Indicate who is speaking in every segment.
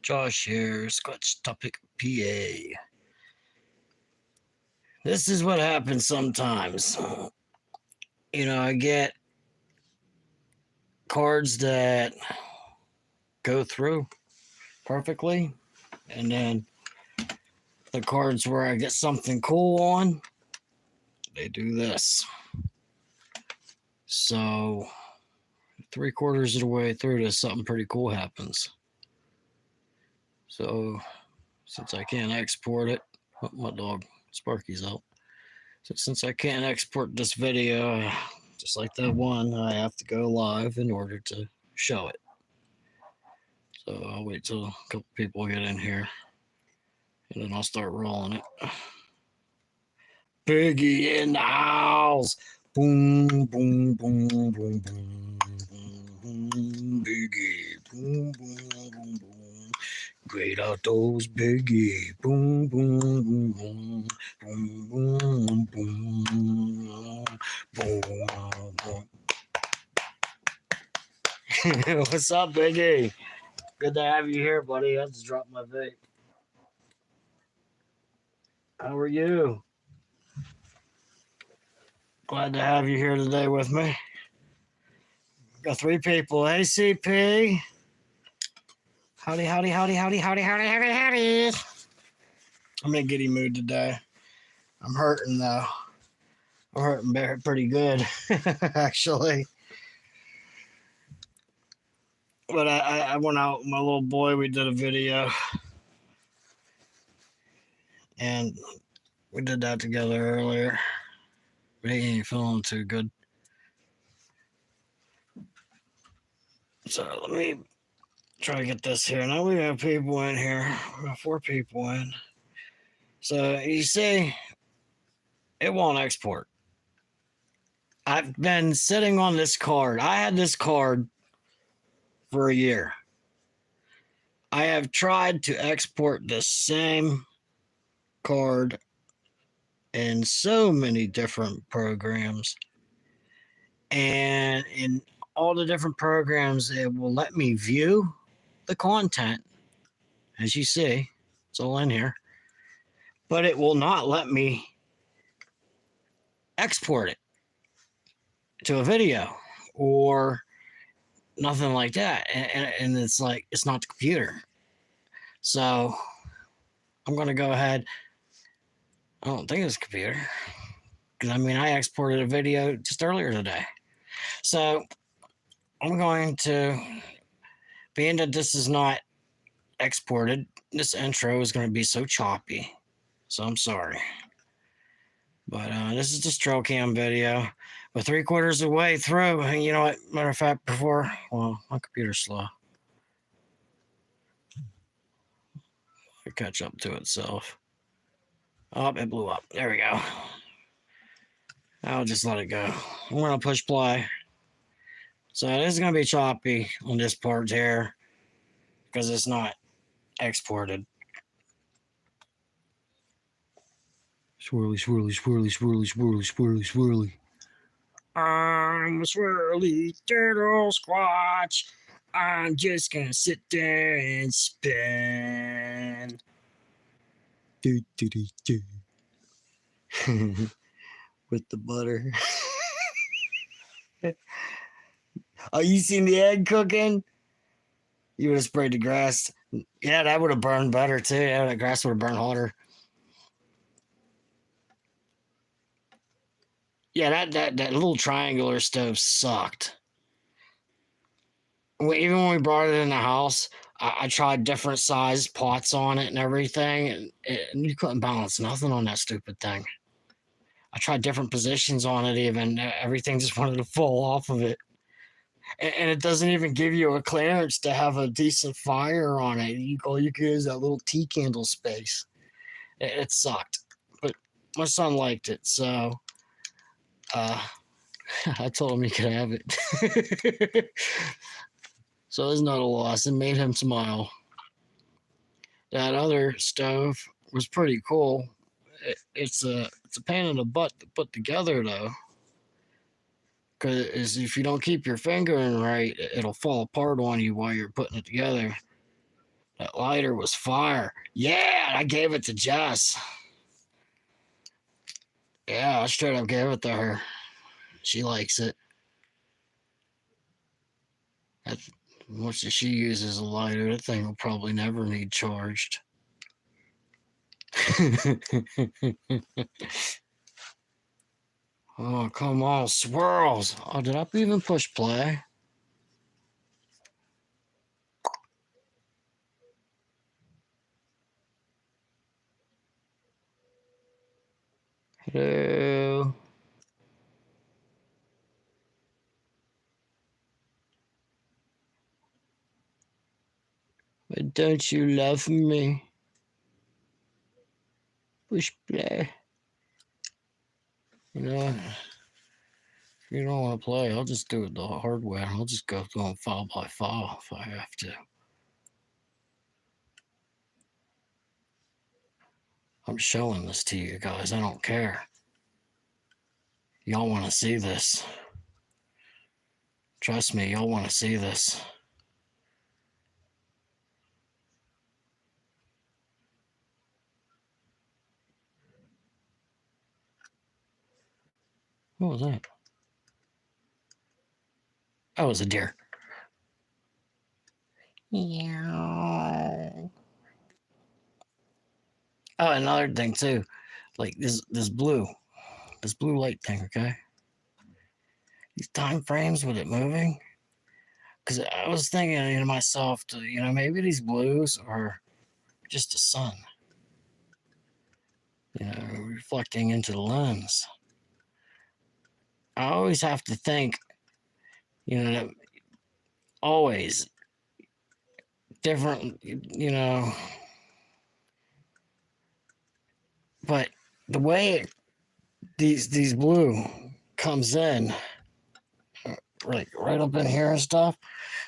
Speaker 1: Josh here, Squatch Topic PA. This is what happens sometimes. I get cards that go through perfectly, and then the cards where I get something cool on, they do this. So, 3/4 of the way through this, something pretty cool happens. So, since I can't export it, my dog Sparky's out. So since I can't export this video, just like that one, I have to go live in order to show it. So I'll wait till a couple people get in here, and then I'll start rolling it. Biggie in the house. Boom, boom, boom, boom, boom, boom. Biggie. Boom, boom, boom, boom. Great outdoors, Biggie. Boom, boom, boom, boom. Boom, boom, boom. Boom, boom. What's up, Biggie? Good to have you here, buddy. I just dropped my vape. How are you? Glad to have you here today with me. Got 3 people. Hey, CP. Howdy, howdy, howdy, howdy, howdy, howdy, howdy, howdy. I'm in a giddy mood today. I'm hurting, though. I'm hurting pretty good, actually. But I went out with my little boy. We did a video. And we did that together earlier. But he ain't feeling too good. So let me try to get this here. Now we have people in here. We got 4 people in. So you see, it won't export. I've been sitting on this card. I had this card for a year. I have tried to export the same card in so many different programs, and in all the different programs, it will let me view the content. As you see, it's all in here, but it will not let me export it to a video or nothing like that. And it's like, it's not the computer. So I'm going to go ahead. I don't think it's a computer, because I exported a video just earlier today. So I'm going to, being that this is not exported, this intro is going to be so choppy. So I'm sorry. But this is just trail cam video. But 3/4 of the way through, and you know what? Matter of fact, my computer's slow. It'll catch up to itself. Oh, it blew up. There we go. I'll just let it go. I'm going to push play. So this is going to be choppy on this part here, because it's not exported. Swirly, swirly, swirly, swirly, swirly, swirly, swirly. I'm a swirly turtle squatch. I'm just gonna sit there and spin. Do, do, do, do. With the butter. Oh, you seen the egg cooking? You would have sprayed the grass. Yeah, that would have burned better too. Yeah, that grass would have burned hotter. Yeah, that little triangular stove sucked. Even when we brought it in the house, I tried different size pots on it and everything, and you couldn't balance nothing on that stupid thing. I tried different positions on it even. Everything just wanted to fall off of it. And it doesn't even give you a clearance to have a decent fire on it. All you can use that little tea candle space. It sucked. But my son liked it, so I told him he could have it. So it's not a loss. It made him smile. That other stove was pretty cool. It's a pain in the butt to put together, though. Because if you don't keep your finger in right, it'll fall apart on you while you're putting it together. That lighter was fire. Yeah, I gave it to Jess. Yeah, I straight up gave it to her. She likes it. As much as she uses a lighter, that thing will probably never need charged. Oh, come on, swirls. Oh, did I even push play? Hello. But don't you love me? Push play. You know, if you don't want to play, I'll just do it the hard way. I'll just go going file by file if I have to. I'm showing this to you guys. I don't care. Y'all want to see this. Trust me, y'all want to see this. What was that? That was a deer. Yeah. Oh, another thing too, like this blue light thing. Okay, these time frames with it moving. Because I was thinking to myself, maybe these blues are just the sun, reflecting into the lens. I always have to think, that always different, but the way these blue comes in, like right up in here and stuff,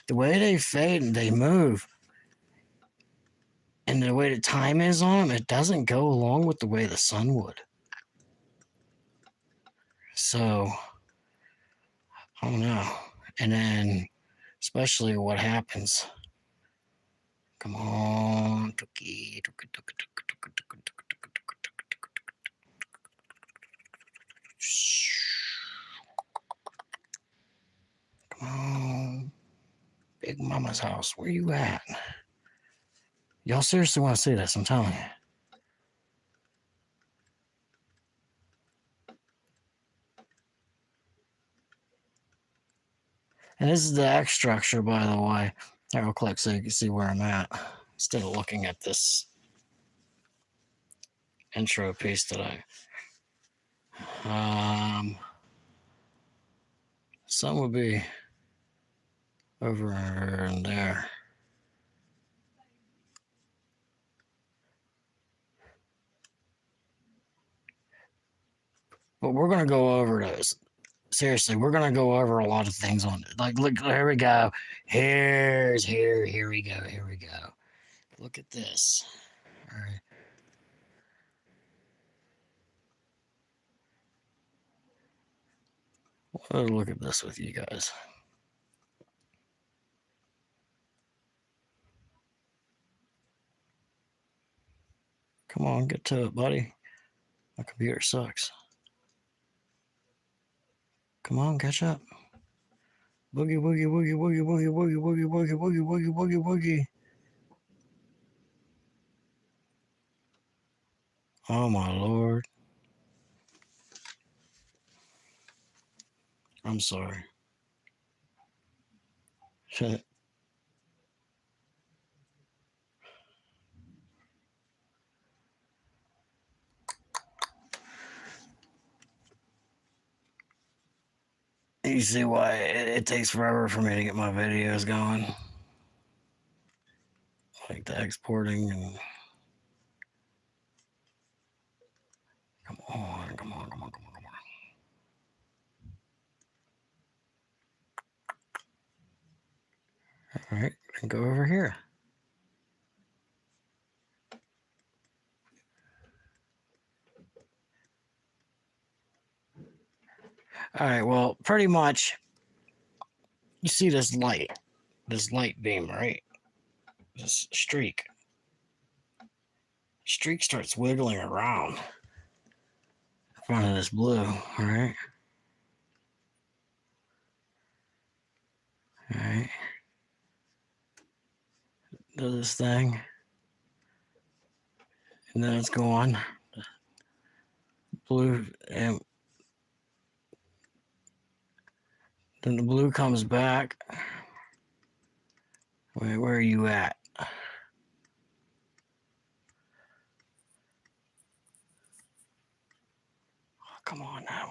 Speaker 1: the way they fade and they move, and the way the time is on them, it doesn't go along with the way the sun would. So I don't know. And then, especially what happens. Come on, Tuki. Come on. Big Mama's house. Where you at? Y'all seriously want to see this? I'm telling you. And this is the X structure, by the way. I'll click so you can see where I'm at. Instead of looking at this intro piece that some would be over in there. But we're gonna go over those. Seriously, we're gonna go over a lot of things on it. Like, look, here we go. Here we go. Here we go. Look at this. All right. I'll look at this with you guys. Come on, get to it, buddy. My computer sucks. Come on, catch up. Boogie, boogie, boogie, boogie, boogie, boogie, boogie, boogie, boogie, boogie, boogie, boogie. Oh my lord. I'm sorry. Shit. You see why it takes forever for me to get my videos going? Like the exporting and come on, come on, come on, come on, come on. All right, and go over here. All right, well, pretty much you see this light beam, right? This streak. streak starts wiggling around in front of this blue. All right. All right. Do this thing. And then it's gone. Blue, and then the blue comes back. Wait, where are you at? Oh, come on now.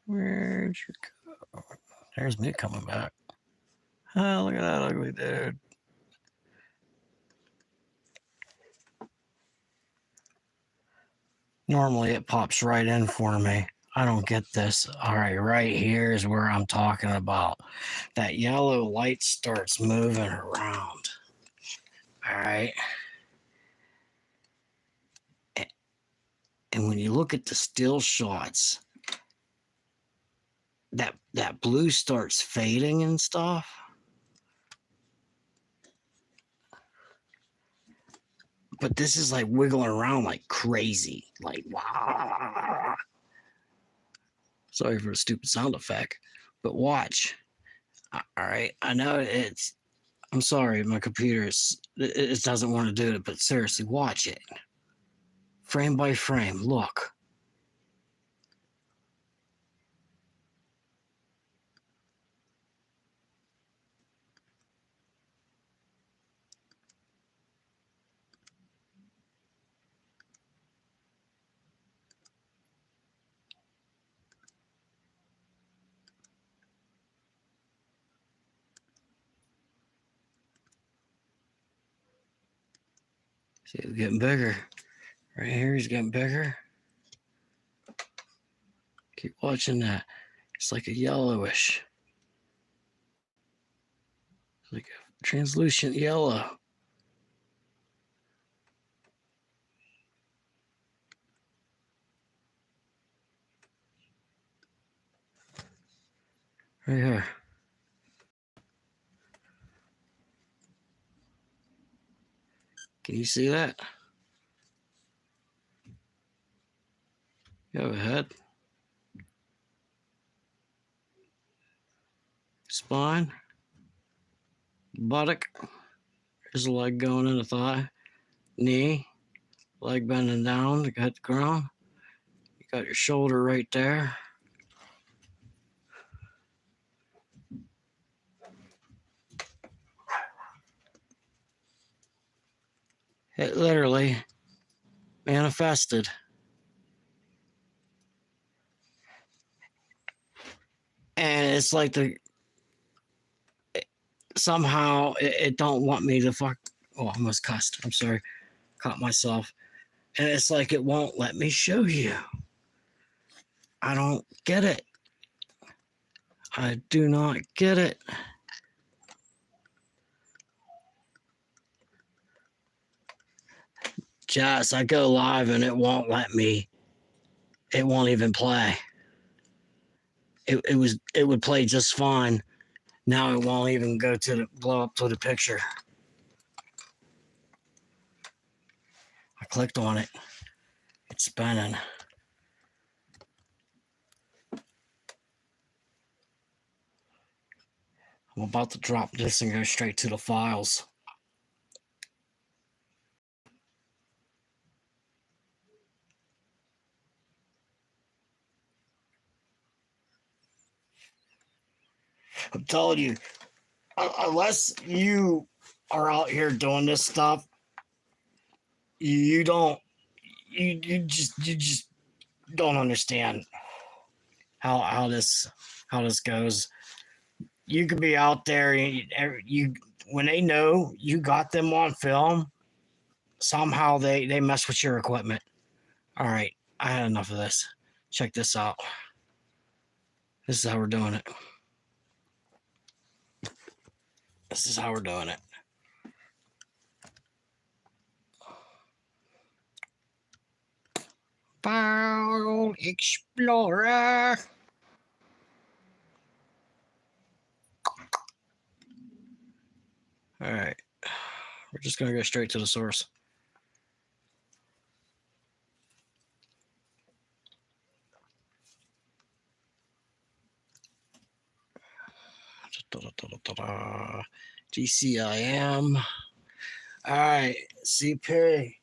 Speaker 1: Where'd you go? There's me coming back. Oh, look at that ugly dude. Normally it pops right in for me. I don't get this. All right here is where I'm talking about. That yellow light starts moving around. All right. And when you look at the still shots, that blue starts fading and stuff. But this is like wiggling around like crazy. Like, wow. Sorry for a stupid sound effect. But watch. All right. I know it's, I'm sorry, my computer it doesn't want to do it, but seriously, watch it. Frame by frame, look. See, it's getting bigger. Right here, he's getting bigger. Keep watching that. It's like a yellowish. It's like a translucent yellow. Right here. Can you see that? Go ahead. Spine. Buttock. There's a leg going in the thigh. Knee. Leg bending down to hit the ground. You got your shoulder right there. It literally manifested. And it's like somehow it don't want me to fuck. Oh, I almost cussed. I'm sorry. Caught myself. And it's like it won't let me show you. I don't get it. I do not get it. Jess, I go live and it won't let me. It won't even play. It would play just fine. Now it won't even go to the blow up to the picture. I clicked on it. It's spinning. I'm about to drop this and go straight to the files. I'm telling you, unless you are out here doing this stuff, you don't, you just don't understand how this goes. You could be out there, you when they know you got them on film, somehow they mess with your equipment. All right, I had enough of this. Check this out. This is how we're doing it. This is how we're doing it. Found Explorer. All right. We're just going to go straight to the source. GCIM. All right, CP.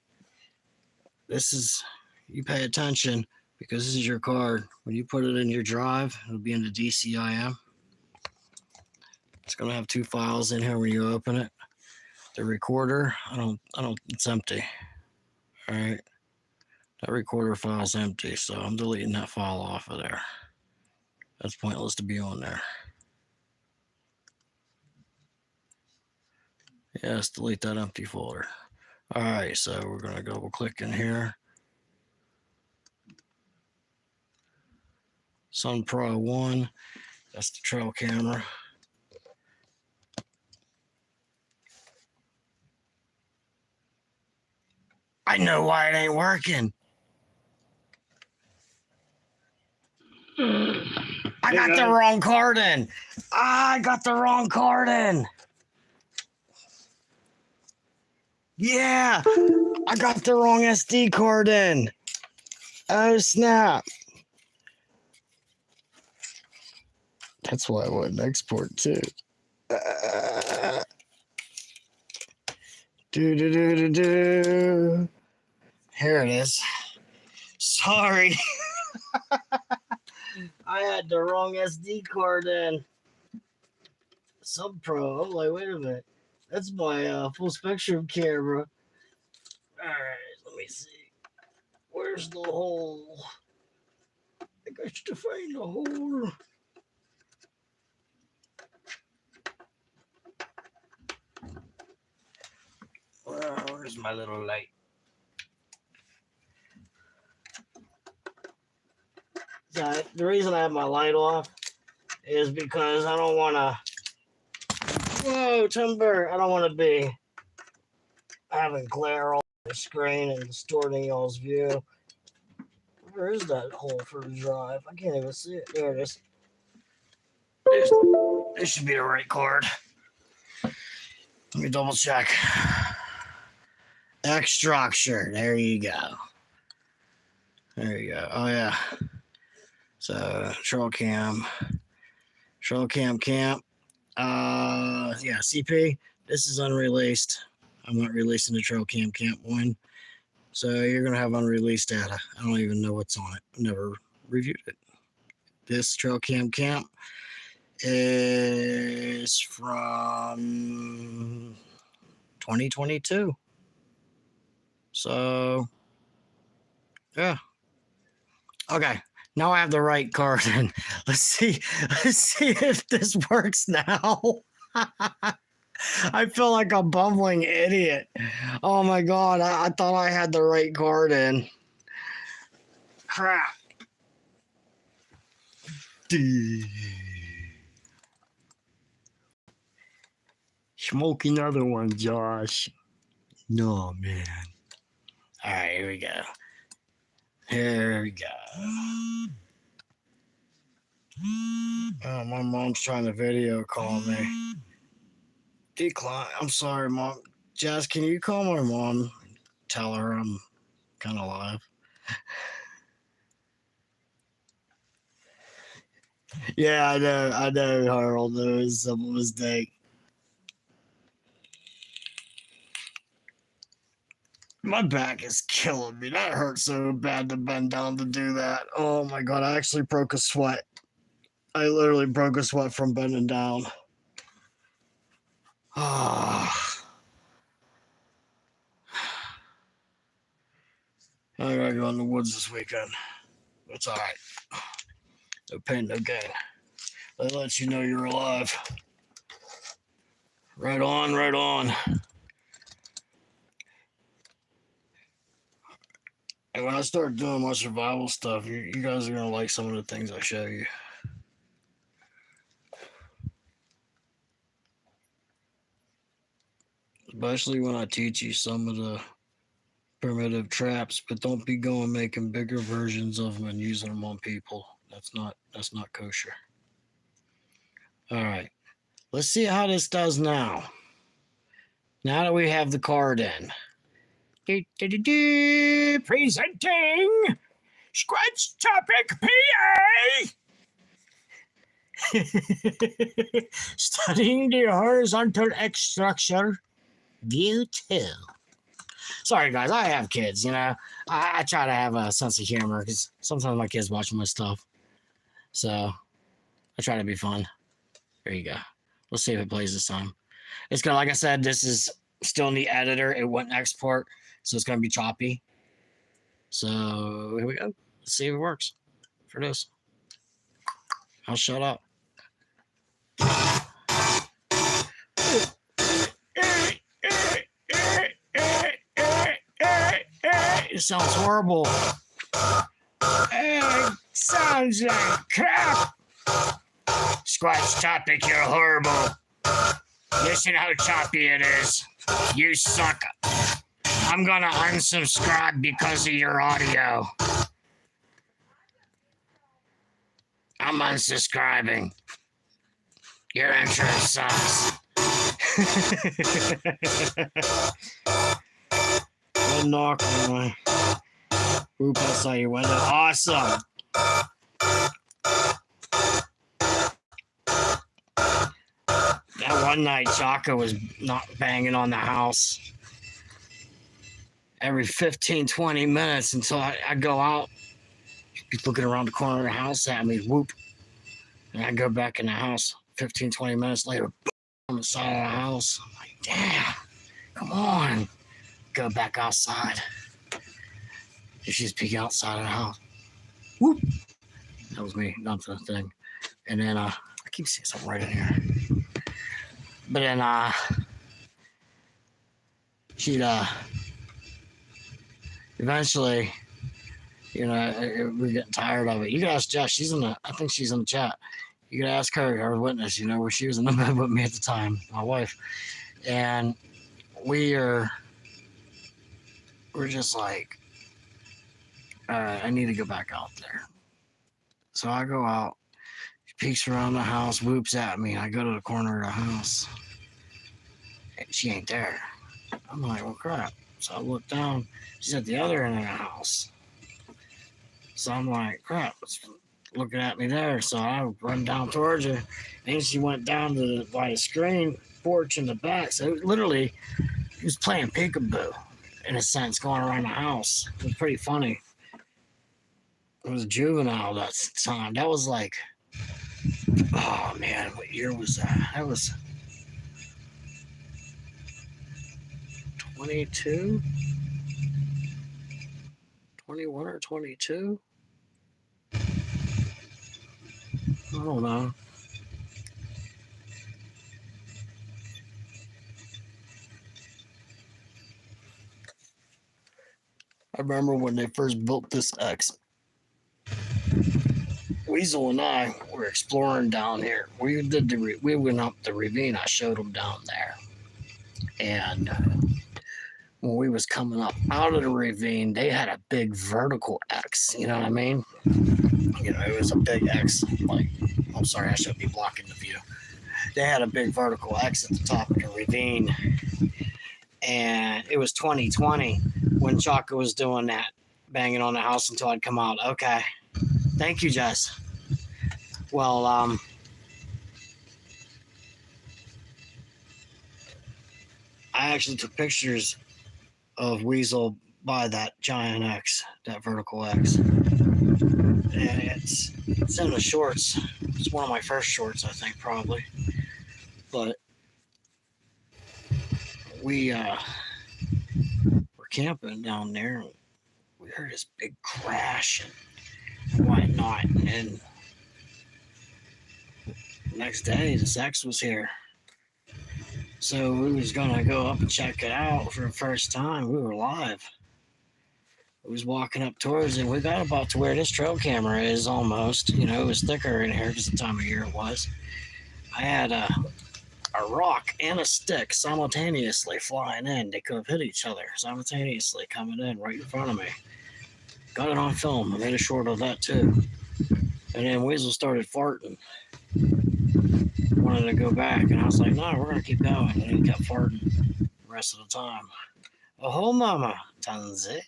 Speaker 1: This is, you pay attention because this is your card. When you put it in your drive, it'll be in the DCIM. It's gonna have 2 files in here when you open it. The recorder, it's empty. All right, that recorder file's empty, so I'm deleting that file off of there. That's pointless to be on there. Yes, delete that empty folder. All right, so we're gonna double click in here. Sun Pro 1, that's the trail camera. I know why it ain't working. I got the wrong card in. I got the wrong card in. Yeah, I got the wrong SD card in. Oh, snap. That's why I wouldn't export too. Do. Here it is. Sorry. I had the wrong SD card in. Sub Pro. I'm like, wait a minute. That's my full spectrum camera. Alright, let me see. Where's the hole? I got to find the hole. Where's my little light? So the reason I have my light off is because I don't want to. Whoa, timber! I don't want to be having glare all over the screen and distorting y'all's view. Where is that hole for the drive? I can't even see it. There it is. This should be the right cord. Let me double check. X structure. There you go. There you go. Oh yeah. So trail cam. Yeah, CP. This is unreleased. I'm not releasing the trail cam one. So you're gonna have unreleased data. I don't even know what's on it. Never reviewed it. This trail cam is from 2022. So yeah. Okay. Now I have the right card in. Let's see if this works now. I feel like a bumbling idiot. Oh my god, I thought I had the right card in. Crap. Smoke another one, Josh. No, man. All right, here we go. Here we go. Oh, my mom's trying to video call me. Decline. I'm sorry, Mom. Jazz, can you call my mom? Tell her I'm kind of live. Yeah, I know, Harold. It was a mistake. My back is killing me. That hurt so bad to bend down to do that. Oh my god, I actually broke a sweat. I literally broke a sweat from bending down. Ah. I gotta go in the woods this weekend. It's alright. No pain, no gain. That lets you know you're alive. Right on, right on. And when I start doing my survival stuff, you guys are gonna like some of the things I show you. Especially when I teach you some of the primitive traps, but don't be going making bigger versions of them and using them on people. That's not kosher. All right, let's see how this does now. Now that we have the card in. Presenting Squatch Topic PA. Studying the horizontal X structure. View 2. Sorry, guys. I have kids, you know. I try to have a sense of humor because sometimes my kids watch my stuff. So I try to be fun. There you go. Let's see if it plays this time. It's going to, like I said, this is still in the editor. It wouldn't export, so it's going to be choppy. So here we go. Let's see if it works for this. I'll shut up. It sounds horrible. It sounds like crap. Squatch topic, you're horrible. Listen how choppy it is. You suck. I'm gonna unsubscribe because of your audio. I'm unsubscribing. Your intro sucks. One knock on my roof outside your window. Awesome. That one night, Jocko was not banging on the house every 15, 20 minutes until I go out. He's looking around the corner of the house at me, whoop. And I go back in the house 15, 20 minutes later, boom, on the side of the house. I'm like, damn, come on. Go back outside. She's peeking outside of the house. Whoop. That was me, not the thing. And then I keep seeing something right in here. But then she'd eventually, you know, we're getting tired of it. You can ask Jess. I think she's in the chat. You can ask her, our witness, you know, where she was in the bed with me at the time, my wife. And we're just like, I need to go back out there. So I go out, she peeks around the house, whoops at me. I go to the corner of the house. And she ain't there. I'm like, well, crap. So I look down. She's at the other end of the house. So I'm like, crap. It's looking at me there. So I run down towards her. And she went down to by the screen porch in the back. So literally, he was playing peekaboo, in a sense, going around the house. It was pretty funny. It was juvenile that time. That was like, oh man, what year was that? That was 22? 21 or 22? I don't know. I remember when they first built this X. Weasel and I were exploring down here. We went up the ravine. I showed them down there. And when we was coming up out of the ravine, they had a big vertical X. You know what I mean? You know, it was a big X. Like, I'm sorry, I should be blocking the view. They had a big vertical X at the top of the ravine. And it was 2020 when Chaka was doing that, banging on the house until I'd come out. Okay. Thank you, Jess. Well, I actually took pictures of Weasel by that giant X, that vertical X. And it's in the shorts. It's one of my first shorts, I think, probably. But we were camping down there. And we heard this big crash and whatnot. And then the next day, this X was here. So we was going to go up and check it out for the first time. We were live. We was walking up towards it. We got about to where this trail camera is almost. You know, it was thicker in here because the time of year it was. I had a rock and a stick simultaneously flying in. They could have hit each other simultaneously coming in right in front of me. Got it on film. I made a short of that too. And then Weasel started farting. Wanted to go back, and I was like, no, we're going to keep going. And he kept farting the rest of the time. Oh, mama, Tanzi.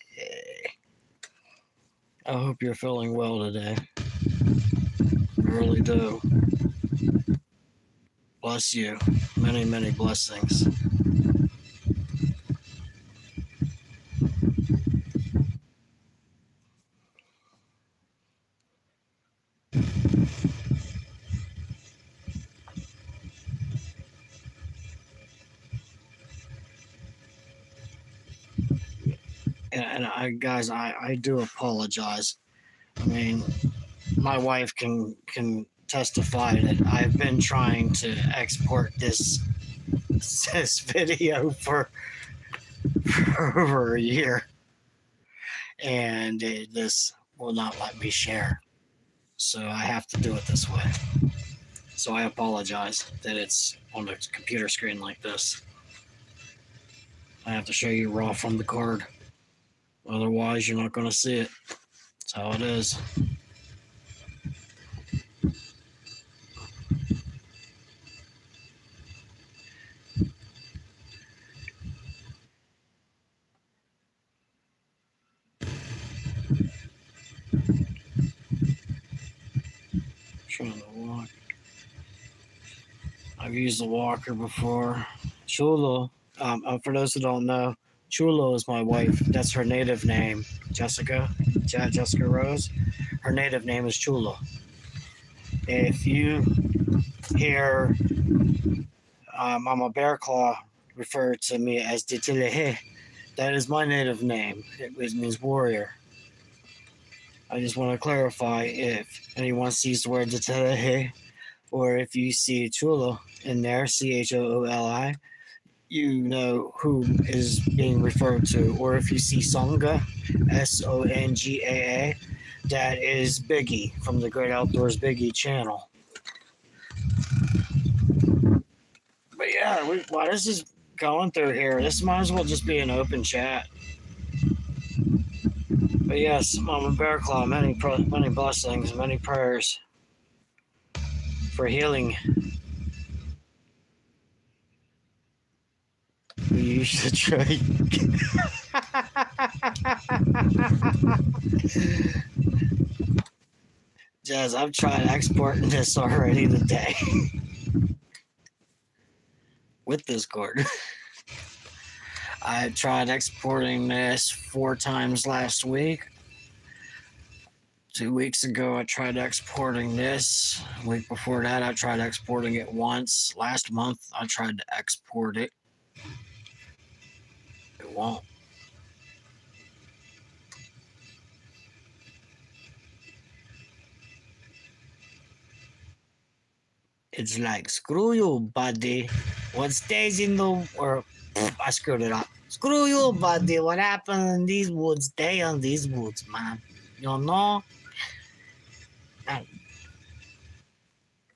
Speaker 1: I hope you're feeling well today. I really do. Bless you. Many, many blessings. And guys, I do apologize. I mean, my wife can testify that I've been trying to export this video for over a year, and this will not let me share. So I have to do it this way. So I apologize that it's on the computer screen like this. I have to show you raw from the card. Otherwise, you're not going to see it. That's how it is. Trying to walk. I've used the walker before. Chulo. For those who don't know, Chulo is my wife. That's her native name, Jessica. Jessica Rose. Her native name is Chulo. If you hear Mama Bear Claw refer to me as Ditilehe, that is my native name. It means warrior. I just want to clarify if anyone sees the word Ditilehe, or if you see Chulo in there, Chooli, you know who is being referred to. Or if you see Songa, Songaa, that is Biggie from the Great Outdoors Biggie channel. But yeah, while this is going through here, this might as well just be an open chat. But yes, Mama Bear Claw, many blessings, many prayers for healing. You should try. Jazz, I've tried exporting this already today with this cord. I tried exporting this 4 times last week. 2 weeks ago, I tried exporting this. A week before that, I tried exporting it once. Last month, I tried to export it. It won't. It's like, screw you, buddy. What stays in the... Or, I screwed it up. Screw you, buddy. What happened in these woods, stay on these woods, man. You know?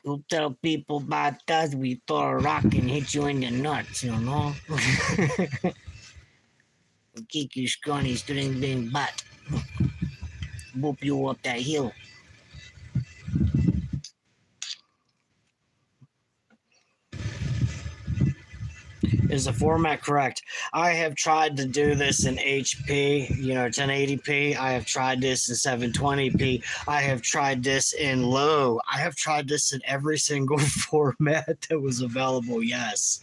Speaker 1: You tell people about us, we throw a rock and hit you in the nuts, you know? We kick your scrawny string butt. Whoop you up that hill. Is the format correct? I have tried to do this in HP, 1080p. I have tried this in 720p. I have tried this in low. I have tried this in every single format that was available. Yes,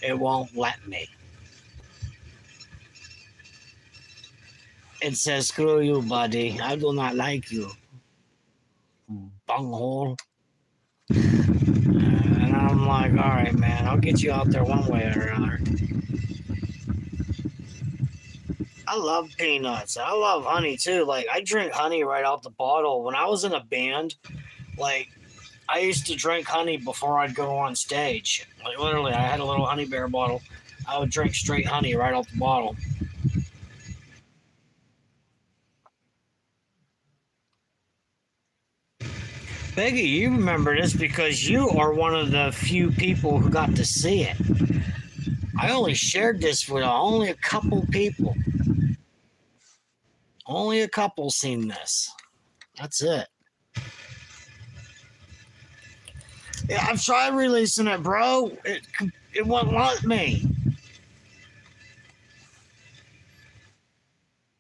Speaker 1: it won't let me. It says, screw you, buddy. I do not like you. Bunghole. And I'm like, all right, man, I'll get you out there one way or another. I love peanuts. I love honey too. Like, I drink honey right out the bottle. When I was in a band, like, I used to drink honey before I'd go on stage. Like, literally, I had a little honey bear bottle. I would drink straight honey right out the bottle. Peggy, you remember this because you are one of the few people who got to see it. I only shared this with only a couple people. Only a couple seen this. That's it. Yeah, I've tried releasing it, bro. It won't let me.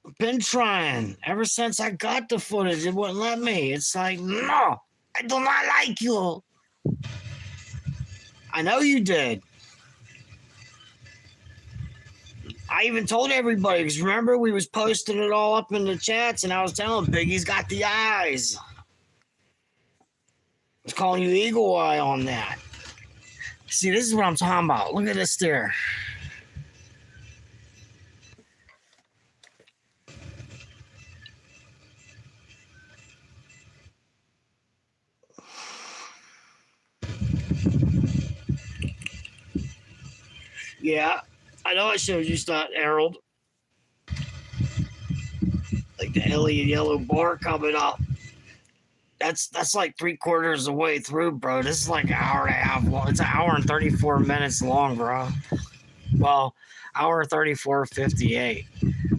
Speaker 1: I've been trying. Ever since I got the footage, it wouldn't let me. It's like, no, I do not like you. I know you did. I even told everybody, because remember we was posting it all up in the chats, and I was telling Biggie's got the eyes. I was calling you Eagle Eye on that. See, this is what I'm talking about. Look at this there. Yeah, I know I showed you stuff, Harold. Like the Elliot yellow bar coming up. That's like 3/4 of the way through, bro. This is like an hour and a half long. It's an hour and 34 minutes long, bro. Well, hour 34:58.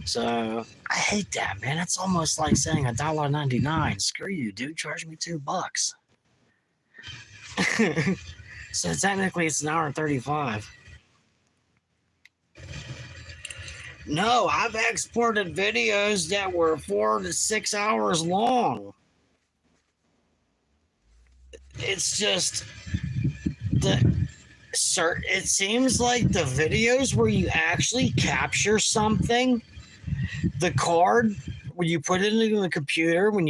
Speaker 1: So I hate that, man. It's almost like saying $1.99. Screw you, dude. Charge me $2. So technically, it's an hour and 35. No, I've exported videos that were 4 to 6 hours long. It's just it seems like the videos where you actually capture something, the card, when you put it into the computer, when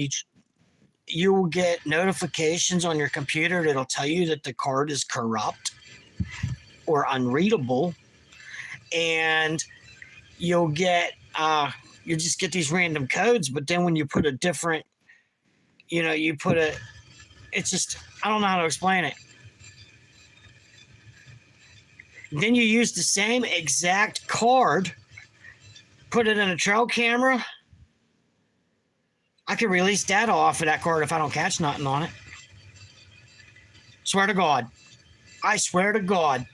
Speaker 1: you will get notifications on your computer that'll tell you that the card is corrupt or unreadable, and you'll just get these random codes. But then when you put a different, it's just, I don't know how to explain it. Then you use the same exact card, put it in a trail camera. I can release data off of that card if I don't catch nothing on it. Swear to God. I swear to God.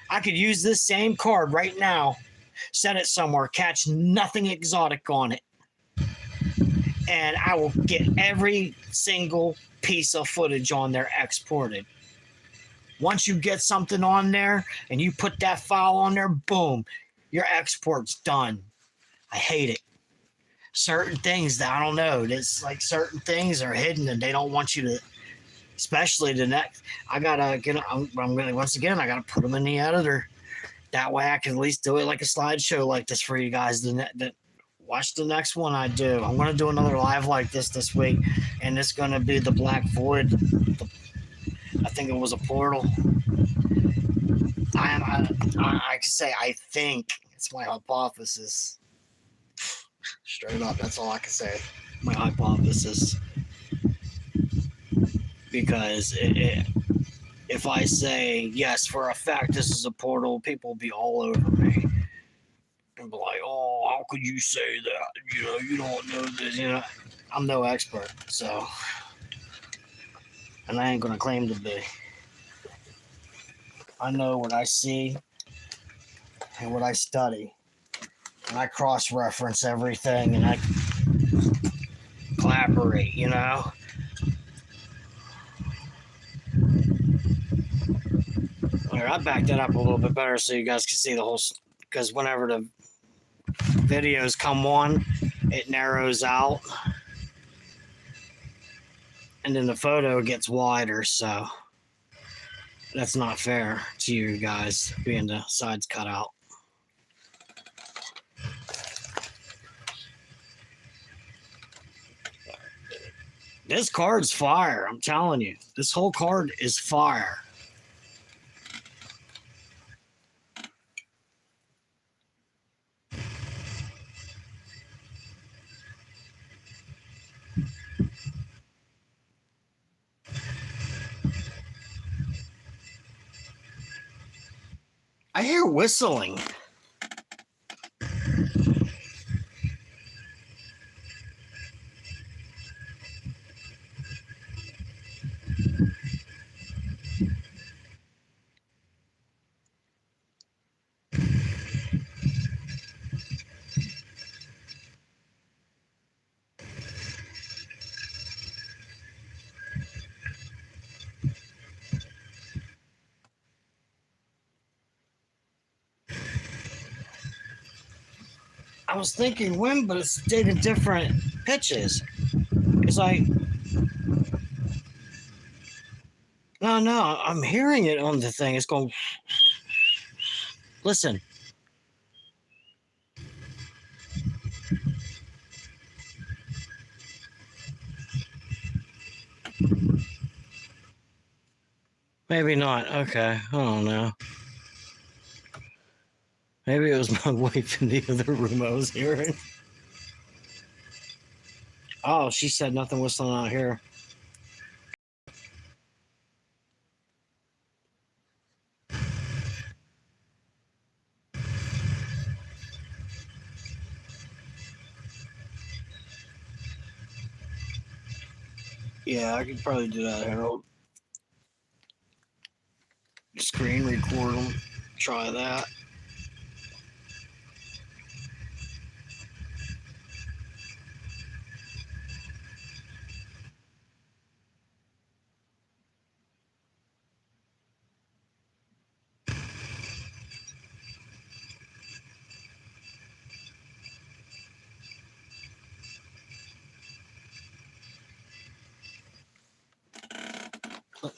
Speaker 1: I could use this same card right now, set it somewhere, catch nothing exotic on it, and I will get every single piece of footage on there exported. Once you get something on there and you put that file on there, boom, your export's done. I hate it. Certain things that I don't know. It's like certain things are hidden and they don't want you to, especially the next. I gotta get. I'm gonna once again. I gotta put them in the editor. That way I can at least do it like a slideshow like this for you guys. That watch the next one I do. I'm gonna do another live like this week, and it's gonna be the Black Void. I think it was a portal. I can say I think it's my hypothesis. Straight up, that's all I can say. My hypothesis. Because if I say, yes, for a fact this is a portal, people will be all over me. And be like, oh, how could you say that? You don't know this. I'm no expert, so. And I ain't going to claim to be. I know what I see and what I study. And I cross-reference everything and I collaborate, Alright, I backed that up a little bit better so you guys can see the whole, because whenever the videos come on, it narrows out. And then the photo gets wider, so that's not fair to you guys, being the sides cut out. This card's fire, I'm telling you. This whole card is fire. I hear whistling. I was thinking wind, but it's taking different pitches. It's like, No, I'm hearing it on the thing. It's going. Listen. Maybe not. Okay. I don't know. Maybe it was my wife in the other room I was hearing. Oh, she said nothing whistling out here. Yeah, I could probably do that, Harold. Screen record them. Try that.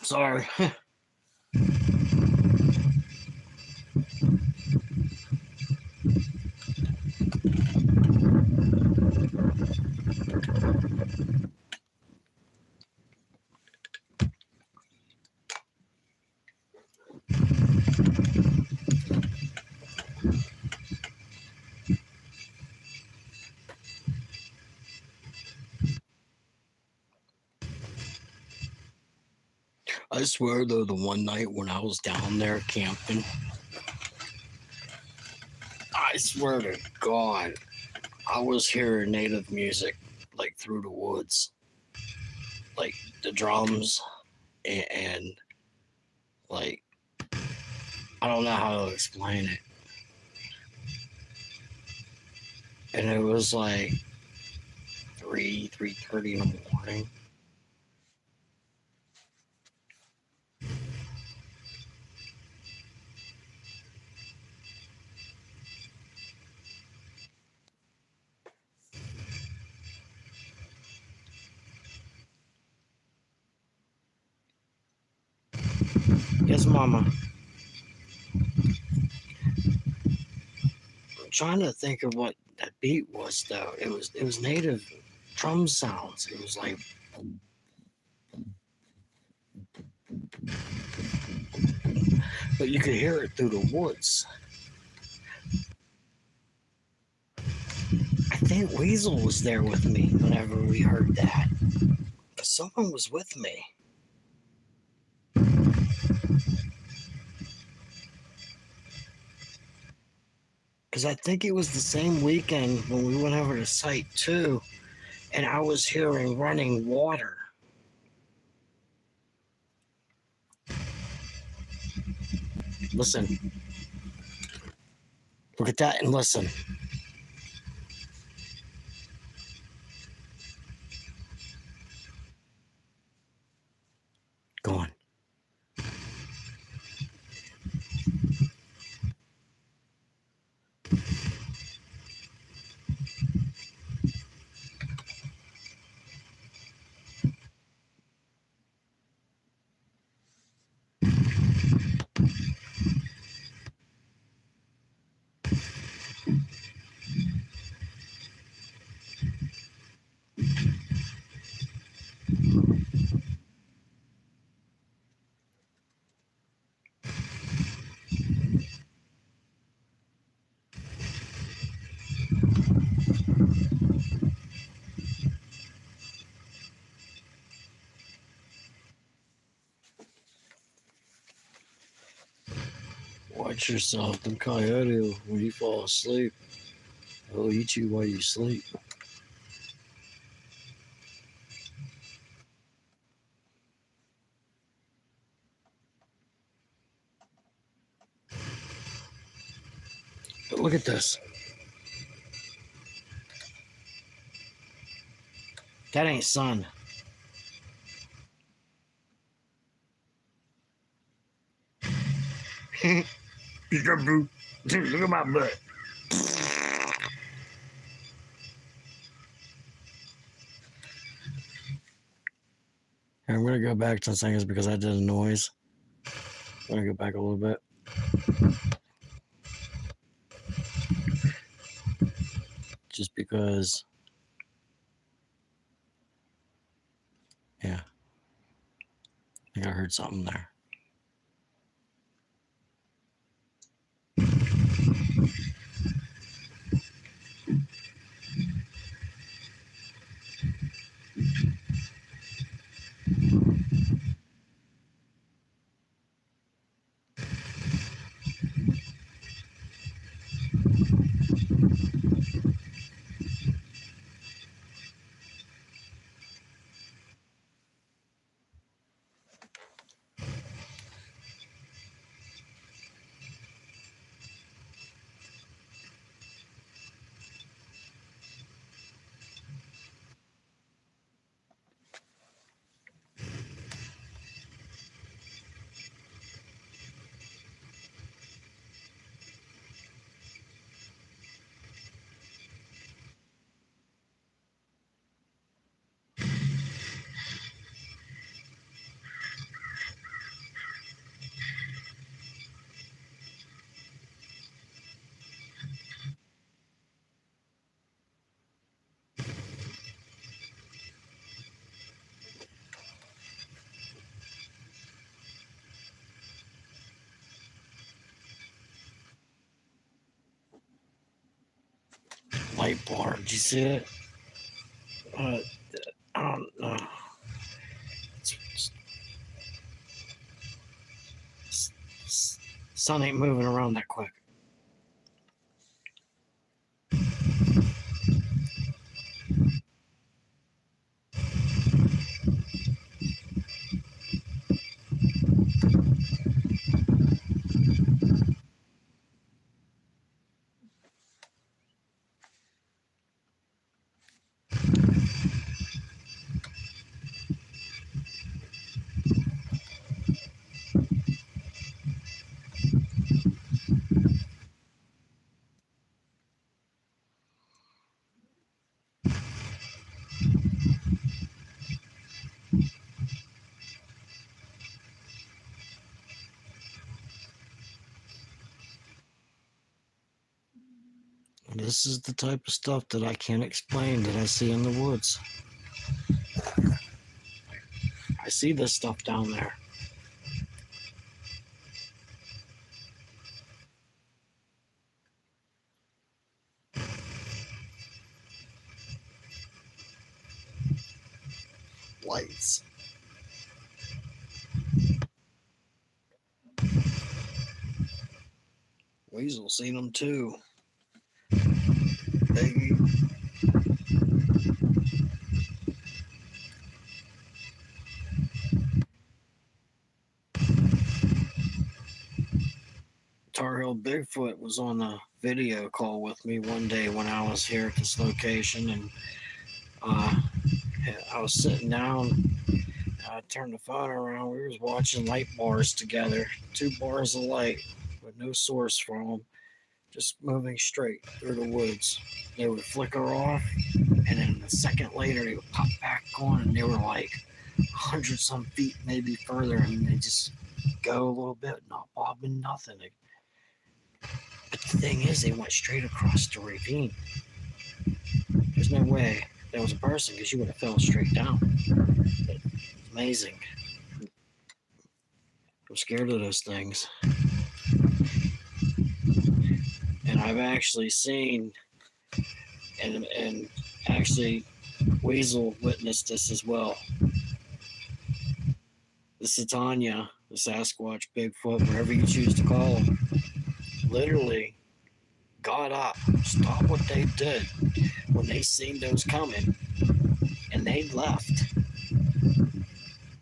Speaker 1: Sorry. I swear, though, the one night when I was down there camping, I swear to God, I was hearing native music like through the woods, like the drums and like I don't know how to explain it. And it was like 3:30 in the morning. Yes, Mama. I'm trying to think of what that beat was though. It was native drum sounds. It was like but you could hear it through the woods. I think Weasel was there with me whenever we heard that. Someone was with me. Because I think it was the same weekend when we went over to Site 2 and I was hearing running water. Listen. Look at that and listen. Go on. Watch yourself. The coyote, when you fall asleep, he'll eat you while you sleep. But look at this. That ain't sun. Look at my butt. I'm going to go back to things because I did a noise. I'm going to go back a little bit. Just because, yeah, I think I heard something there. Light bar, did you see it? I don't know. Sun ain't moving around that quick. This is the type of stuff that I can't explain that I see in the woods. I see this stuff down there. Lights. Weasel seen them too. Biggie. Tar Heel Bigfoot was on a video call with me one day when I was here at this location, and I was sitting down. I turned the phone around. We was watching light bars together, 2 bars of light with no source from them, just moving straight through the woods. They would flicker off, and then a second later they would pop back on, and they were like 100 some feet, maybe further, and they just go a little bit, not bobbing, nothing. But the thing is, they went straight across the ravine. There's no way there was a person, because you would have fell straight down. It's amazing. I'm scared of those things. And I've actually seen, and actually Weasel witnessed this as well. The Satanya, the Sasquatch, Bigfoot, whatever you choose to call them, literally got up, stopped what they did when they seen those coming, and they left.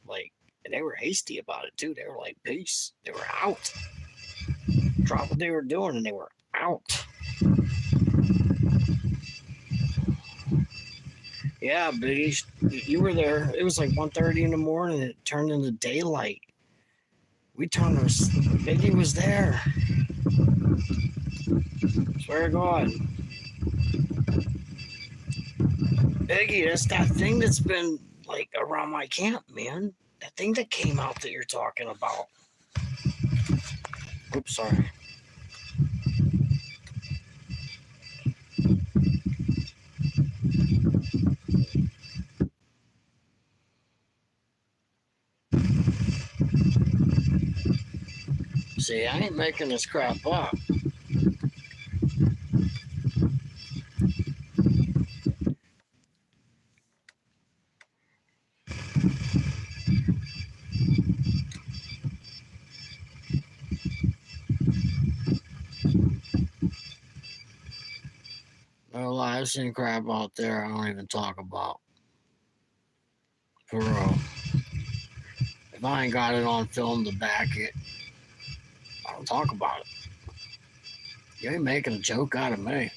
Speaker 1: Like, and they were hasty about it too. They were like, peace. They were out. Dropped what they were doing, and they were out. Yeah, Biggie, you were there. It was like 1:30 in the morning. It turned into daylight. We turned our... Biggie was there. Swear to God. Biggie, that's that thing that's been like around my camp, man. That thing that came out that you're talking about. Oops, sorry. See, I ain't making this crap up. No, I've seen crap out there I don't even talk about. For real. If I ain't got it on film to back it, I don't talk about it. You ain't making a joke out of me.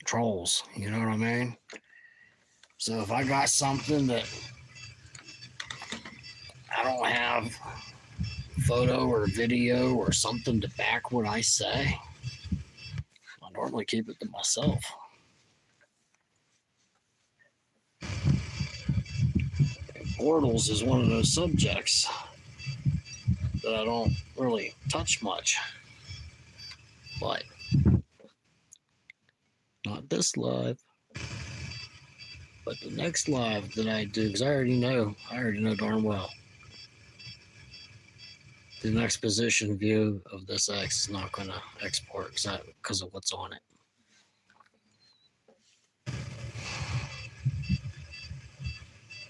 Speaker 1: Trolls, you know what I mean? So if I got something that I don't have photo or video or something to back what I say, I normally keep it to myself. Portals is one of those subjects that I don't really touch much. But not this live. But the next live that I do, because I already know darn well. The next position view of this X is not going to export because of what's on it.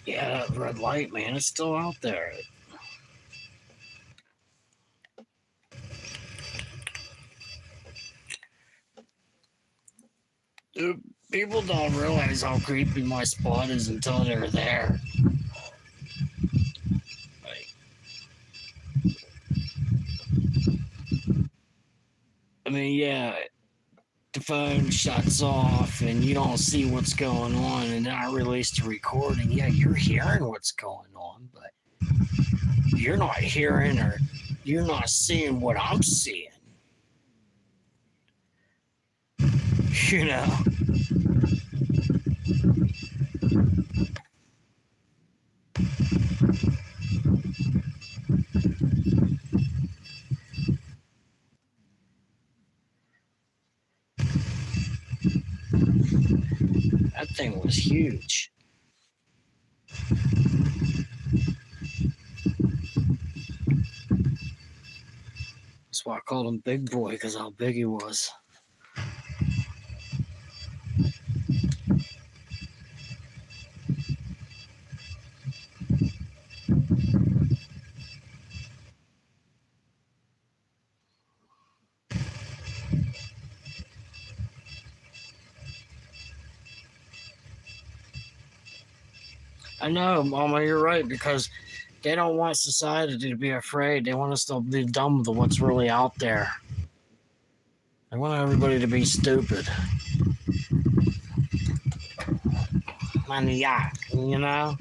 Speaker 1: Yeah, that red light, man, it's still out there. Dude, people don't realize how creepy my spot is until they're there. I mean, yeah, the phone shuts off and you don't see what's going on, and then I release the recording. Yeah, you're hearing what's going on, but you're not hearing or you're not seeing what I'm seeing. You know? That thing was huge. That's why I called him Big Boy, because how big he was. I know, Mama, you're right, because they don't want society to be afraid. They want us to be dumb with what's really out there. They want everybody to be stupid. Maniac, you know?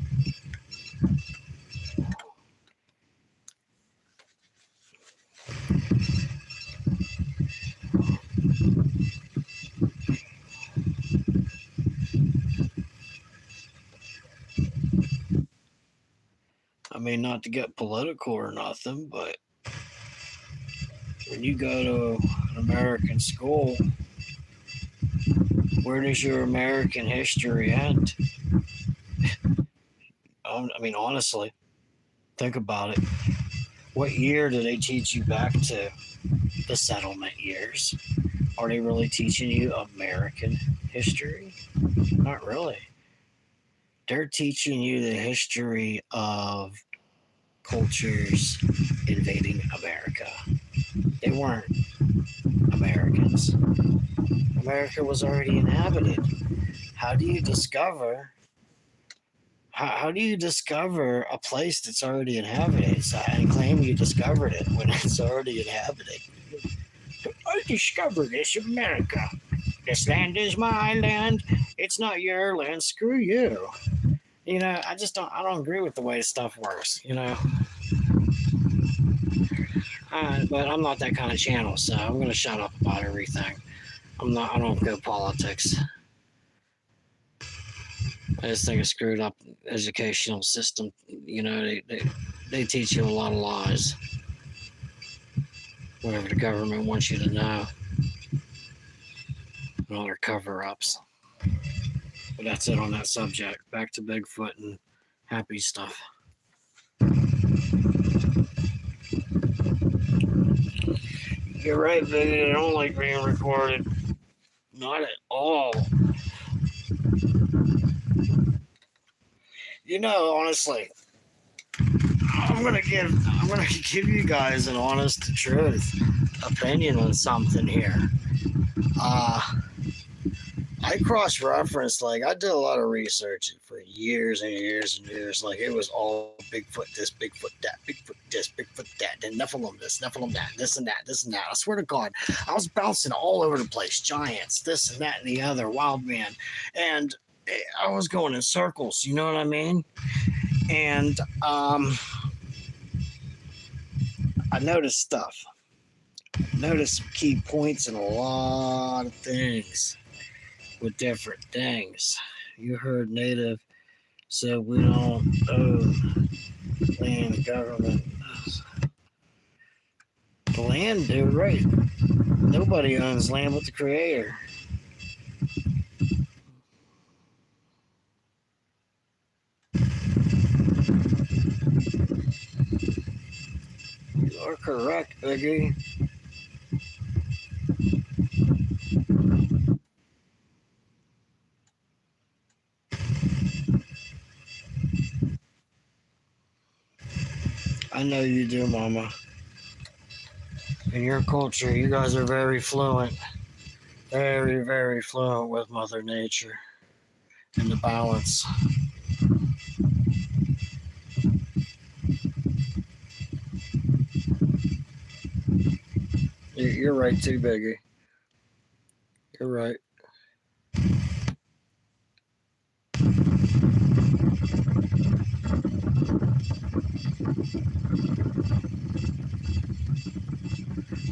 Speaker 1: I mean, not to get political or nothing, but when you go to an American school, where does your American history end? I mean, honestly, think about it. What year do they teach you back to? The settlement years. Are they really teaching you American history? Not really. They're teaching you the history of cultures invading America. They weren't Americans. America was already inhabited. How do you discover? How do you discover a place that's already inhabited and claim you discovered it when it's already inhabited? I discovered this in America. This land is my land. It's not your land. Screw you. You know, I don't agree with the way stuff works, you know. But I'm not that kind of channel, so I'm going to shut up about everything. I don't go politics. I just think a screwed up educational system. You know, they teach you a lot of lies. Whatever the government wants you to know. And all their cover-ups. But that's it on that subject. Back to Bigfoot and happy stuff. You're right, baby. I don't like being recorded. Not at all. You know, honestly, I'm gonna give you guys an honest to truth opinion on something here. I cross-referenced, like, I did a lot of research for years and years and years. Like, it was all Bigfoot this, Bigfoot that, Bigfoot this, Bigfoot that, then Nephilim this, Nephilim that, this and that, this and that. I swear to God, I was bouncing all over the place. Giants, this and that and the other, wild man. And I was going in circles, you know what I mean? And I noticed stuff. Noticed some key points in a lot of things. With different things. You heard Native said we don't own land, government. The land, dude, right? Nobody owns land but the Creator. You are correct, Biggie. I know you do, Mama. In your culture, you guys are very fluent. Very, very fluent with Mother Nature and the balance. You're right too, Biggie. You're right.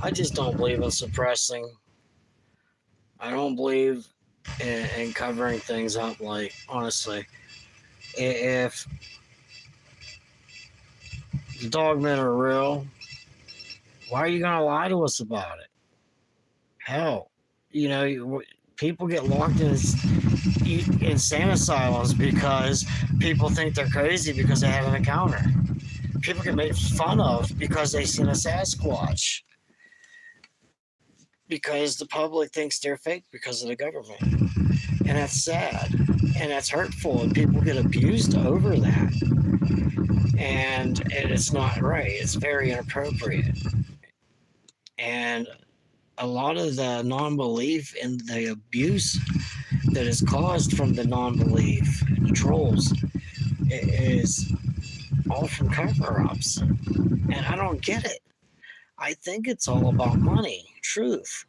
Speaker 1: I just don't believe in suppressing. I don't believe in covering things up. Like, honestly, if the dogmen are real, why are you going to lie to us about it? Hell, you know, people get locked in insane asylums because people think they're crazy because they have an encounter. People get made fun of because they've seen a Sasquatch. Because the public thinks they're fake because of the government. And that's sad. And that's hurtful. And people get abused over that. And it's not right. It's very inappropriate. And a lot of the non-belief and the abuse that is caused from the non-belief, the trolls, is all from cover-ups. And I don't get it. I think it's all about money, truth.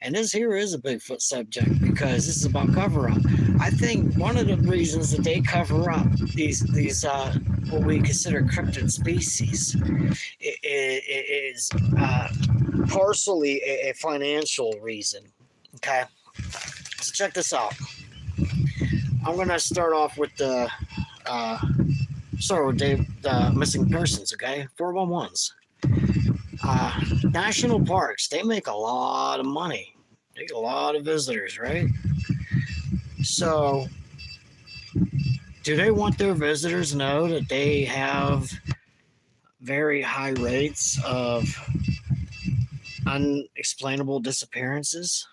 Speaker 1: And this here is a Bigfoot subject because this is about cover-up. I think one of the reasons that they cover up these what we consider cryptid species is partially a financial reason. Okay, so check this out. I'm gonna start off with the missing persons. Okay, 411s. National parks, they make a lot of money. They get a lot of visitors, right? So, do they want their visitors to know that they have very high rates of unexplainable disappearances?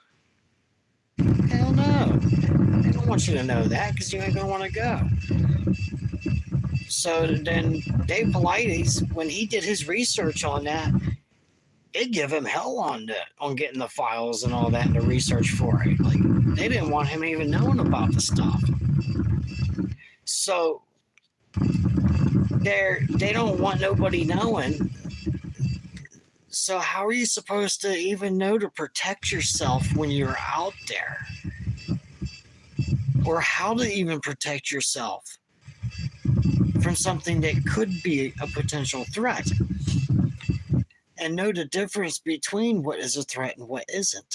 Speaker 1: Hell no. They don't want you to know that because you ain't going to want to go. So then Dave Paulides, when he did his research on that, it give him hell on getting the files and all that and the research for it. Like, they didn't want him even knowing about the stuff. So they don't want nobody knowing. So how are you supposed to even know to protect yourself when you're out there? Or how to even protect yourself from something that could be a potential threat? And know the difference between what is a threat and what isn't.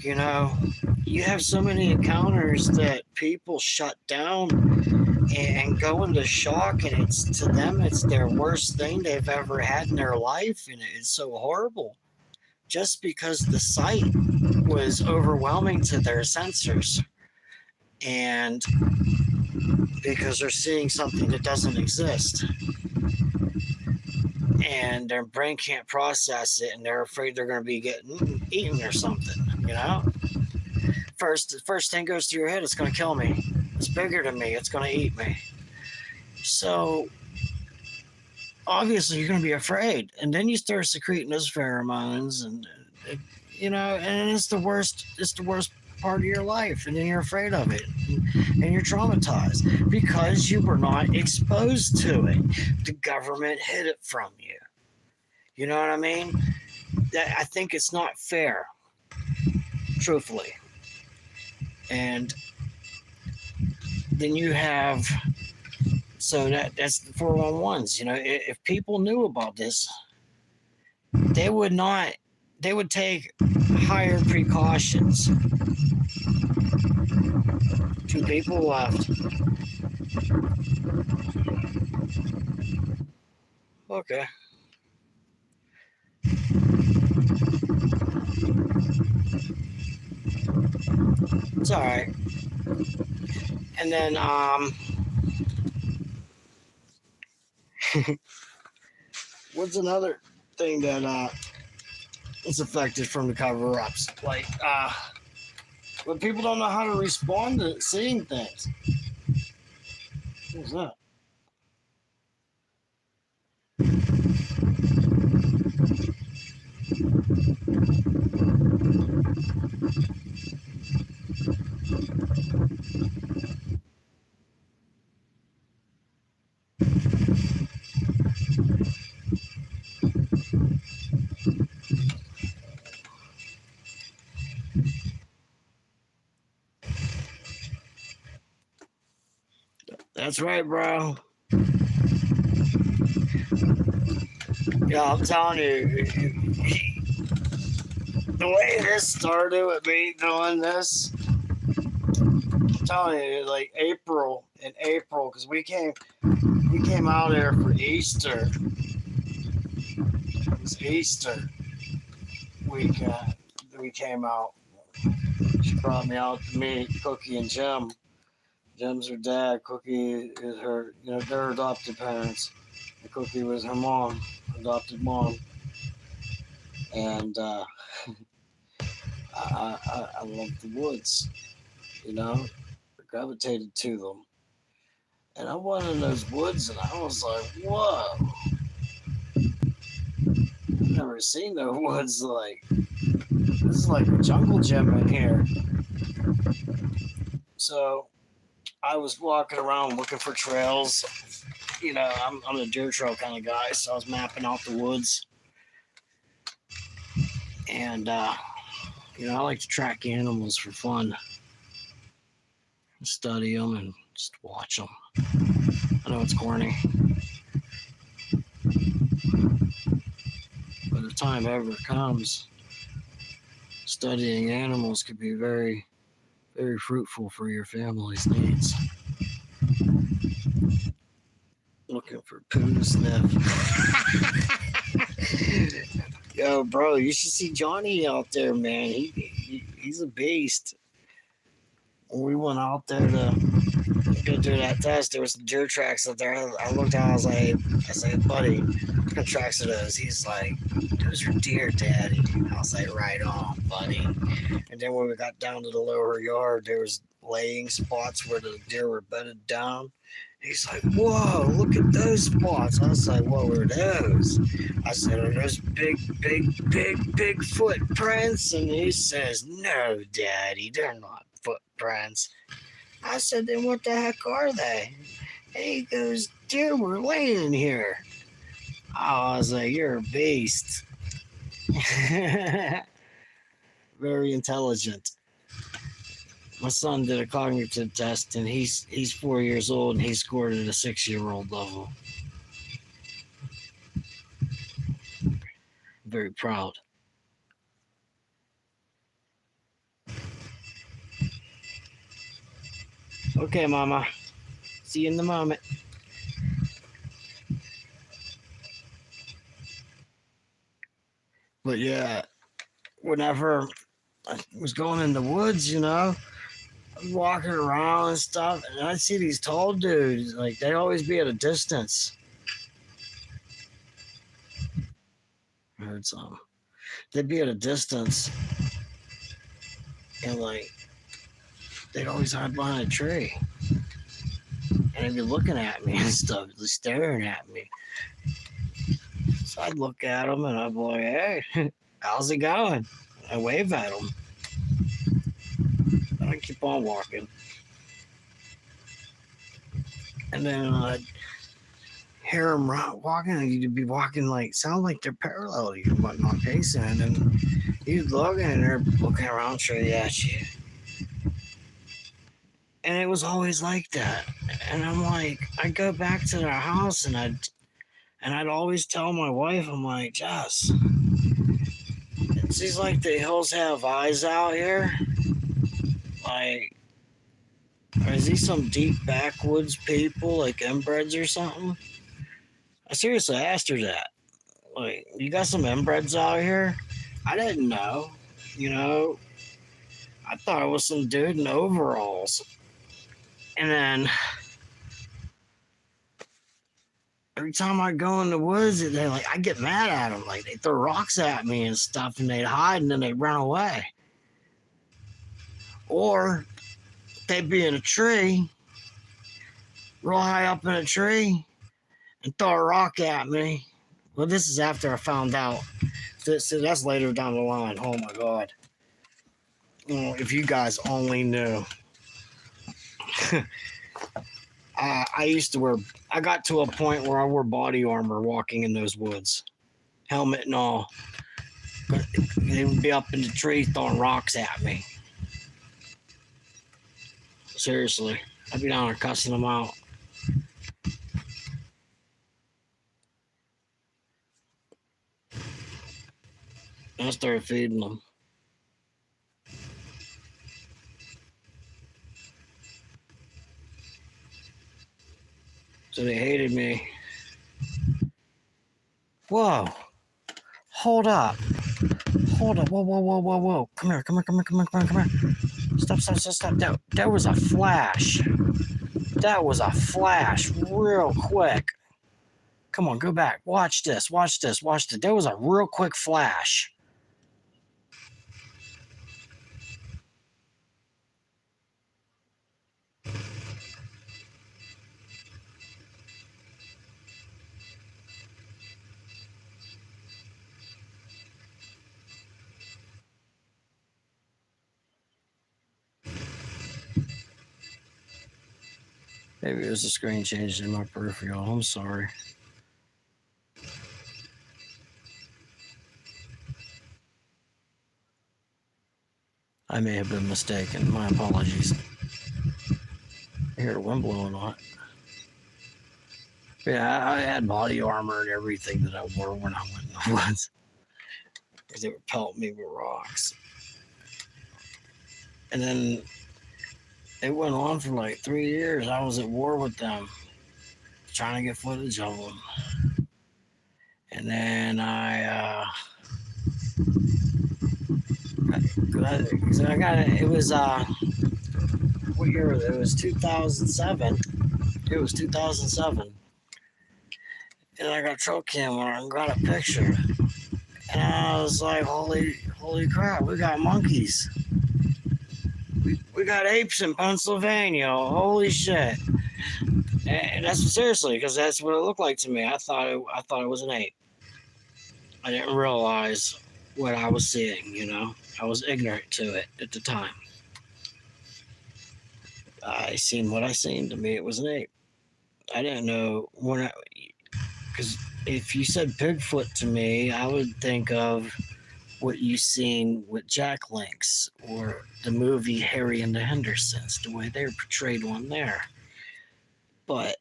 Speaker 1: you know, you have so many encounters that people shut down and go into shock, and it's to them, it's their worst thing they've ever had in their life, and it's so horrible just because the sight was overwhelming to their sensors, and because they're seeing something that doesn't exist, and their brain can't process it, and they're afraid they're going to be getting eaten or something, you know. First thing goes through your head, it's going to kill me, it's bigger than me, it's going to eat me. So obviously you're going to be afraid, and then you start secreting those pheromones, and you know, and it's the worst part of your life, and then you're afraid of it, and you're traumatized because you were not exposed to it. The government hid it from you. You know what I mean? I think it's not fair, truthfully. And then you have, so that's the 411s. You know, if people knew about this, they would not, they would take higher precautions. 2 people left. Okay. It's all right. And then what's another thing that is affected from the cover-ups? Like when people don't know how to respond to seeing things. What's that? That's right, bro. Yeah, I'm telling you, the way this started with me doing this, I'm telling you, like in April, because we came out there for Easter. It was Easter weekend. We came out. She brought me out to meet Cookie and Jim. Jim's her dad. Cookie is her, you know, they're adopted parents. And Cookie was her mom, adopted mom. And I love the woods, you know, I gravitated to them. And I went in those woods and I was like, whoa, I've never seen no woods like this is like a jungle gym in here. So I was walking around looking for trails. You know, I'm a deer trail kind of guy, so I was mapping out the woods. And you know, I like to track animals for fun, study them, and just watch them. I know it's corny, but if time ever comes, studying animals could be very, very fruitful for your family's needs. Looking for poo to sniff. Yo, bro, you should see Johnny out there, man. He's a beast. When we went out there to go do that test, there was some deer tracks out there. I looked out, I was like, buddy, what kind of tracks are those? He's like, those are deer, daddy. I was like, right on, buddy. And then when we got down to the lower yard, there was laying spots where the deer were bedded down. He's like, whoa, look at those spots. I was like, what were those? I said, are those big footprints? And he says, no, daddy, they're not footprints. I said, then what the heck are they? And he goes, deer were laying here. I was like, you're a beast. Very intelligent. My son did a cognitive test, and he's 4 years old, and he scored at a 6-year-old level. Very proud. Okay, Mama. See you in the moment. But yeah, whenever I was going in the woods, walking around and stuff, and I'd see these tall dudes, like they'd always be at a distance. I heard some. They'd be at a distance, and like they'd always hide behind a tree, and they'd be looking at me and stuff, just staring at me. So I'd look at them, and I'd be like, "Hey, how's it going?" I wave at them, and I keep on walking, and then I'd hear them walking, and you'd be walking like sound like they're parallel to you, but not pacing, and then you'd look, and they're looking around straight at you. And it was always like that. And I'm like, I'd go back to their house, and I'd always tell my wife, I'm like, Jess, it seems like the hills have eyes out here. Like, is these some deep backwoods people, like inbreds or something? I seriously asked her that. Like, you got some inbreds out here? I didn't know. You know, I thought it was some dude in overalls. And then every time I go in the woods, they like I get mad at them. Like they throw rocks at me and stuff, and they'd hide and then they'd run away. Or they'd be in a tree, real high up in a tree, and throw a rock at me. Well, this is after I found out. So that's later down the line. Oh my God. If you guys only knew. I used to wear, I got to a point where I wore body armor walking in those woods, helmet and all. But they would be up in the tree throwing rocks at me. Seriously, I'd be down there cussing them out. And I started feeding them. So they hated me. Whoa. Hold up. Hold up. Whoa, whoa, whoa, whoa, whoa. Come here, come here, come here, come here, come here, come here. Stop, stop, stop, stop. That was a flash. That was a flash real quick. Come on, go back. Watch this, watch this, watch this. That was a real quick flash. Maybe it was the screen changed in my peripheral. I'm sorry. I may have been mistaken. My apologies. I hear the wind blowing on it. Yeah, I had body armor and everything that I wore when I went in the woods. Because they would pelt me with rocks. And then it went on for like 3 years. I was at war with them, trying to get footage of them. And then I got it. It was what year was it? It was 2007. It was 2007. And I got trail camera and got a picture. And I was like, holy crap, we got monkeys. We got apes in Pennsylvania. Holy shit. And that's seriously, because that's what it looked like to me. I thought it was an ape. I didn't realize what I was seeing, I was ignorant to it at the time. I seen what I seen. To me, it was an ape. I didn't know because if you said Bigfoot to me, I would think of what you seen with Jack Lynx or the movie Harry and the Hendersons, the way they portrayed one there. But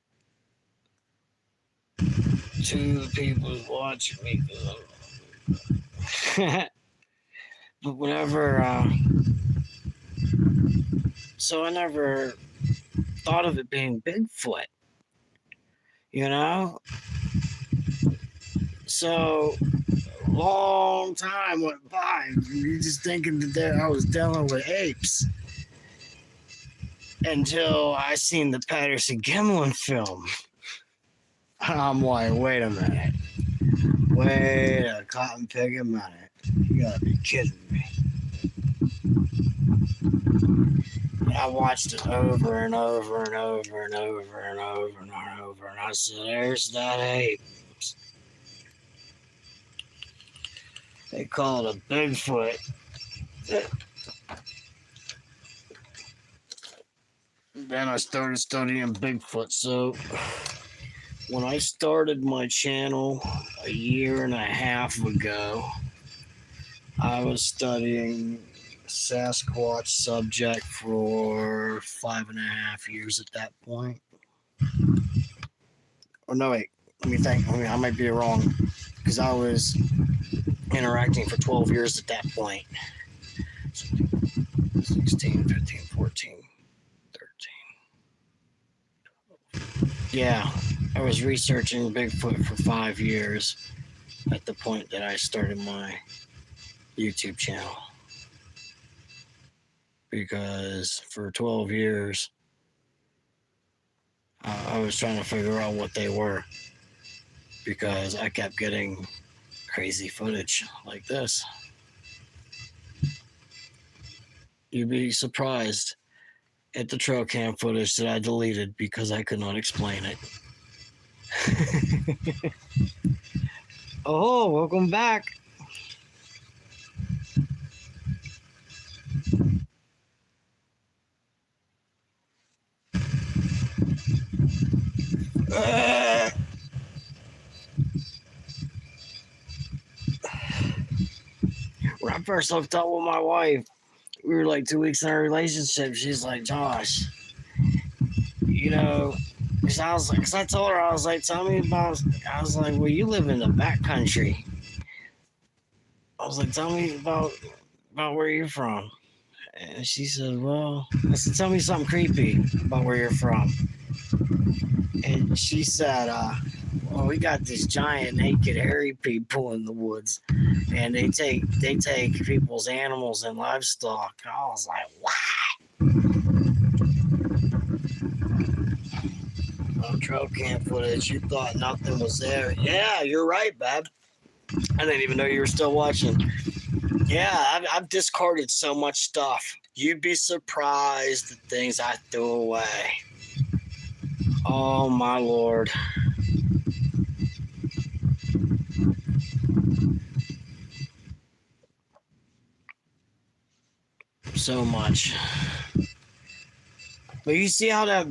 Speaker 1: two people watching me, but whenever, so I never thought of it being Bigfoot. You know? So, long time went by. You're just thinking that I was dealing with apes. Until I seen the Patterson Gimlin film. I'm like, wait a minute. Wait a cotton pig a minute. You gotta be kidding me. I watched it over and over and over and over and over and over, and I said, there's that ape. They call it a Bigfoot. Then I started studying Bigfoot. So when I started my channel a year and a half ago, I was studying Sasquatch subject for 5.5 years at that point. Or no, wait, let me think. I might be wrong, because I was interacting for 12 years at that point. 16, 15, 14, 13. Yeah, I was researching Bigfoot for 5 years at the point that I started my YouTube channel. Because for 12 years, I was trying to figure out what they were. Because I kept getting crazy footage like this. You'd be surprised at the trail cam footage that I deleted because I could not explain it. Oh, welcome back. When I first hooked up with my wife, we were like 2 weeks in our relationship. She's like, Josh, you know, because I told her, I was like, tell me about, I was like, well, you live in the backcountry. I was like, tell me about where you're from. And she said, well, I said, tell me something creepy about where you're from. And she said, well, we got these giant naked hairy people in the woods, and they take people's animals and livestock. And I was like, what? On trail cam footage, you thought nothing was there. Yeah, you're right, babe. I didn't even know you were still watching. Yeah, I've discarded so much stuff. You'd be surprised the things I threw away. Oh, my Lord. So much. But you see how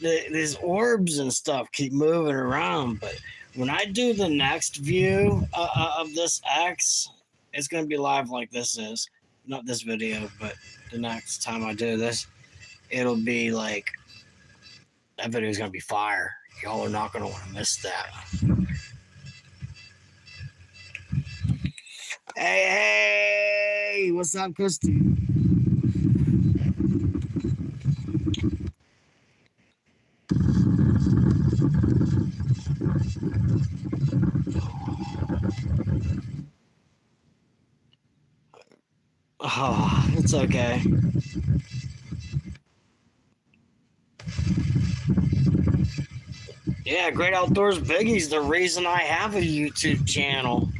Speaker 1: these orbs and stuff keep moving around. But when I do the next view of this X, it's going to be live like this is. Not this video, but the next time I do this, it'll be like, that video is going to be fire. Y'all are not going to want to miss that. Hey, what's up, Christy? Oh, it's okay. Yeah, Great Outdoors Biggie's the reason I have a YouTube channel.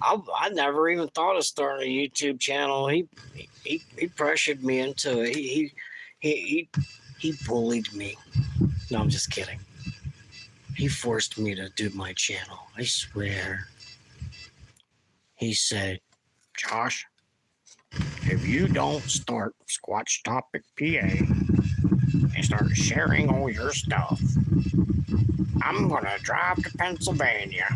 Speaker 1: I never even thought of starting a YouTube channel. He pressured me into it. He bullied me. No, I'm just kidding. He forced me to do my channel. I swear. He said, Josh, if you don't start Squatch Topic PA and start sharing all your stuff, I'm going to drive to Pennsylvania.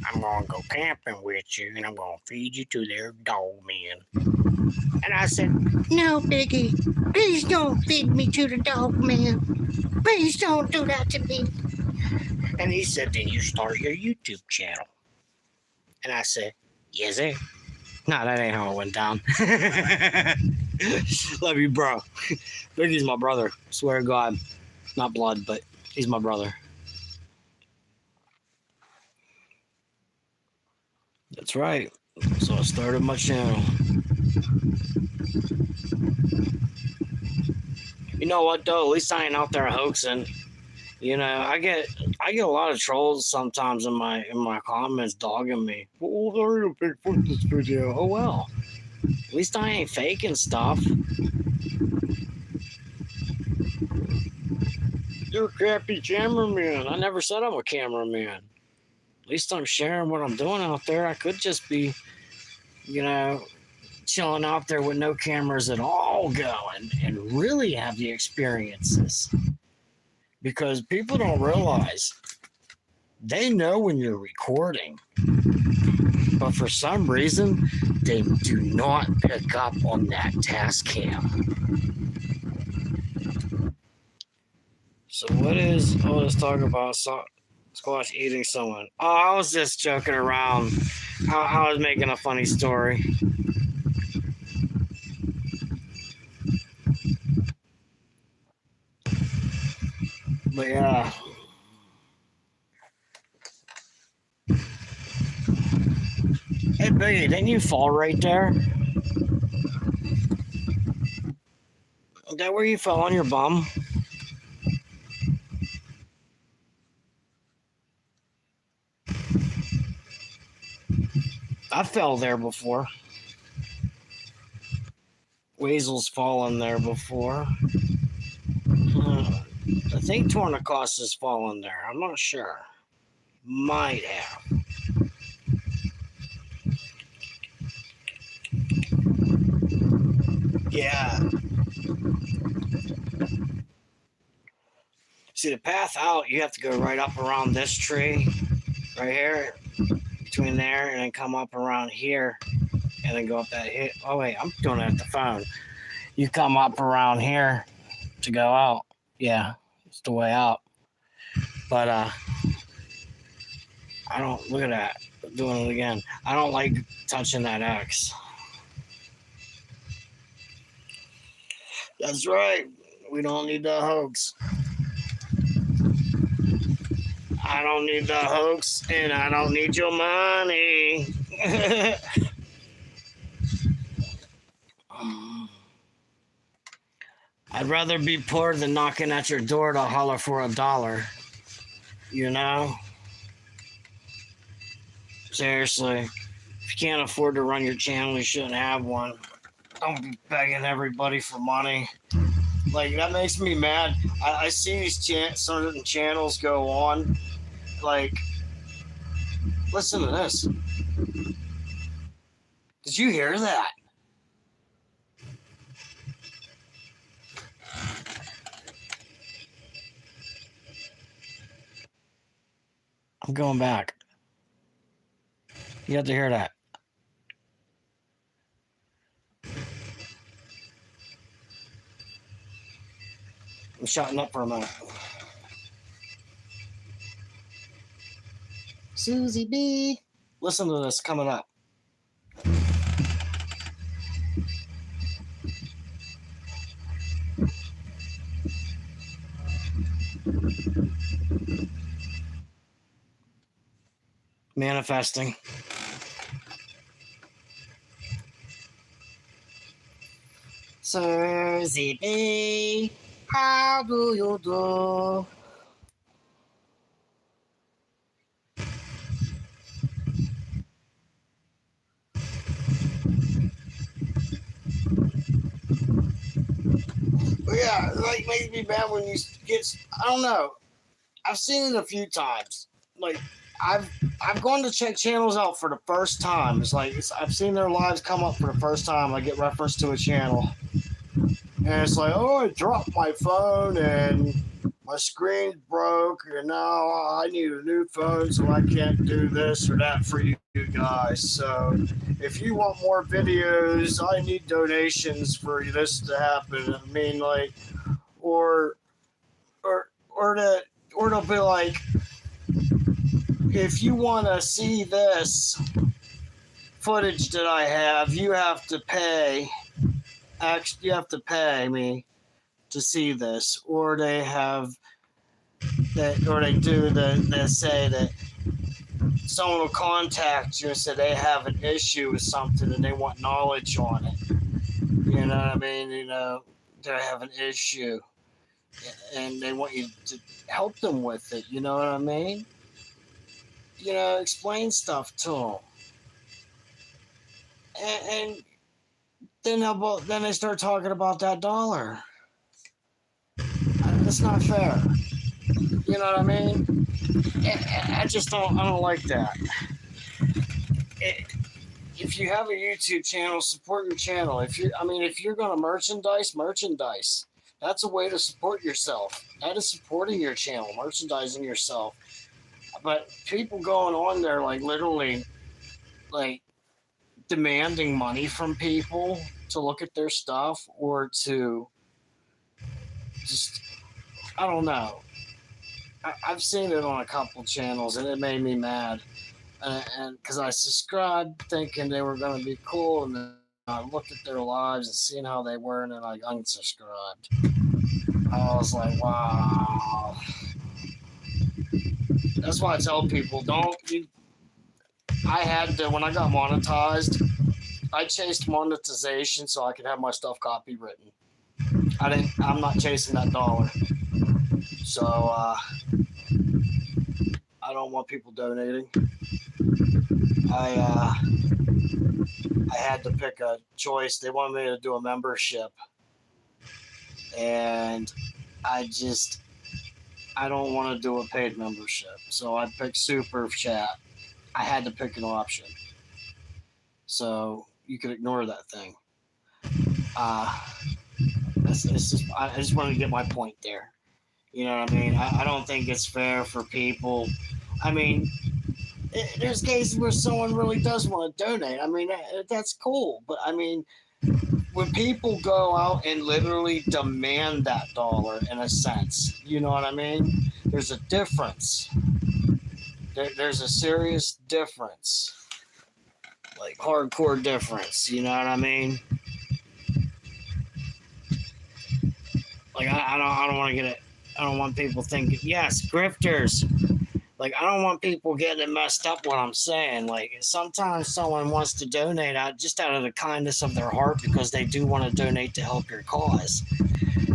Speaker 1: I'm going to go camping with you, and I'm going to feed you to their dogman. And I said, no, Biggie, please don't feed me to the dogman. Please don't do that to me. And he said, then you start your YouTube channel. And I said, yes, sir. No, that ain't how it went down. Love you, bro. Biggie's my brother. Swear to God. Not blood, but he's my brother. That's right. So I started my channel. You know what though? At least I ain't out there hoaxing. You know, I get a lot of trolls sometimes in my comments dogging me. Well, there you Bigfoot this video. Oh well. At least I ain't faking stuff. You're a crappy cameraman. I never said I'm a cameraman. At least I'm sharing what I'm doing out there. I could just be, you know, chilling out there with no cameras at all going and really have the experiences. Because people don't realize they know when you're recording, but for some reason they do not pick up on that task cam. So let's talk about squash eating someone. Oh, I was just joking around. I was making a funny story. But yeah. Hey, Biggie, didn't you fall right there? Is that where you fell on your bum? I fell there before. Weasel's fallen there before. I think Tornicost has fallen there. I'm not sure. Might have. Yeah. See, the path out, you have to go right up around this tree, right here, between there, and then come up around here, and then go up that hill. Oh, wait, I'm doing it at the phone. You come up around here to go out. Yeah, it's the way out. But, I don't, look at that, I'm doing it again. I don't like touching that X. That's right. We don't need the hoax. I don't need the hoax, and I don't need your money. I'd rather be poor than knocking at your door to holler for $1. You know? Seriously. If you can't afford to run your channel, you shouldn't have one. Don't be begging everybody for money. Like, that makes me mad. I see these certain channels go on. Like, listen to this. Did you hear that? I'm going back. You have to hear that. I'm shutting up for a minute. Susie B. Listen to this coming up. Manifesting. Susie B, how do you do? Yeah, like makes me mad when you get. I don't know. I've seen it a few times. Like I've gone to check channels out for the first time. I've seen their lives come up for the first time. I get reference to a channel, and it's like, oh, I dropped my phone and my screen broke, and now I need a new phone, so I can't do this or that for you guys. So if you want more videos, I need donations for this to happen. I mean, like, or they'll be like, if you want to see this footage that I have, you have to pay you have to pay me to see this, or they have that, or they do they say that someone will contact you and say they have an issue with something and they want knowledge on it. You know what I mean? They have an issue and they want you to help them with it. You know what I mean? Explain stuff to them, and then they start talking about that dollar. That's not fair. You know what I mean? I just don't. I don't like that. If you have a YouTube channel, support your channel. If you're going to merchandise. That's a way to support yourself. That is supporting your channel, merchandising yourself. But people going on there like literally, like demanding money from people to look at their stuff or to just, I don't know. I've seen it on a couple channels and it made me mad. And because I subscribed thinking they were going to be cool, and then I looked at their lives and seeing how they were, and then I unsubscribed. I was like, wow. That's why I tell people, I had to, when I got monetized, I chased monetization so I could have my stuff copywritten. I'm not chasing that dollar. So, I don't want people donating. I had to pick a choice. They wanted me to do a membership, and I don't want to do a paid membership. So I picked Super Chat. I had to pick an option. So you could ignore that thing. I just wanted to get my point there. You know what I mean? I don't think it's fair for people. I mean, there's cases where someone really does want to donate. I mean, that's cool. But I mean, when people go out and literally demand that dollar in a sense, you know what I mean? There's a difference. There's a serious difference. Like hardcore difference, you know what I mean? Like I don't want to get it. I don't want people thinking, yes, grifters. Like, I don't want people getting it messed up what I'm saying. Like, sometimes someone wants to donate just out of the kindness of their heart because they do want to donate to help your cause.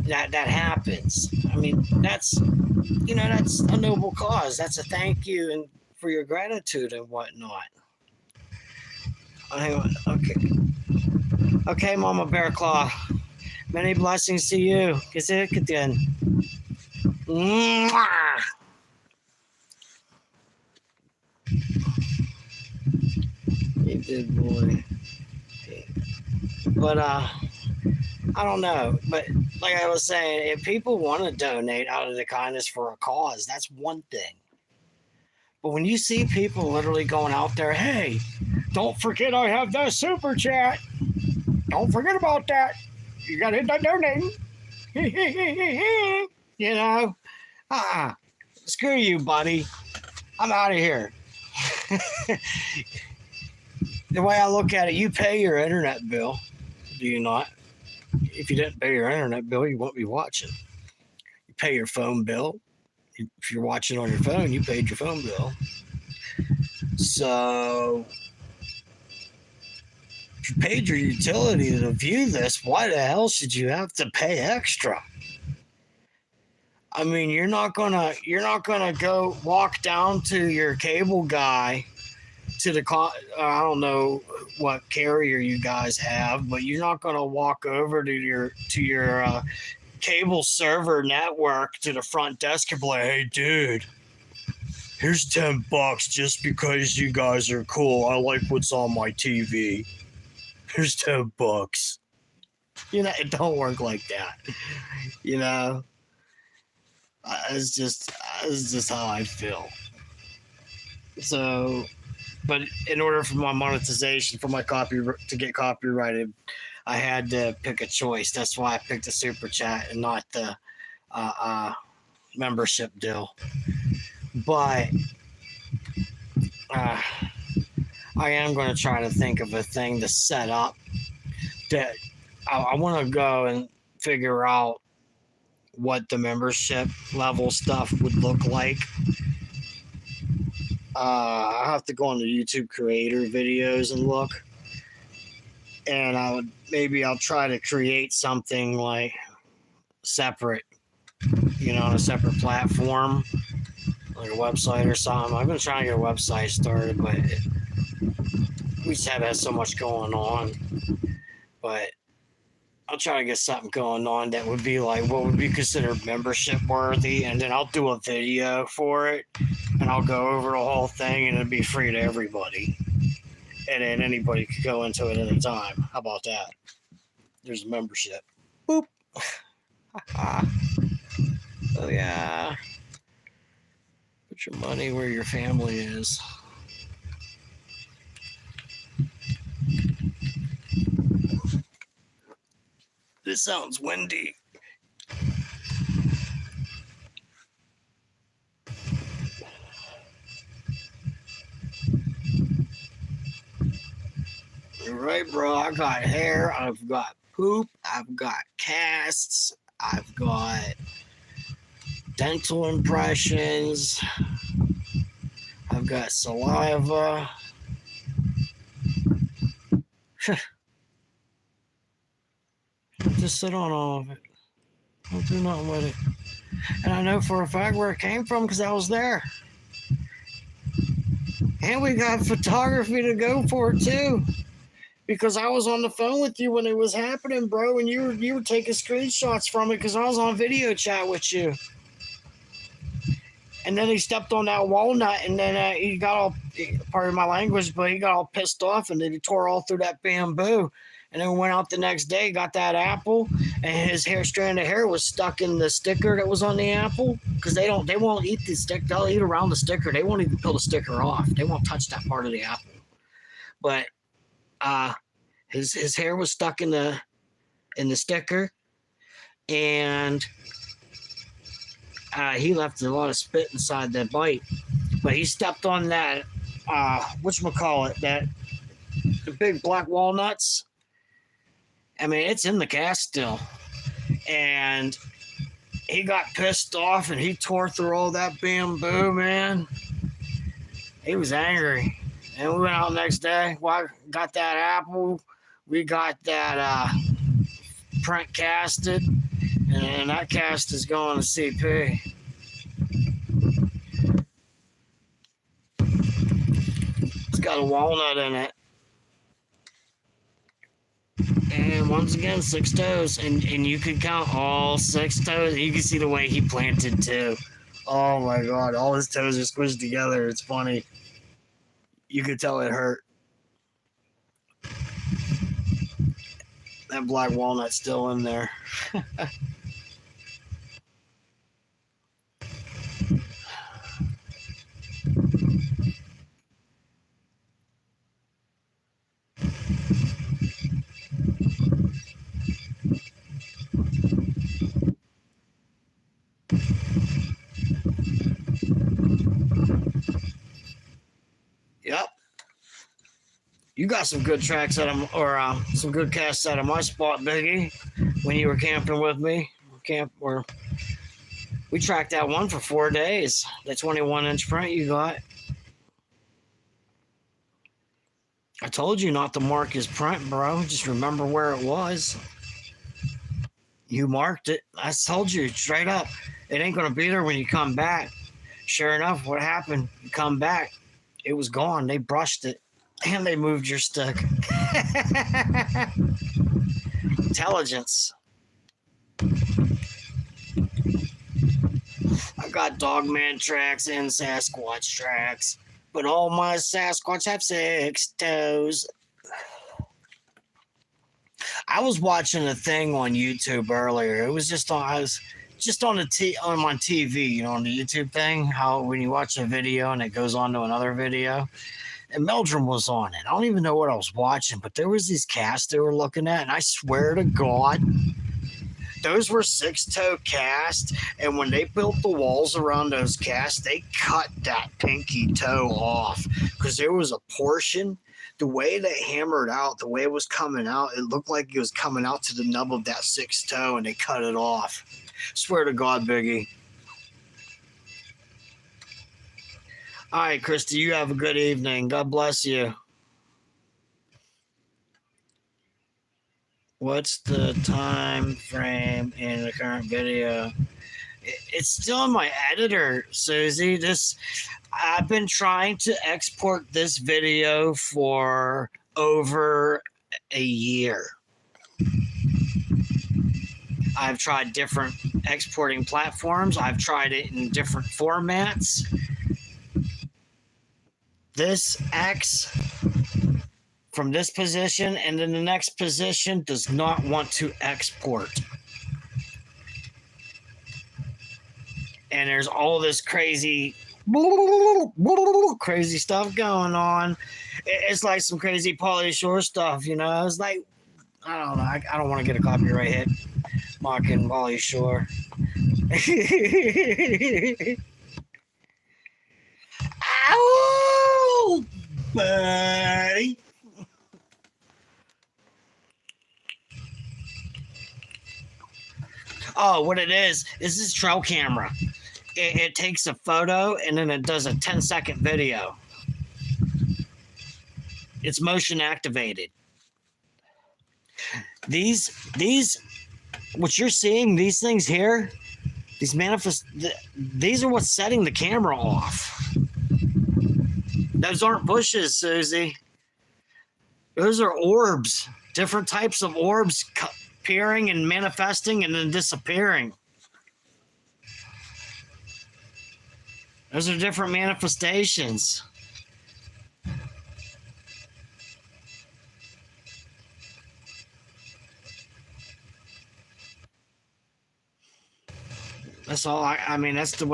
Speaker 1: That happens. I mean, that's a noble cause. That's a thank you and for your gratitude and whatnot. Okay, Mama Bear Claw. Many blessings to you. Gezikadin. Mwah! You good boy. But I don't know. But like I was saying, if people want to donate out of the kindness for a cause, that's one thing. But when you see people literally going out there, hey, don't forget I have that super chat. Don't forget about that. You got to hit that donating. You know? Screw you, buddy. I'm out of here. The way I look at it, you pay your internet bill, do you not? If you didn't pay your internet bill, you won't be watching. You pay your phone bill. If you're watching on your phone, you paid your phone bill. So, if you paid your utility to view this, why the hell should you have to pay extra? I mean, you're not gonna go walk down to your cable guy to the I don't know what carrier you guys have, but you're not going to walk over to your cable server network to the front desk and be like, hey, dude, here's $10 just because you guys are cool. I like what's on my TV. Here's $10. You know, it don't work like that. You know, it's just how I feel. So, but in order for my monetization, for my copy to get copyrighted, I had to pick a choice. That's why I picked the super chat and not the membership deal. But I am going to try to think of a thing to set up that I want to go and figure out what the membership level stuff would look like. I have to go on the YouTube creator videos and look, and I'll try to create something like separate, on a separate platform, like a website or something. I've been trying to get a website started, but we just have had so much going on. But I'll try to get something going on that would be like what would be considered membership worthy, and then I'll do a video for it, and I'll go over the whole thing, and it'll be free to everybody, and then anybody could go into it any time. How about that? There's a membership. Boop. Oh yeah. Put your money where your family is. This sounds windy. You're right, bro. I got hair. I've got poop. I've got casts. I've got dental impressions. I've got saliva. Just sit on all of it. Don't do nothing with it. And I know for a fact where it came from because I was there. And we got photography to go for it too. Because I was on the phone with you when it was happening, bro, and you were taking screenshots from it because I was on video chat with you. And then he stepped on that walnut, and then he got all, pardon my language, but he got all pissed off, and then he tore all through that bamboo. And then went out the next day, got that apple, and his strand of hair was stuck in the sticker that was on the apple. Because they won't eat the stick. They'll eat around the sticker. They won't even peel the sticker off. They won't touch that part of the apple. But his hair was stuck in the sticker, and he left a lot of spit inside that bite. But he stepped on that whatchamacallit, the big black walnuts. I mean, it's in the cast still. And he got pissed off and he tore through all that bamboo, man. He was angry. And we went out the next day. Well, I got that apple. We got that print casted. And that cast is going to CP. It's got a walnut in it. And once again, 6 toes. And you could count all 6 toes. You can see the way he planted too. Oh my God. All his toes are squished together. It's funny. You could tell it hurt. That black walnut's still in there. Yep. You got some good tracks out of, or some good casts out of my spot, Biggie, when you were camping with me. We tracked that one for 4 days. That 21-inch print you got. I told you not to mark his print, bro. Just remember where it was. You marked it. I told you straight up. It ain't going to be there when you come back. Sure enough, what happened? You come back. It was gone. They brushed it. And they moved your stick. Intelligence. I got dogman tracks and sasquatch tracks. But all my sasquatch have 6 toes. I was watching a thing on YouTube earlier. It was just on. I was just on my TV, on the YouTube thing. How when you watch a video and it goes on to another video, and Meldrum was on it. I don't even know what I was watching, but there was these casts they were looking at, and I swear to God, those were 6-toe casts. And when they built the walls around those casts, they cut that pinky toe off because there was a portion the way they hammered out, the way it was coming out, it looked like it was coming out to the nub of that sixth toe, and they cut it off. Swear to God, Biggie. All right, Christy, you have a good evening. God bless you. What's the time frame in the current video? It's still in my editor, Susie. I've been trying to export this video for over a year. I've tried different exporting platforms. I've tried it in different formats. This X from this position and then the next position does not want to export. And there's all this crazy stuff going on. It's like some crazy Pauly Shore stuff, you know. It's like, I don't know. I don't want to get a copyright hit mocking Pauly Shore. Ow, buddy. Oh, what it is this trail camera. It takes a photo and then it does a 10-second video. It's motion activated. These, what you're seeing, these things here, these are what's setting the camera off. Those aren't bushes, Susie. Those are orbs. Different types of orbs appearing and manifesting and then disappearing. Those are different manifestations. That's all. I mean, that's the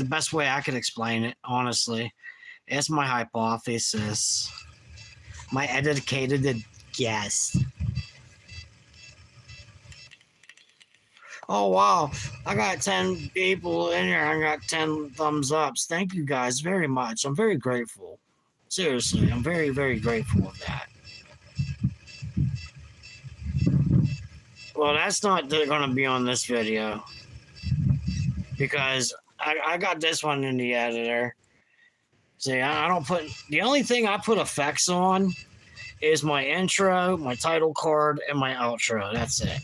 Speaker 1: best way I could explain it. Honestly, it's my hypothesis, my educated guess. Oh, wow. I got 10 people in here. I got 10 thumbs ups. Thank you guys very much. I'm very grateful. Seriously, I'm very, very grateful of that. Well, that's not going to be on this video because I got this one in the editor. See, I don't put... The only thing I put effects on is my intro, my title card, and my outro. That's it.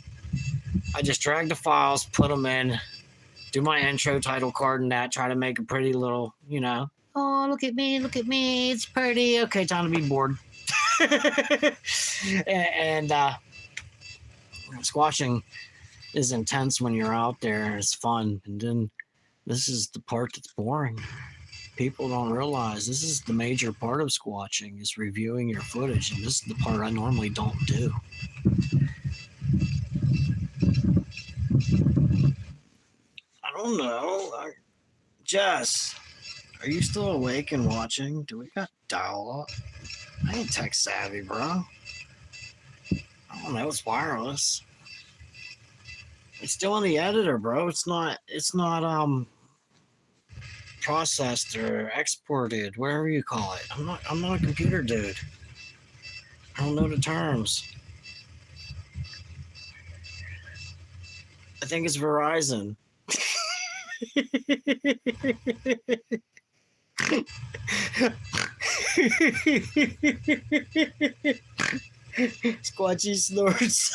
Speaker 1: I just drag the files, put them in, do my intro, title card, and that. Try to make a pretty little, you know. Oh, look at me, it's pretty. Okay, time to be bored. and squatching is intense when you're out there. It's fun. And then this is the part that's boring. People don't realize this is the major part of squatching, is reviewing your footage. And this is the part I normally don't do. I don't know. Jess, are you still awake and watching? Do we got dial up? I ain't tech savvy, bro. I don't know. It's wireless. It's still in the editor, bro. It's not processed or exported, whatever you call it. I'm not a computer dude. I don't know the terms. I think it's Verizon. Squatchy snorts.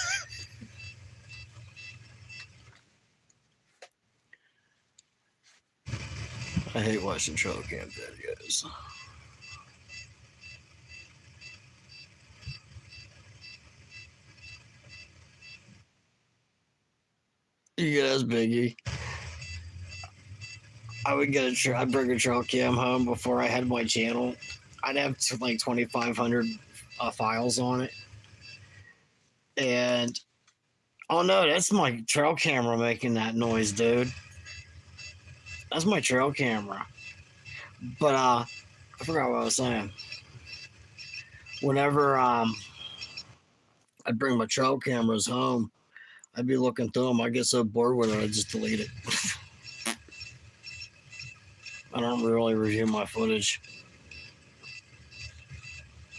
Speaker 1: I hate watching trail cam videos. Yes, Biggie. I would I'd bring a trail cam home before I had my channel. I'd have like 2,500 files on it. And, oh no, that's my trail camera making that noise, dude. That's my trail camera. But, I forgot what I was saying. Whenever, I'd bring my trail cameras home, I'd be looking through them. I get so bored with it, I just delete it. I don't really review my footage.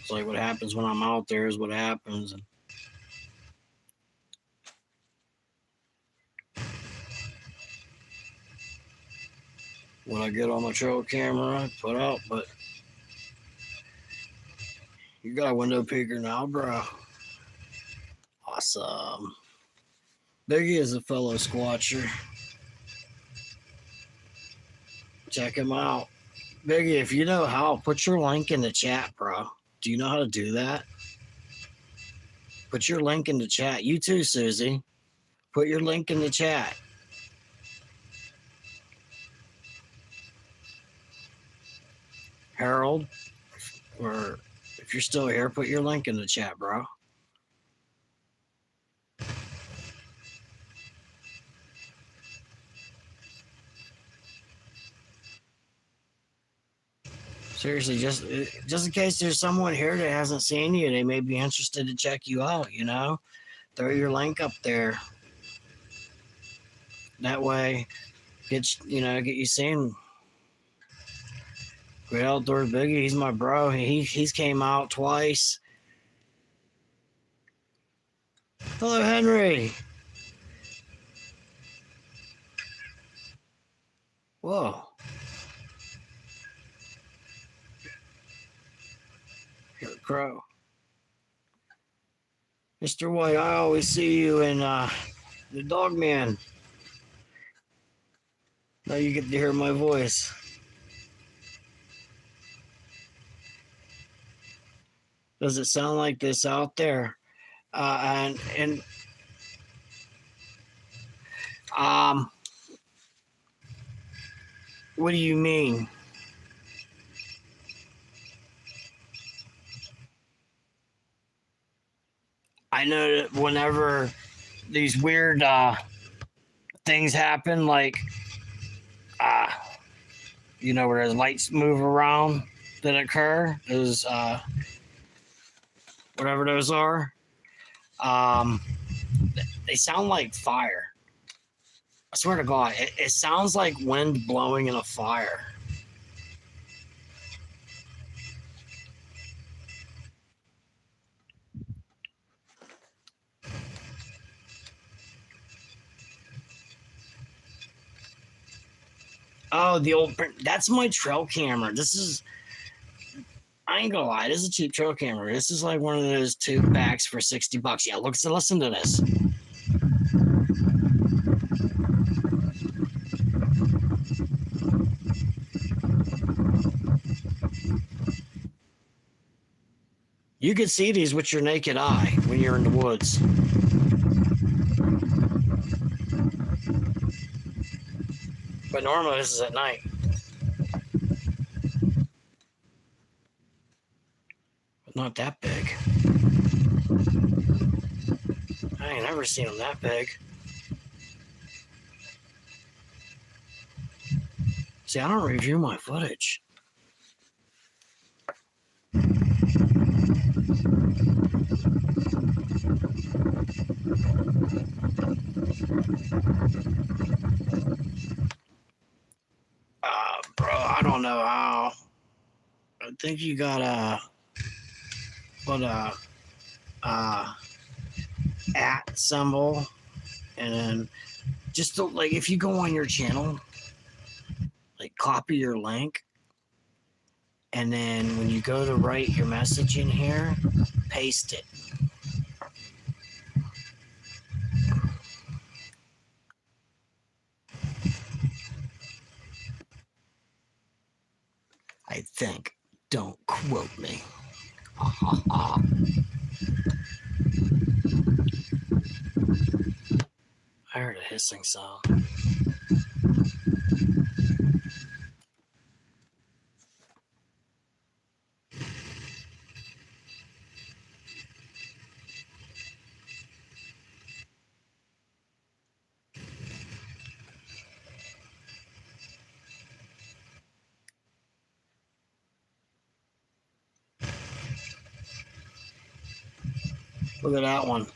Speaker 1: It's like what happens when I'm out there is what happens. And what I get on my trail camera, I put out. But you got a window peeker now, bro. Awesome. Biggie is a fellow squatcher. Check him out. Biggie, if you know how, put your link in the chat, bro. Do you know how to do that? Put your link in the chat. You too, Susie. Put your link in the chat. Harold, or if you're still here, put your link in the chat, bro. Seriously, just in case there's someone here that hasn't seen you, they may be interested to check you out, you know? Throw your link up there. That way, get you seen. Great Outdoors Biggie, he's my bro. He's came out twice. Hello, Henry. Whoa. Here, Crow. Mr. White, I always see you in the Dogman. Now you get to hear my voice. Does it sound like this out there? And what do you mean? I know that whenever these weird things happen, like where the lights move around that occur, those whatever those are, they sound like fire. I swear to God, it sounds like wind blowing in a fire. Oh, the old print. That's my trail camera. I ain't gonna lie, this is a cheap trail camera. This is like one of those tube packs for $60. Yeah, listen to this. You can see these with your naked eye when you're in the woods. But normally this is at night. But not that big. I ain't never seen them that big. See, I don't review my footage. Bro, I don't know how. I think you gotta put a at symbol, and then just like if you go on your channel, like copy your link, and then when you go to write your message in here, paste it. I think. Don't quote me. I heard a hissing sound. Look at that one.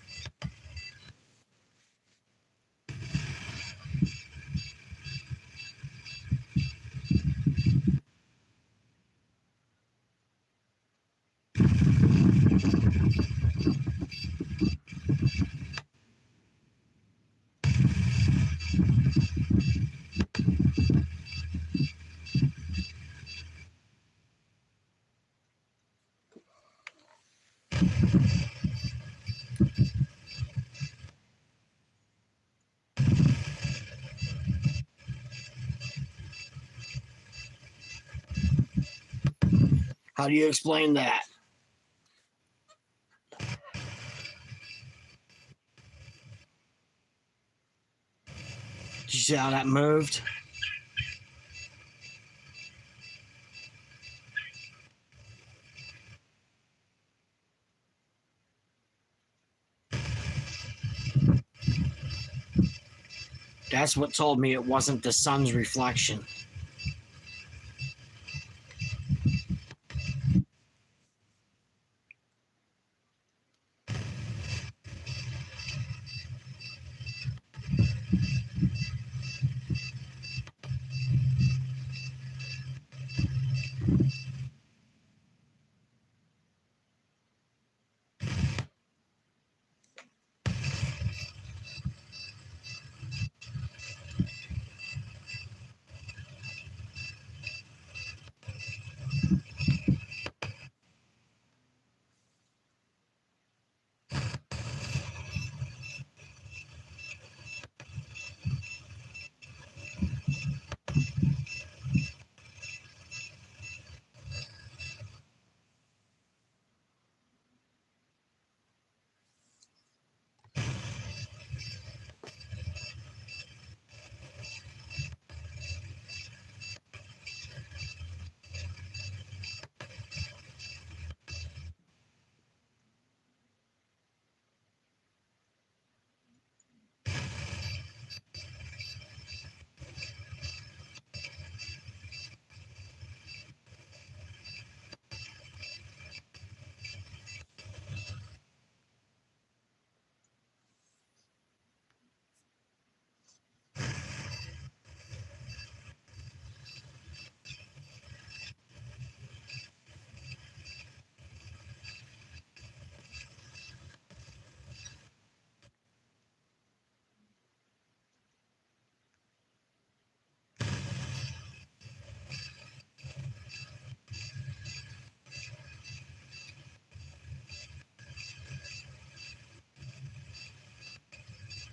Speaker 1: How do you explain that? Did you see how that moved? That's what told me it wasn't the sun's reflection.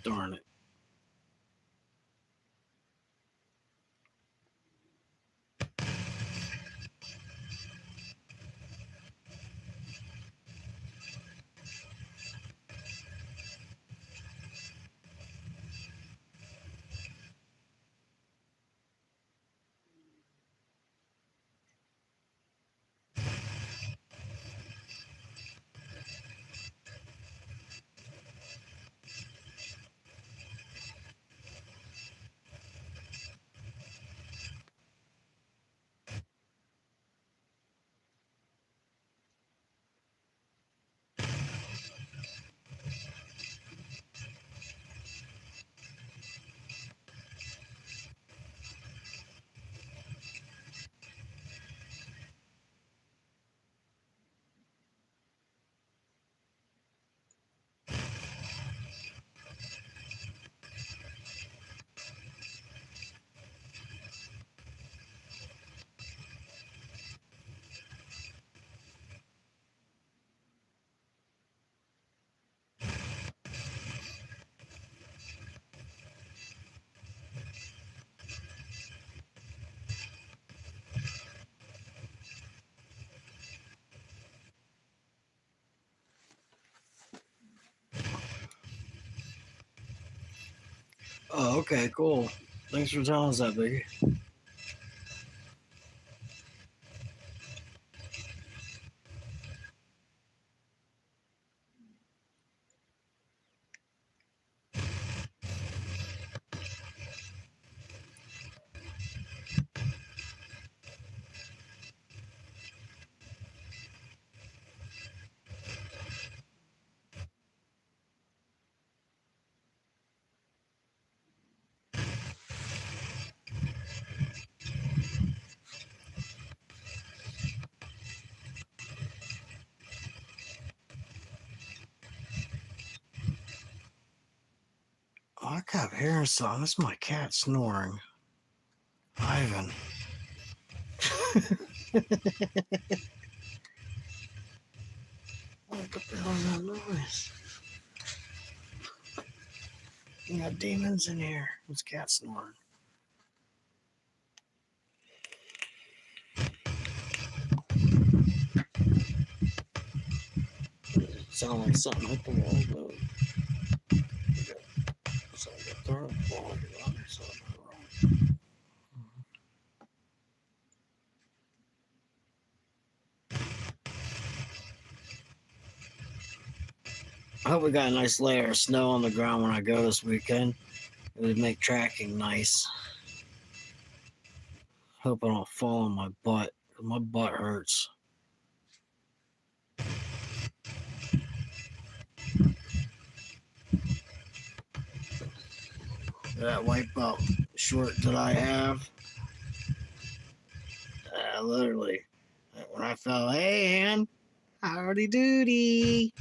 Speaker 1: Darn it. Oh, okay, cool. Thanks for telling us that, Biggie. Oh, I kept hearing something. That's my cat snoring. Ivan. What the hell is that noise? You got demons in here. What's cat snoring? sound like something hit the wall, but so I got thrown up on it, so I hope we got a nice layer of snow on the ground when I go this weekend. It would make tracking nice. Hope I don't fall on my butt. My butt hurts. That wipeout short that I have, literally, when I fell, hey, man, howdy doody.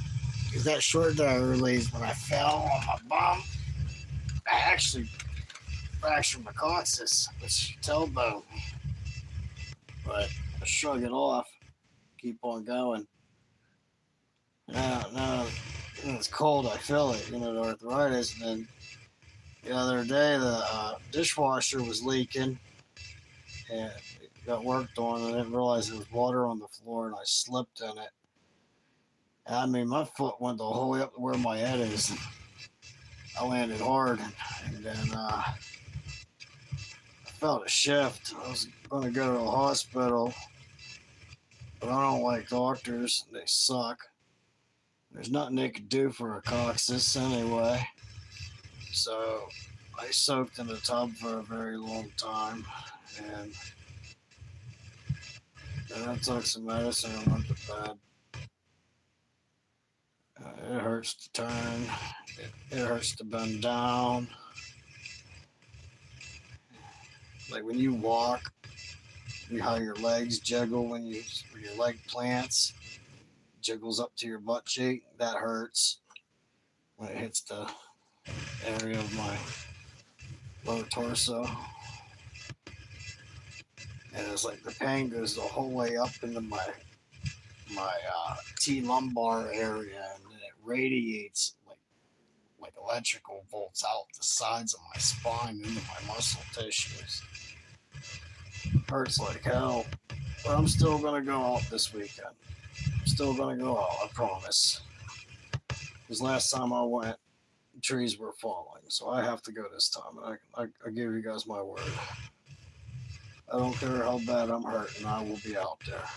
Speaker 1: Because that short that I released when I fell on my bum, I actually fractured my coccyx, which tailbone. But I shrug it off, keep on going. Now, when it's cold, I feel it, the arthritis. And then the other day, the dishwasher was leaking, and it got worked on, and I didn't realize there was water on the floor, and I slipped in it. And I mean, my foot went the whole way up to where my head is. I landed hard, and then I felt a shift. I was going to go to the hospital, but I don't like doctors. They suck. There's nothing they could do for a coccyx anyway. So I soaked in the tub for a very long time, and then I took some medicine and went to bed. It hurts to turn. It hurts to bend down. Like when you walk, how your legs jiggle when your leg plants, jiggles up to your butt cheek. That hurts when it hits the area of my lower torso. And it's like the pain goes the whole way up into my T lumbar area, and then it radiates like electrical volts out the sides of my spine into my muscle tissues. Hurts like hell, but I'm still gonna go out this weekend. I'm still gonna go out, I promise. Because last time I went, trees were falling, so I have to go this time. I give you guys my word. I don't care how bad I'm hurting, I will be out there.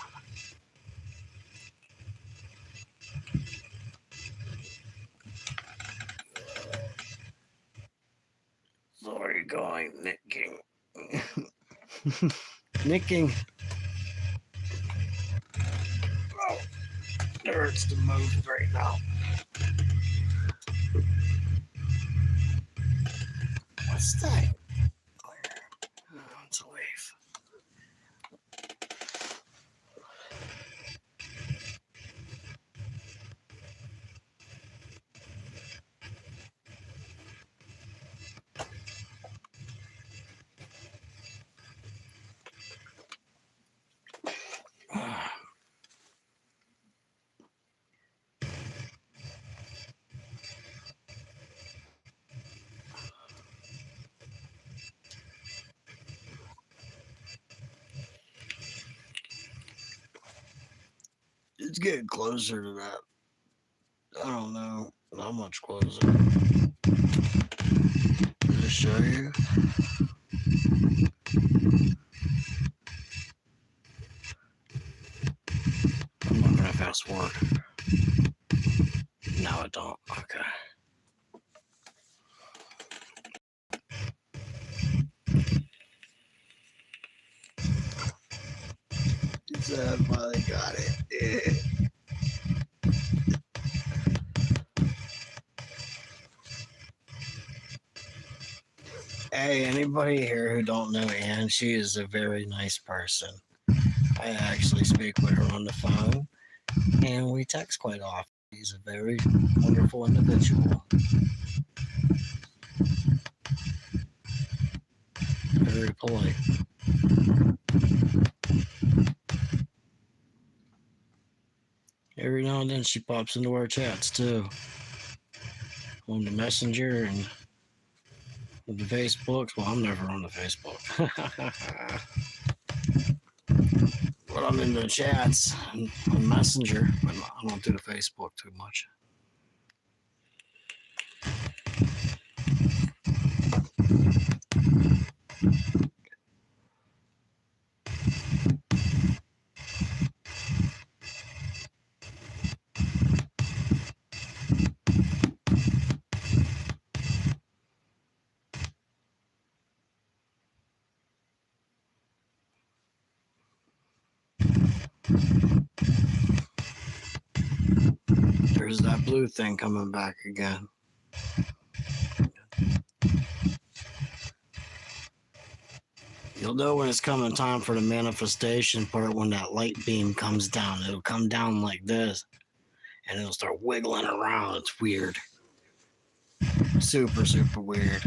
Speaker 1: So are you going nicking? Nicking. Oh, it hurts to move right now. What's that? Oh, it's a leaf. It's getting closer to that. I don't know. Not much closer. Did I show you? I'm not gonna fast forward. No, I don't. Okay. So I finally got it. Hey, anybody here who don't know Ann, she is a very nice person. I actually speak with her on the phone, and we text quite often. She's a very wonderful individual. Very polite. Every now and then she pops into our chats too. On the messenger and the Facebook. Well, I'm never on the Facebook. But I'm in the chats on Messenger. I don't do the Facebook too much. There's that blue thing coming back again. You'll know when it's coming time for the manifestation part when that light beam comes down. It'll come down like this and it'll start wiggling around. It's weird. Super, super weird.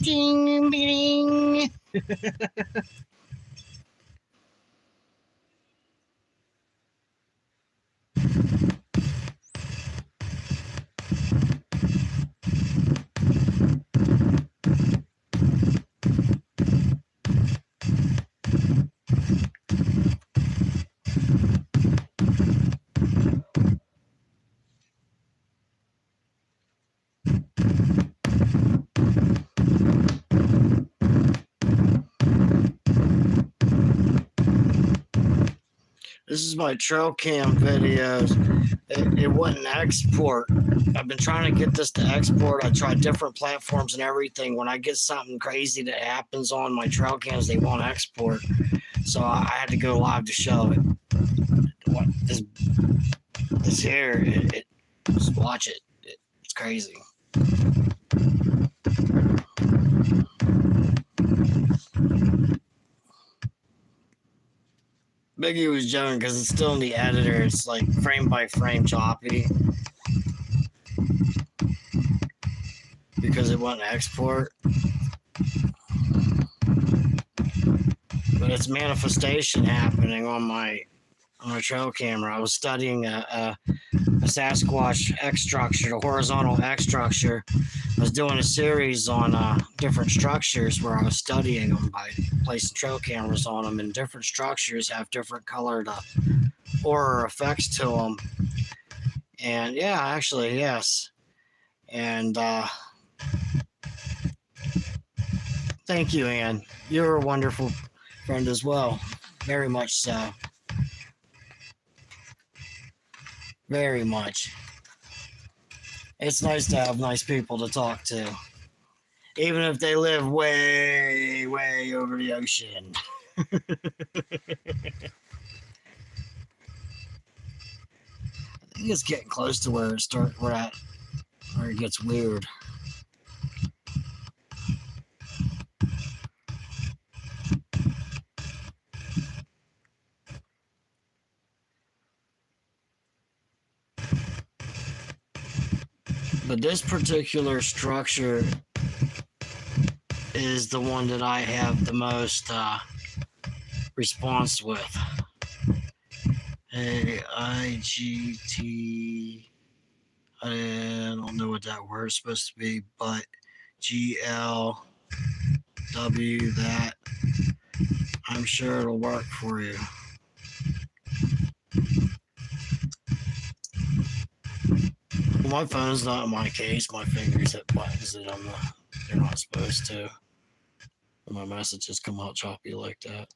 Speaker 1: Ding, ding. This is my trail cam videos. It wouldn't export. I've been trying to get this to export. I tried different platforms and everything. When I get something crazy that happens on my trail cams, they won't export. So I had to go live to show it. This here, just watch it. It's crazy. Biggie was joking because it's still in the editor. It's like frame by frame choppy because it won't export. But it's manifestation happening on my trail camera. I was studying a sasquatch X structure, the horizontal X structure. I was doing a series on different structures where I was studying them by placing trail cameras on them, and different structures have different colored aura effects to them. And yeah, actually, yes. And thank you, Ann. You're a wonderful friend as well. Very much so. Very much. It's nice to have nice people to talk to, even if they live way, way over the ocean. I think it's getting close to where it gets weird. But this particular structure is the one that I have the most response with. AIGT, I don't know what that word's supposed to be, but GLW, that. I'm sure it'll work for you. My phone's not in my case. My fingers hit buttons that they're not supposed to. And my messages come out choppy like that.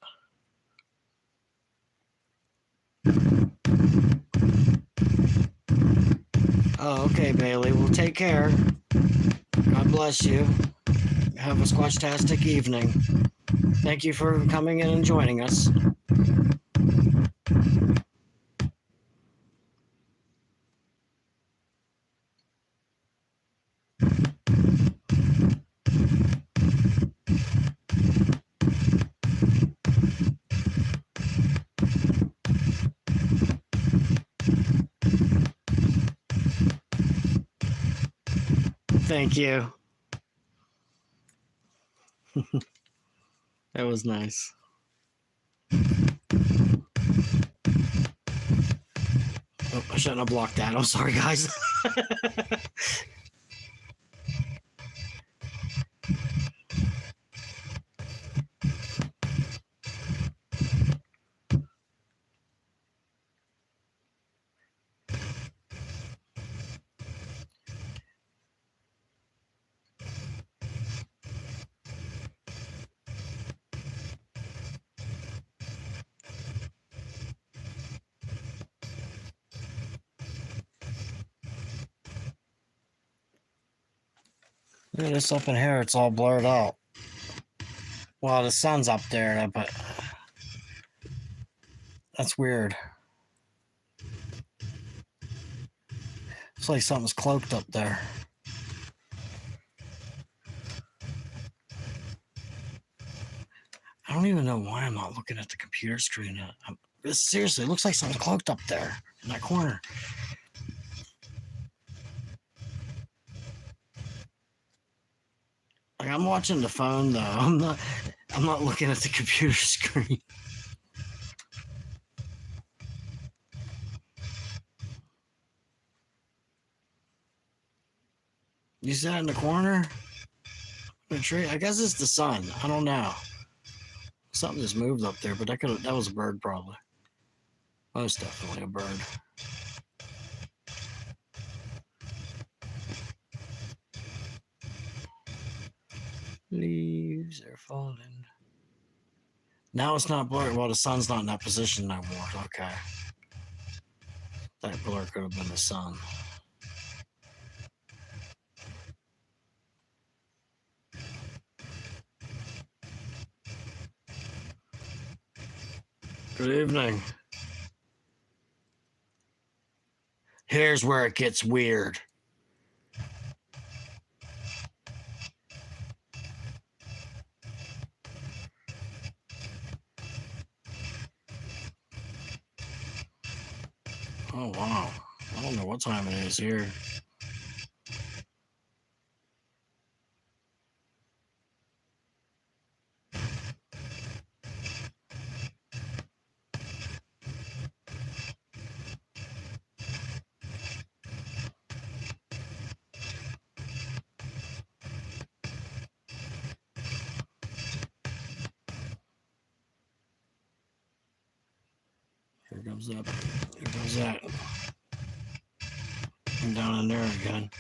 Speaker 1: Oh, okay, Bailey. Well, take care. God bless you. Have a squatch-tastic evening. Thank you for coming in and joining us. Thank you. That was nice. Oh, I shouldn't have blocked that. I'm sorry, guys. Look at this up in here, it's all blurred out. Well, the sun's up there, but that's weird. It's like something's cloaked up there. I don't even know why I'm not looking at the computer screen. Seriously, it looks like something's cloaked up there in that corner. Like, I'm watching the phone though. I'm not looking at the computer screen. You see that in the corner? The tree? I guess it's the sun. I don't know. Something just moved up there, but that was a bird probably. Most definitely a bird. Leaves are falling. Now it's not blurred. Well, the sun's not in that position no more. Okay. That blur could have been the sun. Good evening. Here's where it gets weird. Oh, wow. I don't know what time it is here. Here comes that. Here goes that. I'm down in there again.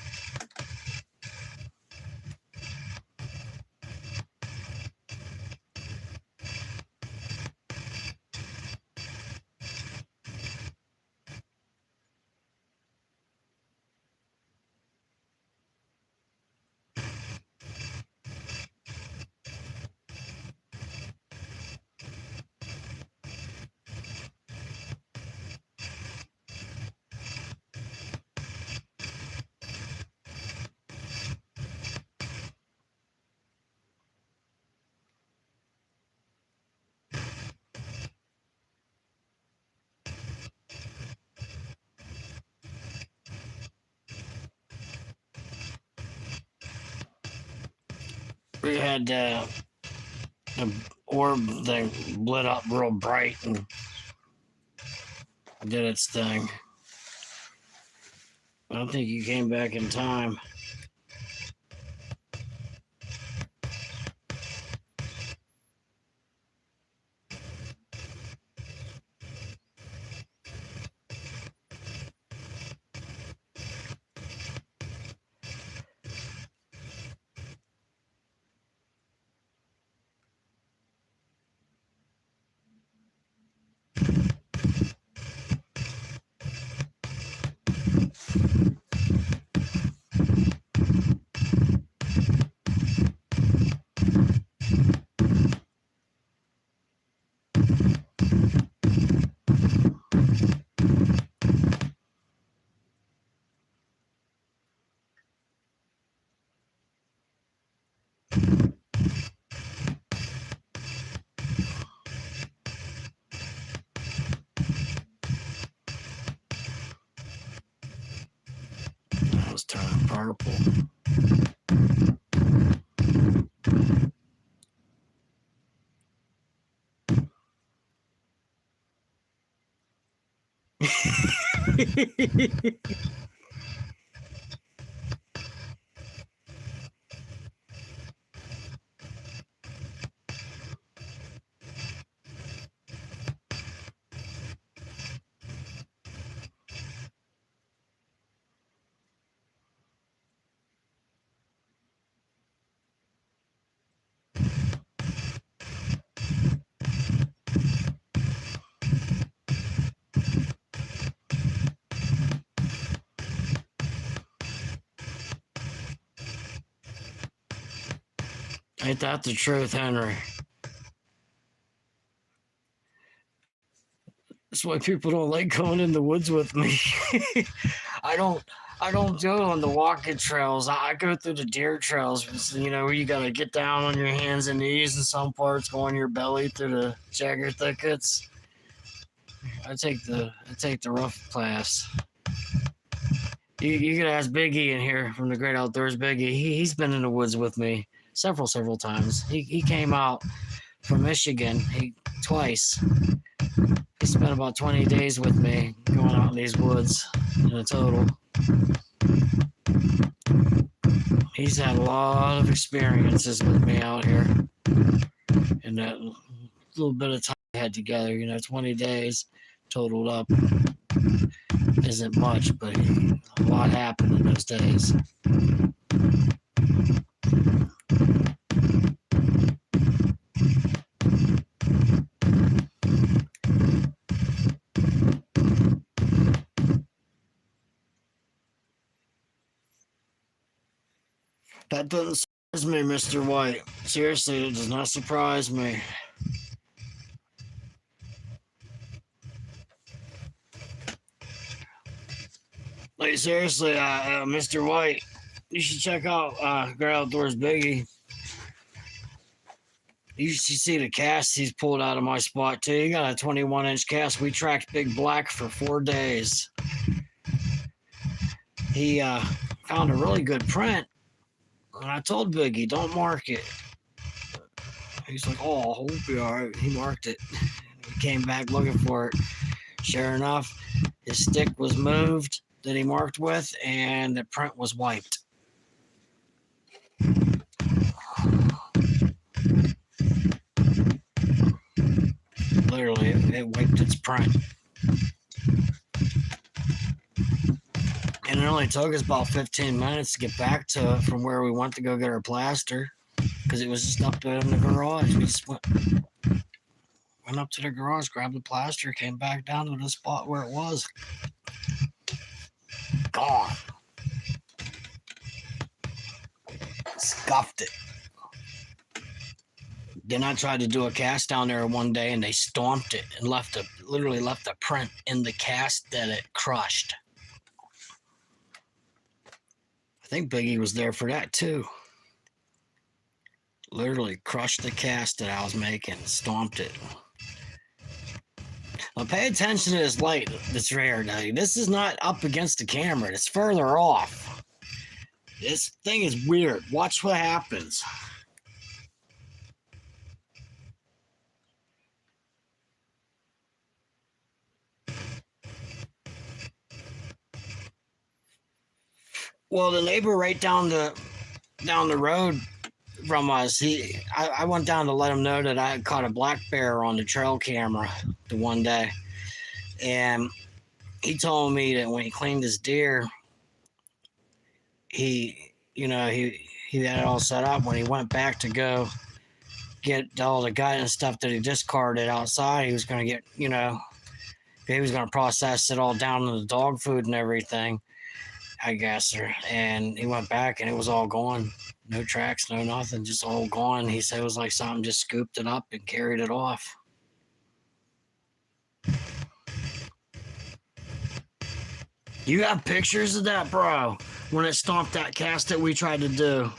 Speaker 1: We had the orb thing lit up real bright and did its thing. I don't think you came back in time. That was turning purple. Ain't that the truth, Henry? That's why people don't like going in the woods with me. I don't I don't go on the walking trails. I go through the deer trails, you know, where you gotta get down on your hands and knees in some parts, go on your belly through the jagger thickets. I take the rough class. You could ask Biggie in here from the Great Outdoors. Biggie, he's been in the woods with me several times. He came out from Michigan twice. He spent about 20 days with me going out in these woods in a total. He's had a lot of experiences with me out here. And that little bit of time we had together, 20 days totaled up isn't much, but a lot happened in those days. That doesn't surprise me, Mr. White. Seriously, it does not surprise me. Like, seriously, Mr. White, you should check out Great Outdoors Biggie. You should see the cast he's pulled out of my spot, too. He got a 21-inch cast. We tracked Big Black for 4 days. He found a really good print. And I told Biggie, don't mark it. He's like, oh, I hope you're all right. He marked it. He came back looking for it. Sure enough, his stick was moved that he marked with, and the print was wiped. Literally, it wiped its print. And it only took us about 15 minutes to get back to it from where we went to go get our plaster, because it was just up there in the garage. We just went up to the garage, grabbed the plaster, came back down to the spot where it was. Gone. Scuffed it. Then I tried to do a cast down there one day, and they stomped it and literally left a print in the cast that it crushed. I think Biggie was there for that too. Literally crushed the cast that I was making, stomped it. Now pay attention to this light that's rare now. This is not up against the camera. It's further off. This thing is weird. Watch what happens. Well, the neighbor right down the road from us, I went down to let him know that I had caught a black bear on the trail camera the one day. And he told me that when he cleaned his deer, he had it all set up. When he went back to go get all the gut and stuff that he discarded outside, he was going to get, he was going to process it all down in the dog food and everything, I guess. And he went back and it was all gone. No tracks, no nothing, just all gone. He said it was like something just scooped it up and carried it off. You got pictures of that, bro? When it stomped that cast that we tried to do.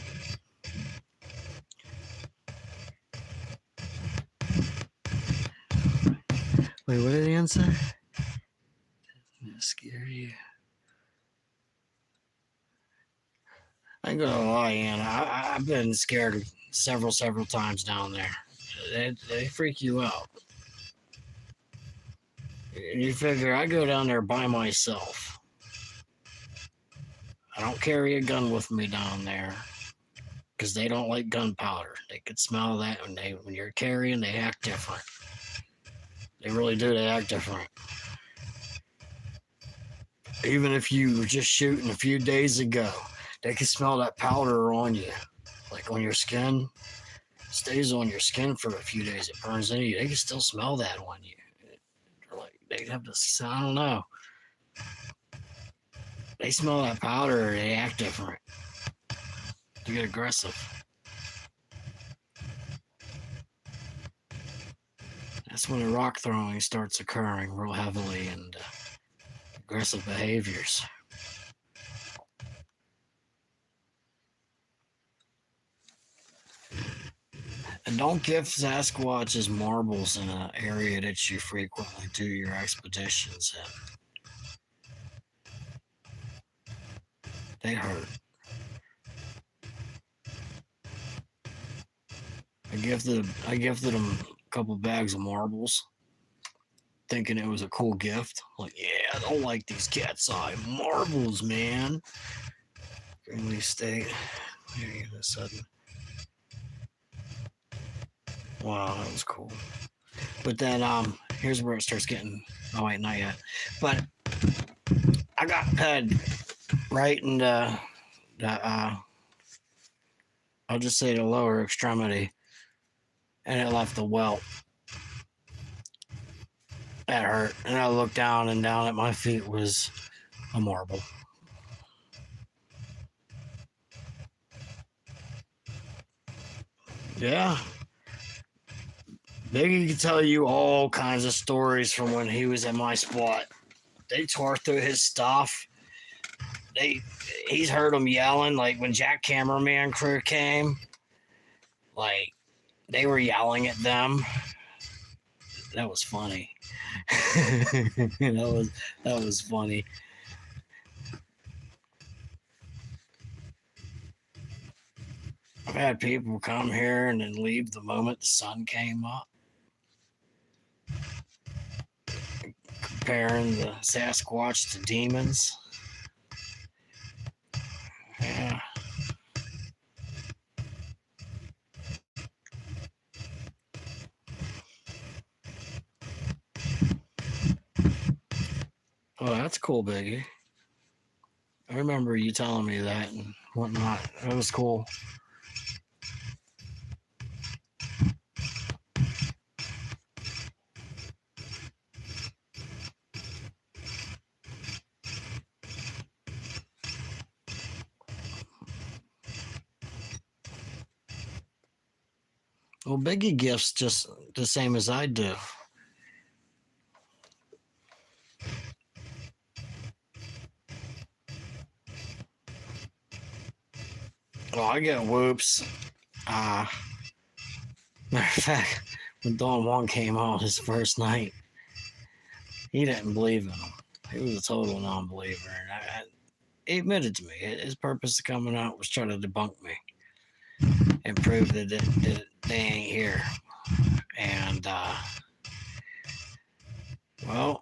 Speaker 1: Wait, what did Ian say? Scare you. I ain't gonna lie, Ian. I've been scared several times down there. They freak you out. You figure I go down there by myself. I don't carry a gun with me down there because they don't like gunpowder. They could smell that when you're carrying, they act different. They really do. They act different. Even if you were just shooting a few days ago, they can smell that powder on you, like on your skin. It stays on your skin for a few days. It burns into you. They can still smell that on you. They have this, I don't know. They smell that powder, they act different. They get aggressive. that's when the rock throwing starts occurring real heavily and aggressive behaviors. And don't give Sasquatches marbles in an area that you frequently do your expeditions in. They hurt. I gifted them a couple bags of marbles, thinking it was a cool gift. Like, yeah, I don't like these cat's eye marbles, man. Greenleaf State. Here, all of a sudden. Wow, that was cool. But then here's where it starts getting. Oh wait, not yet. But I got pegged right in the I'll just say the lower extremity, and it left a welt. That hurt. And I looked down, and down at my feet was a marble. Yeah. Biggie can tell you all kinds of stories from when he was in my spot. They tore through his stuff. He's heard them yelling, like when Jack Cameraman crew came, like they were yelling at them. That was funny. that was funny. I've had people come here and then leave the moment the sun came up. Comparing the Sasquatch to demons. Yeah. Oh, that's cool, Biggie. I remember you telling me that and whatnot. That was cool. Well, Biggie gifts just the same as I do. Well, I get whoops. Matter of fact, when Don Juan came out his first night, he didn't believe in him. He was a total non-believer, and he admitted to me his purpose of coming out was trying to debunk me and prove that they ain't here. And well,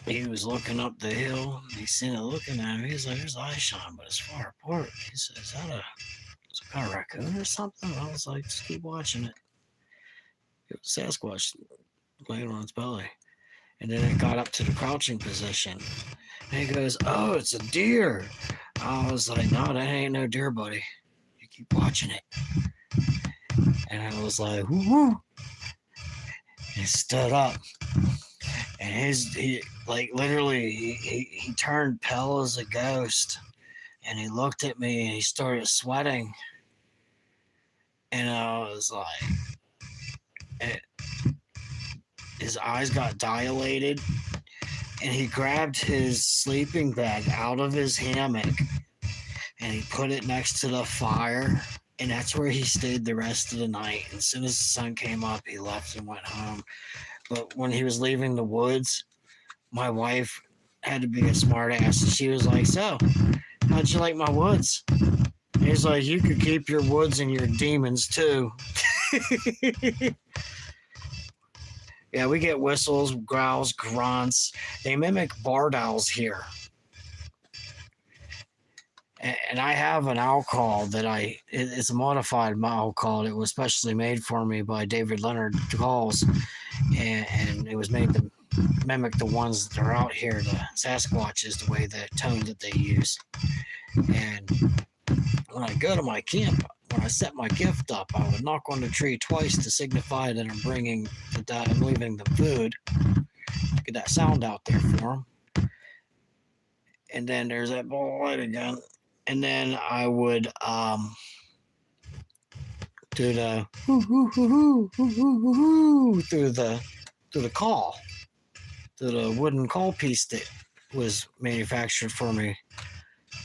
Speaker 1: he was looking up the hill. He seen it looking at him. He's like, "There's eye shine, but it's far apart." He said, "Is that some kind of raccoon or something?" I was like, "Just keep watching it." It was Sasquatch laying on its belly. And then it got up to the crouching position. And he goes, "Oh, it's a deer." I was like, "No, that ain't no deer, buddy. You keep watching it." And I was like, "Woo!" He stood up. And he turned pale as a ghost. And he looked at me and he started sweating. And I was like, his eyes got dilated. And he grabbed his sleeping bag out of his hammock and he put it next to the fire. And that's where he stayed the rest of the night. And as soon as the sun came up, he left and went home. But when he was leaving the woods, my wife had to be a smart ass. And she was like, "So, how'd you like my woods?" And he's like, "You could keep your woods and your demons too." Yeah, we get whistles, growls, grunts. They mimic barred owls here. And I have an owl call that it's a modified owl call. It was specially made for me by David Leonard Calls. And it was made to mimic the ones that are out here, the Sasquatches, the way the tone that they use. And when I go to my camp, when I set my gift up, I would knock on the tree twice to signify that I'm leaving them food. Get that sound out there for them. And then there's that ball of light again. And then I would do the hoo hoo hoo hoo hoo hoo hoo through the call, through the wooden call piece that was manufactured for me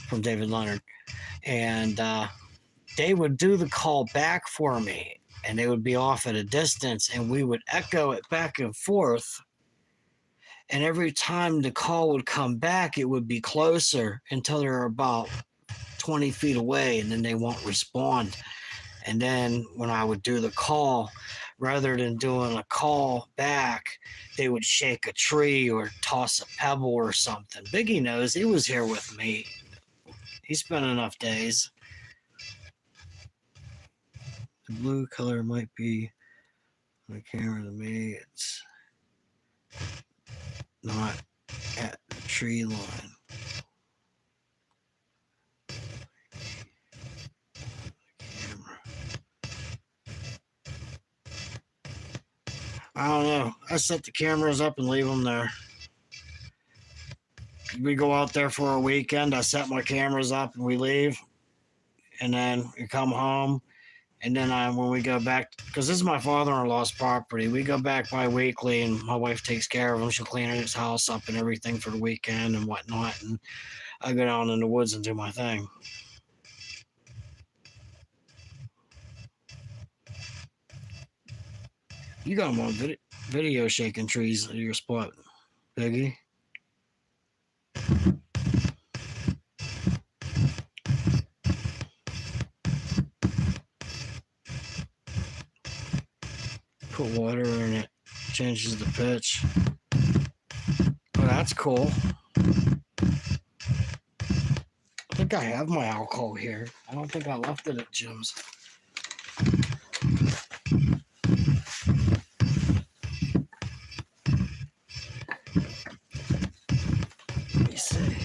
Speaker 1: from David Leonard. And they would do the call back for me, and they would be off at a distance, and we would echo it back and forth. And every time the call would come back, it would be closer until they're about 20 feet away, and then they won't respond. And then when I would do the call, rather than doing a call back, they would shake a tree or toss a pebble or something. Biggie knows, he was here with me. He spent enough days. The blue color might be on the camera to me. It's not at the tree line. I don't know. I set the cameras up and leave them there. We go out there for a weekend. I set my cameras up and we leave. And then we come home. And then when we go back, because this is my father-in-law's property, we go back bi-weekly, and my wife takes care of him. She'll clean his house up and everything for the weekend and whatnot. And I go down in the woods and do my thing. You got them on video shaking trees at your spot, Biggie. Put water in it, changes the pitch. Oh, that's cool. I think I have my alcohol here. I don't think I left it at Jim's. Let me see.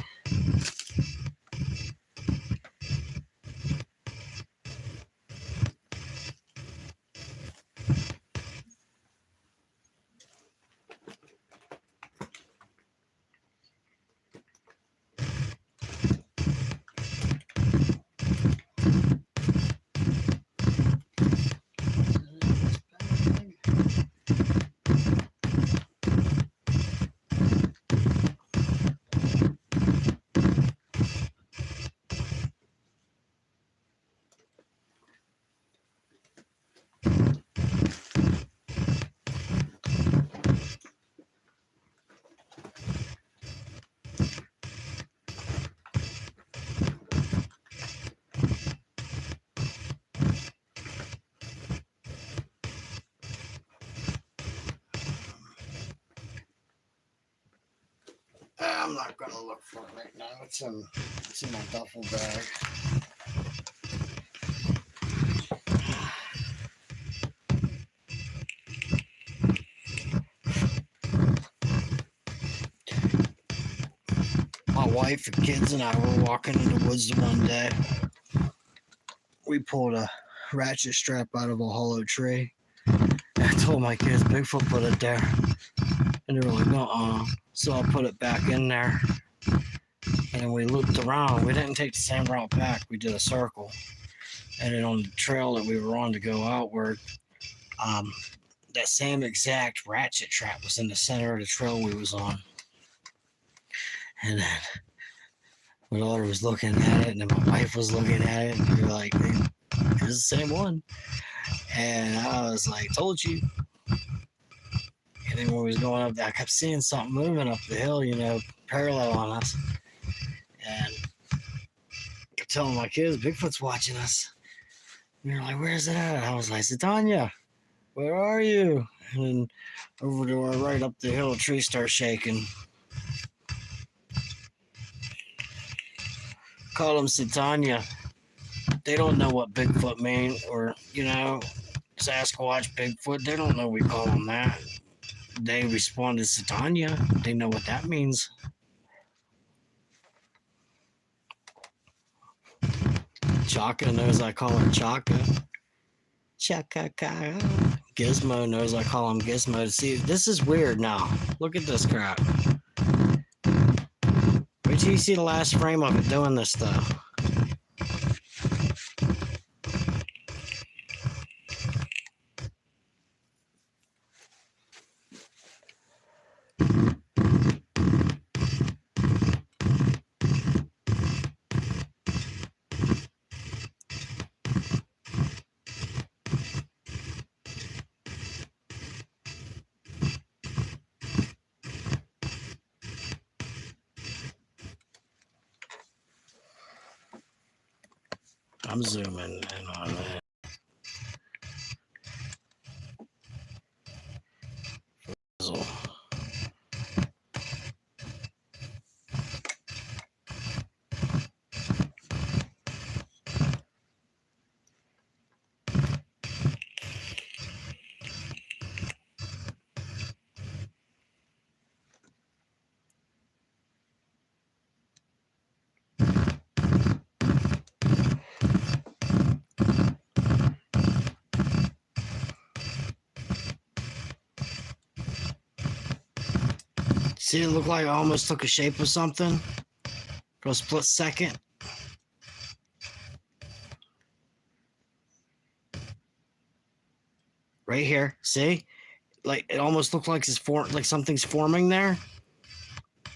Speaker 1: I'm not gonna look for it right now. It's in my duffel bag. My wife and kids and I were walking in the woods one day. We pulled a ratchet strap out of a hollow tree. I told my kids, Bigfoot put it there. And they were like, uh-uh. So I put it back in there. And we looped around. We didn't take the same route back. We did a circle. And then on the trail that we were on to go outward, that same exact ratchet trap was in the center of the trail we was on. And then my daughter was looking at it, and then my wife was looking at it, and we were like, it's the same one. And I was like, told you. And then when we was going up there, I kept seeing something moving up the hill, parallel on us. And I kept telling my kids, Bigfoot's watching us. And they're like, where's it at? I was like, Tanya, where are you? And then over to our right up the hill, a tree starts shaking. Call them Satanya. They don't know what Bigfoot means, or, Sasquatch, Bigfoot. They don't know we call them that. They respond to Satanya. They know what that means. Chaka knows I call him Chaka. Chaka. Gizmo knows I call him Gizmo. See, this is weird now. Look at this crap. Wait till you see the last frame of it doing this stuff. I'm zooming in on that. See, it looked like I almost took a shape of something for a split second. Right here, see? Like it almost looked like like something's forming there.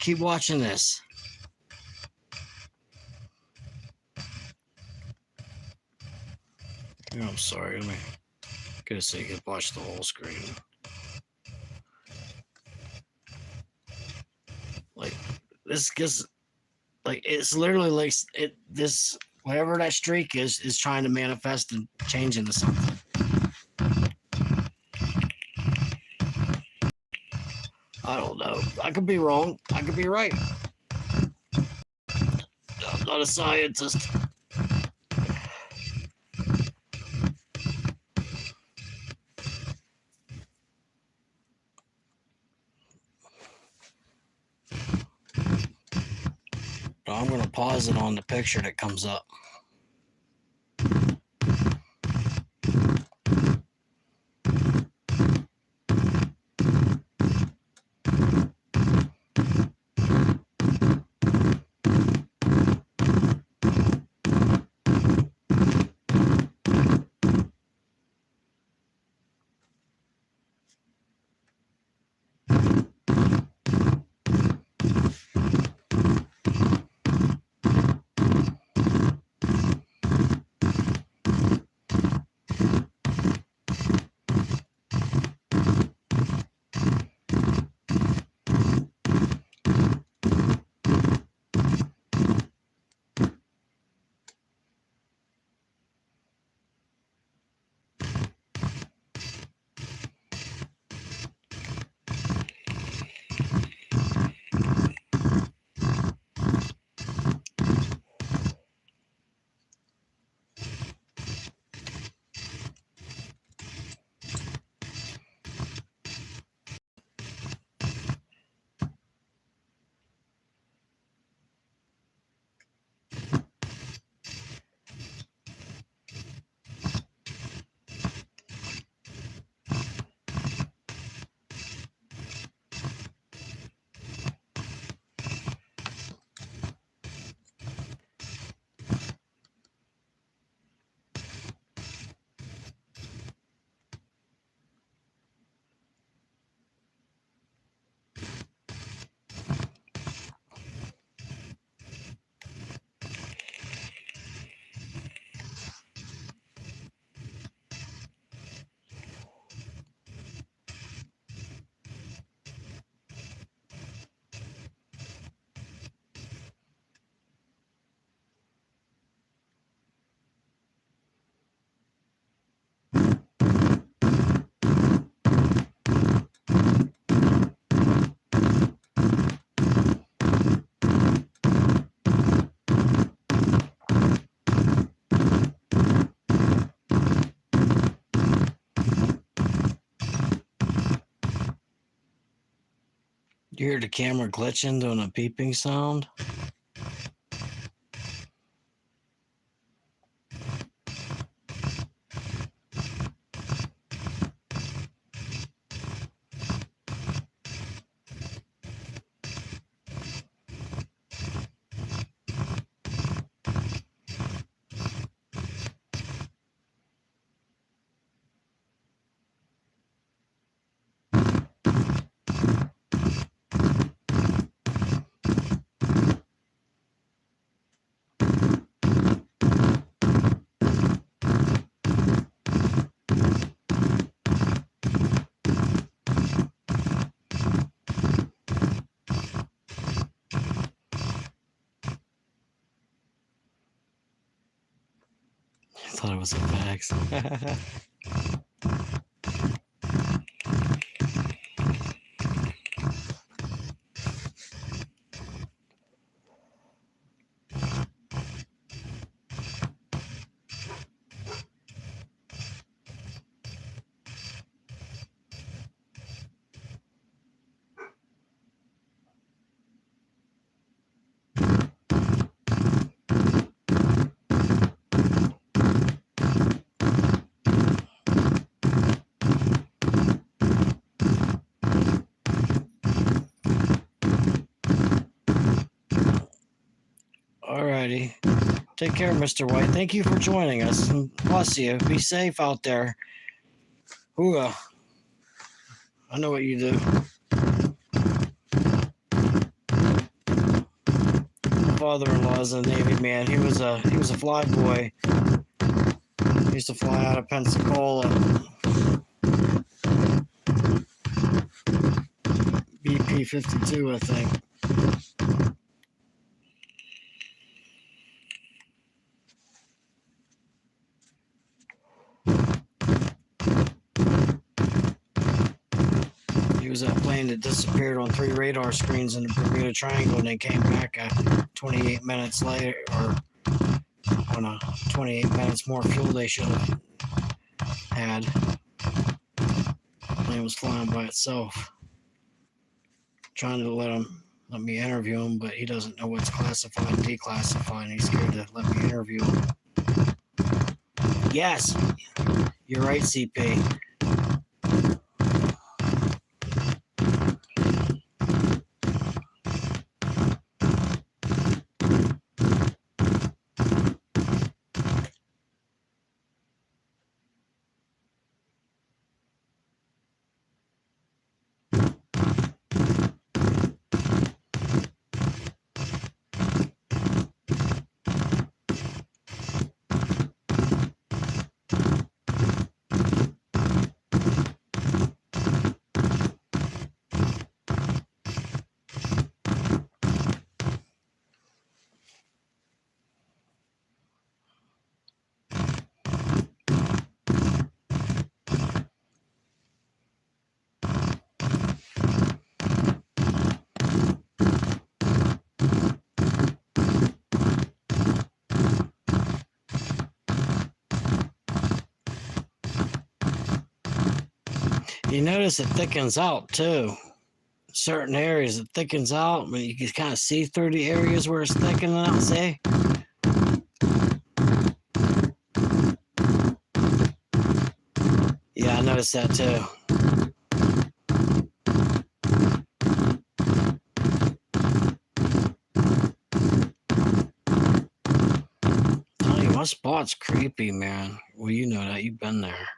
Speaker 1: Keep watching this. Oh, I'm sorry. Let me get it so you can watch the whole screen. Like this gets like it's literally like this whatever that streak is trying to manifest and change into something. I don't know. I could be wrong. I could be right. I'm not a scientist. But I'm going to pause it on the picture that comes up. You hear the camera glitching, doing a beeping sound? thought it was a fax. Alrighty. Take care, Mr. White. Thank you for joining us. And bless you. Be safe out there. Hooah. I know what you do. My father-in-law is a Navy man. He was a fly boy. He used to fly out of Pensacola. BP-52, I think. He was that plane that disappeared on 3 radar screens in the Bermuda Triangle, and they came back 28 minutes later, or on 28 minutes more fuel they should have had. The plane was flying by itself. Trying to let me interview him, but he doesn't know what's classified and declassified, and he's scared to let me interview him. Yes, you're right, CP. You notice it thickens out too. Certain areas it thickens out, but you can kind of see through the areas where it's thickening out, see? Yeah, I noticed that too. Tell you, my spot's creepy, man. Well, you know that. You've been there.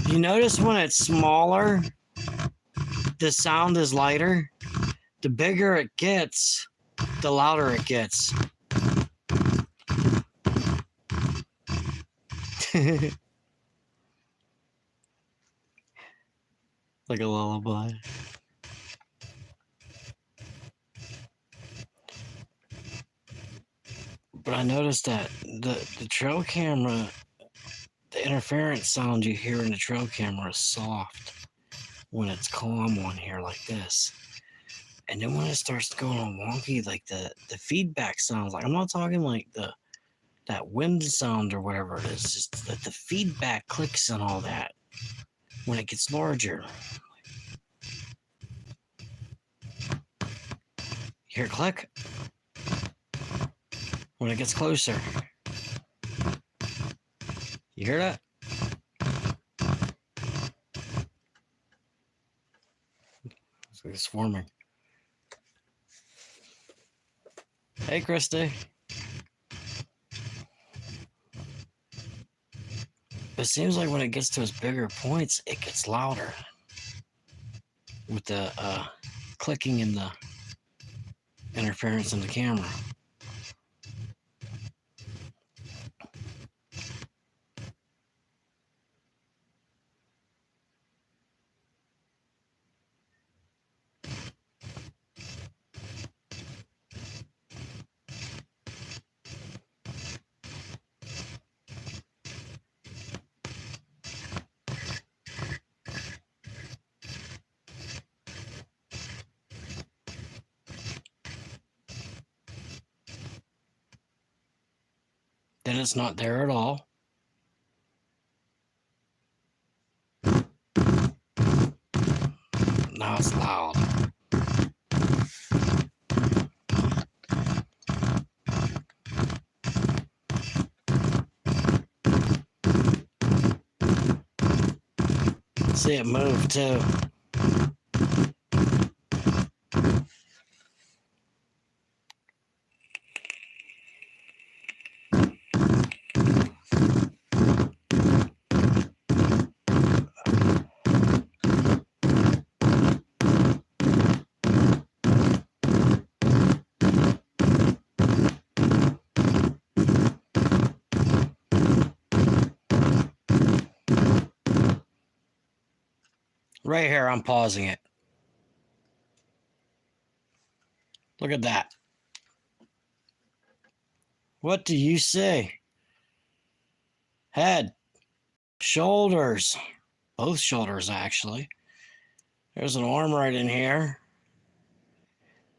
Speaker 1: You notice when it's smaller, the sound is lighter. The bigger it gets, the louder it gets. Like a lullaby. But I noticed that the trail camera, the interference sound you hear in the trail camera is soft when it's calm on here like this. And then when it starts going on wonky, like the feedback sounds, like I'm not talking like that wind sound or whatever it is, just that the feedback clicks and all that when it gets larger. You hear it click? When it gets closer. You hear that? It's like it's forming. Hey, Christy. It seems like when it gets to its bigger points, it gets louder with the clicking and the interference in the camera. Then it's not there at all. Now it's loud. See it move too. Right here, I'm pausing it. Look at that. What do you see? Head, shoulders, both shoulders actually. There's an arm right in here.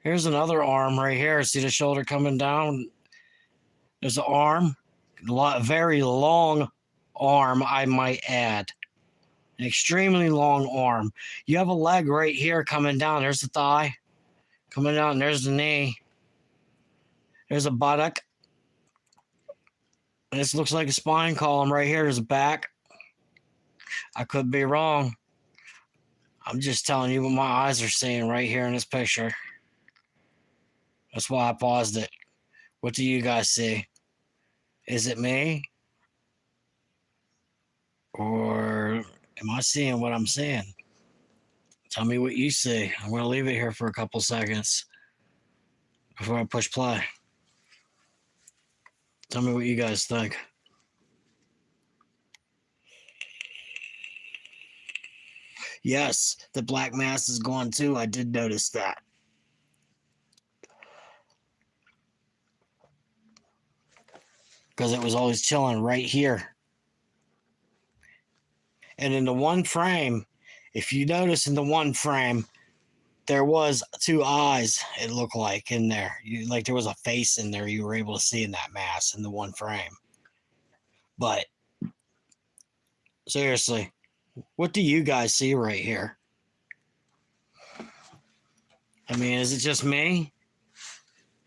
Speaker 1: Here's another arm right here. See the shoulder coming down? There's an arm, very long arm, I might add. An extremely long arm. You have a leg right here coming down. There's the thigh coming down. There's the knee. There's a buttock. This looks like a spine column right here. There's a back. I could be wrong. I'm just telling you what my eyes are seeing right here in this picture. That's why I paused it. What do you guys see? Is it me? Or am I seeing what I'm seeing? Tell me what you see. I'm going to leave it here for a couple seconds before I push play. Tell me what you guys think. Yes, the black mass is gone too. I did notice that. Because it was always chilling right here. And in the one frame, if you notice in the one frame, there was two eyes, it looked like, in there. Like there was a face in there you were able to see in that mass in the one frame. But seriously, what do you guys see right here? I mean, is it just me?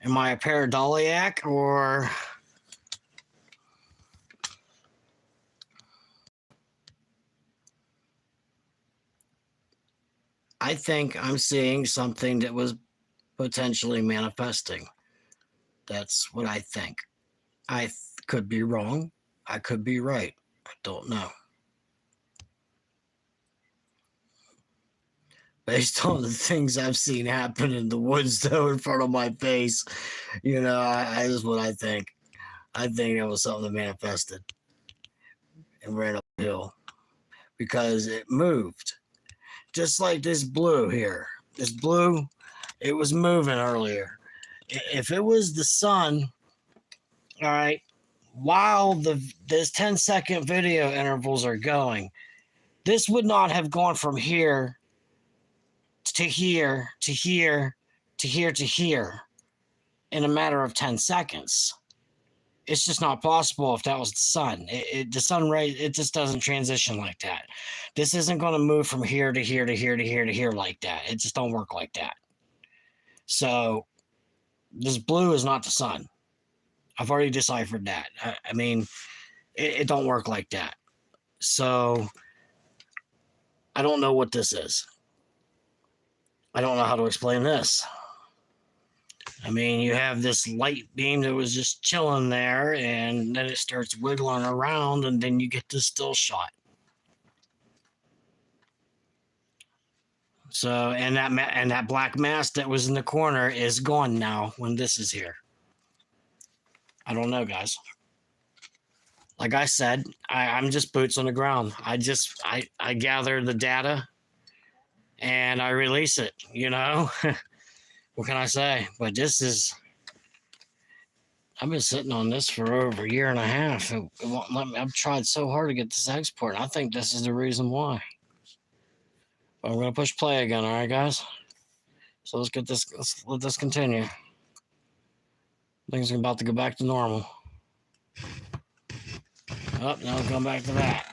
Speaker 1: Am I a pareidolia or... I think I'm seeing something that was potentially manifesting. That's what I think. I could be wrong. I could be right. I don't know. Based on the things I've seen happen in the woods, though, in front of my face, you know, I is what I think. I think it was something that manifested and ran uphill because it moved. Just like this blue here. This blue, it was moving earlier. If it was the sun, all right, while this 10-second video intervals are going, this would not have gone from here to here to here to here to here in a matter of 10 seconds. It's just not possible if that was the sun. The sun ray, it just doesn't transition like that. This isn't going to move from here to here to here to here to here like that. It just don't work like that. So this blue is not the sun. I've already deciphered that. I mean, it don't work like that. So I don't know what this is. I don't know how to explain this. I mean, you have this light beam that was just chilling there, and then it starts wiggling around, and then you get the still shot. So, and that black mass that was in the corner is gone now when this is here. I don't know, guys. Like I said, I'm just boots on the ground. I gather the data and I release it. You know, what can I say? But this is. I've been sitting on this for over a year and a half. It won't let me. I've tried so hard to get this export. And I think this is the reason why. But I'm gonna push play again. All right, guys. So let's get this. Let's let this continue. Things are about to go back to normal. Oh, now it's going back to that.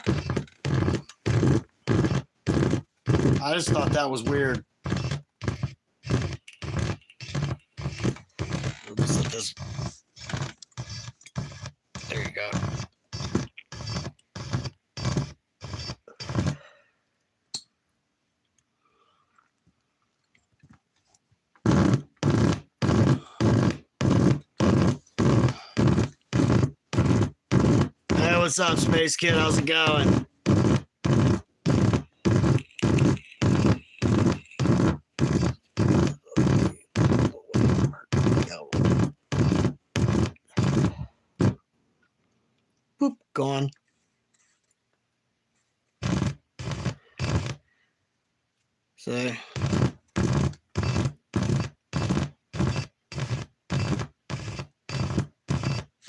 Speaker 1: I just thought that was weird. Let's let this. There you go. Hey, what's up, Space Kid? How's it going? Boop, gone. So.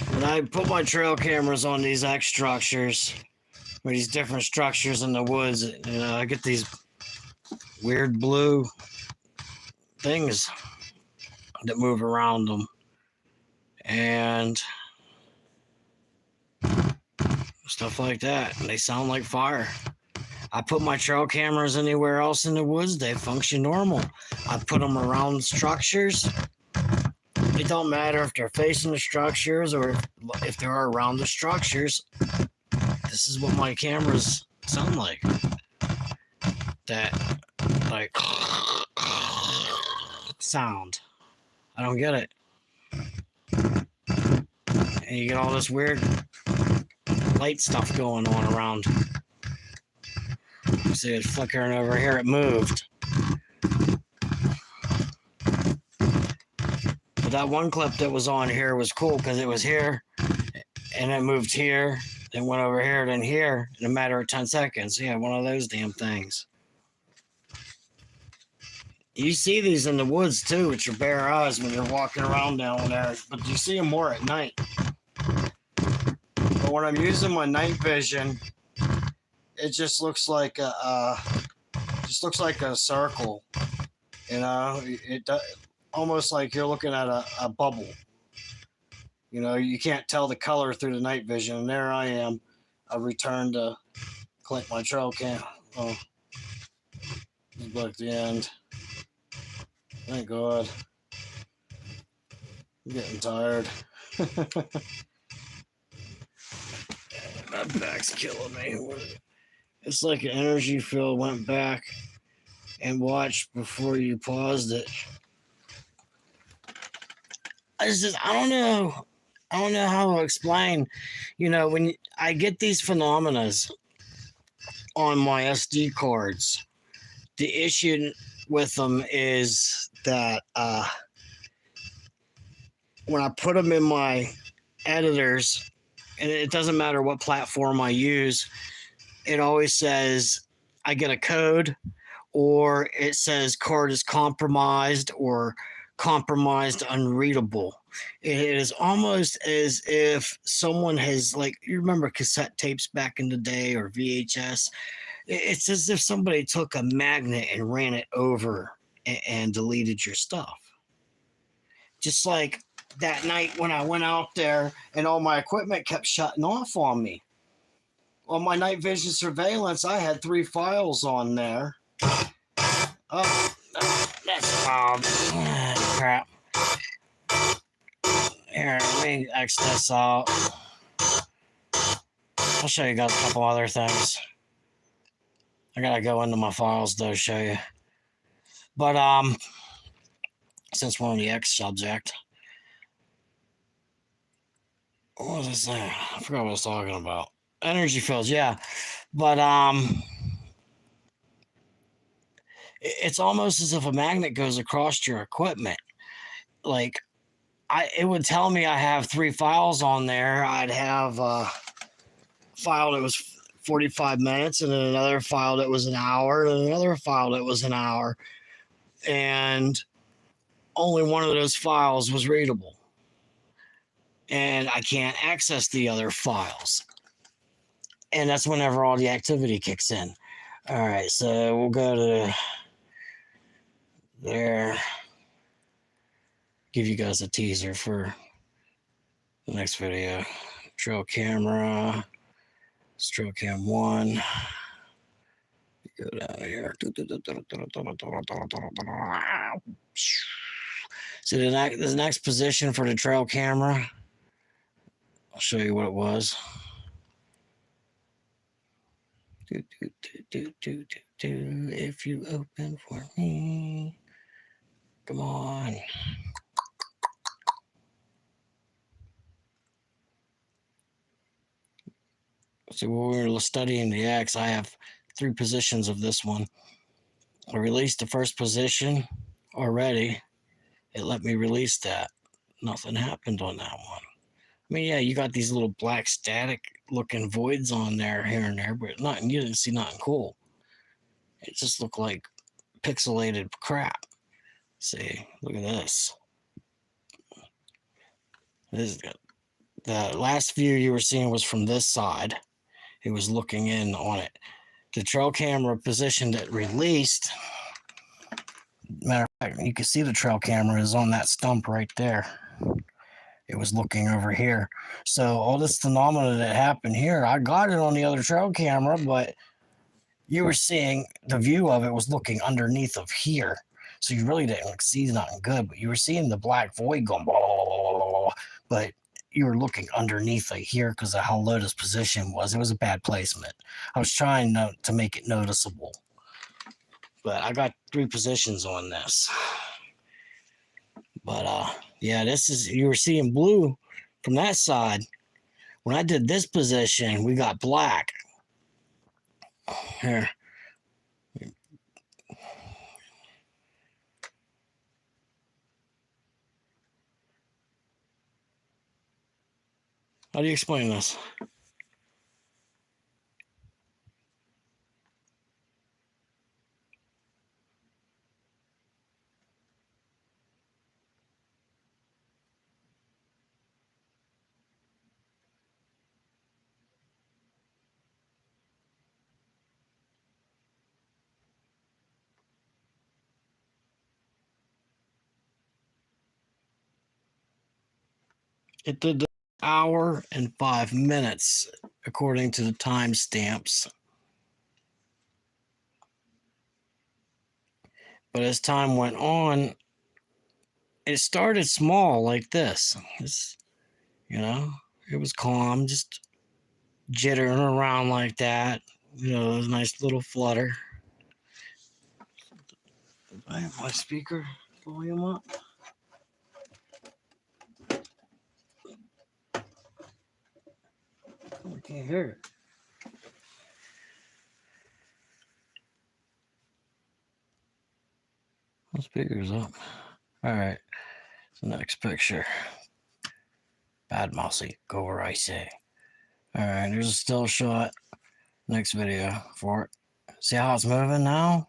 Speaker 1: When I put my trail cameras on these X structures, or these different structures in the woods, you know, I get these weird blue things that move around them. And stuff like that. And they sound like fire. I put my trail cameras anywhere else in the woods, they function normal. I put them around structures. It don't matter if they're facing the structures or if they're around the structures. This is what my cameras sound like. That, like, sound. I don't get it. And you get all this weird light stuff going on around. You see it flickering over here. It moved. But that one clip that was on here was cool because it was here and it moved here, then went over here, then here in a matter of 10 seconds. Yeah, one of those damn things. You see these in the woods too with your bare eyes when you're walking around down there, but you see them more at night. But when I'm using my night vision, it just looks like a circle. You know, it almost like you're looking at a bubble. You know, you can't tell the color through the night vision. And there I am. I returned to click my trail cam. Oh, look at the end. Thank God. I'm getting tired. My back's killing me. It's like an energy field went back and watched before you paused it. I don't know. I don't know how to explain. You know, when I get these phenomena on my SD cards, the issue with them is that when I put them in my editors, and it doesn't matter what platform I use, it always says I get a code, or it says card is compromised or compromised unreadable. It is almost as if someone has, like, you remember cassette tapes back in the day or VHS? It's as if somebody took a magnet and ran it over and deleted your stuff. Just like that night when I went out there and all my equipment kept shutting off on me. On my night vision surveillance, I had 3 files on there. Oh, that's crap. Here, let me X this out. I'll show you guys a couple other things. I gotta go into my files though, show you. But since we're on the X subject. What was I saying? I forgot what I was talking about. Energy fields, yeah. But it's almost as if a magnet goes across your equipment. Like it would tell me I have 3 files on there. I'd have a file that was 45 minutes, and then another file that was an hour, and another file that was an hour. And only one of those files was readable. And I can't access the other files. And that's whenever all the activity kicks in. All right, so we'll go to there. Give you guys a teaser for the next video. Trail camera, trail cam 1. Go down here. So the next position for the trail camera, I'll show you what it was. If you open for me, come on. So when we're studying the X, I have 3 positions of this one. I released the first position already. It let me release that. Nothing happened on that one. I mean, yeah, you got these little black static looking voids on there here and there, but nothing. You didn't see nothing cool. It just looked like pixelated crap. See, look at this. This the last view you were seeing was from this side. It was looking in on it. The trail camera position that released. Matter of fact, you can see the trail camera is on that stump right there. It was looking over here. So all this phenomena that happened here, I got it on the other trail camera, but you were seeing the view of it was looking underneath of here. So you really didn't see nothing good, but you were seeing the black void going blah, blah, blah, blah, blah, but you were looking underneath it here because of how low this position was. It was a bad placement. I was trying to make it noticeable. But I got 3 positions on this. But yeah, this is, you were seeing blue from that side. When I did this position, we got black. Here. How do you explain this? It did the hour and 5 minutes according to the timestamps. But as time went on, it started small like this. It was calm, just jittering around like that. It was a nice little flutter. I have my speaker volume up. I can't hear it. The speaker's up. All right. The next picture. Bad mousy. Go where I say. All right. There's a still shot. Next video for it. See how it's moving now?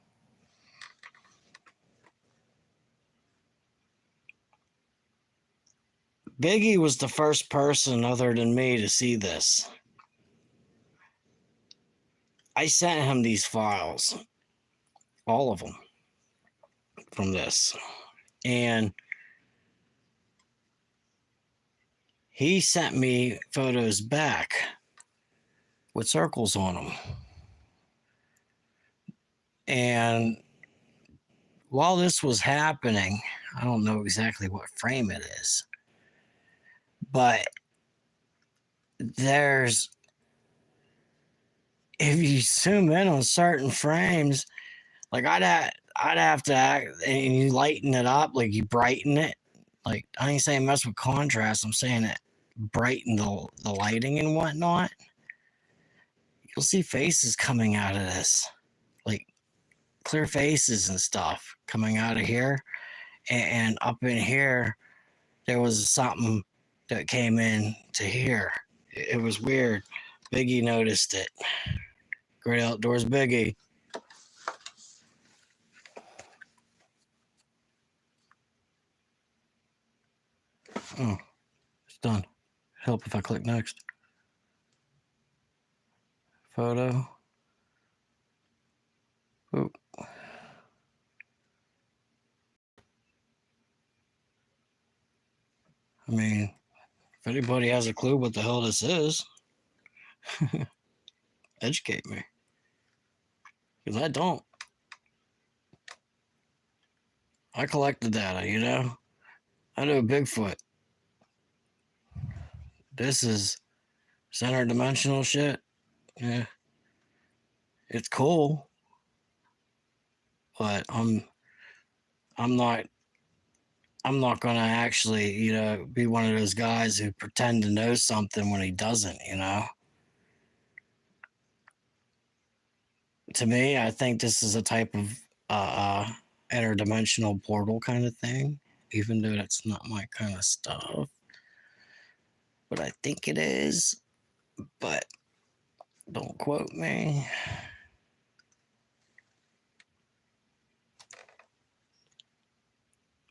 Speaker 1: Biggie was the first person other than me to see this. I sent him these files, all of them, from this. And he sent me photos back with circles on them. And while this was happening, I don't know exactly what frame it is, but if you zoom in on certain frames, like I'd have to act, and you lighten it up, like you brighten it. Like I ain't saying mess with contrast. I'm saying that brighten the lighting and whatnot. You'll see faces coming out of this, like clear faces and stuff coming out of here, and up in here there was something that came in to here. It was weird. Biggie noticed it. Great Outdoors Biggie. Oh, it's done. Help if I click next. Photo. Oop. I mean, if anybody has a clue what the hell this is, educate me. Because I don't. I collect the data, you know? I know Bigfoot. This is center dimensional shit. Yeah. It's cool. But I'm not gonna actually, be one of those guys who pretend to know something when he doesn't, To me, I think this is a type of interdimensional portal kind of thing, even though that's not my kind of stuff. But I think it is. But don't quote me.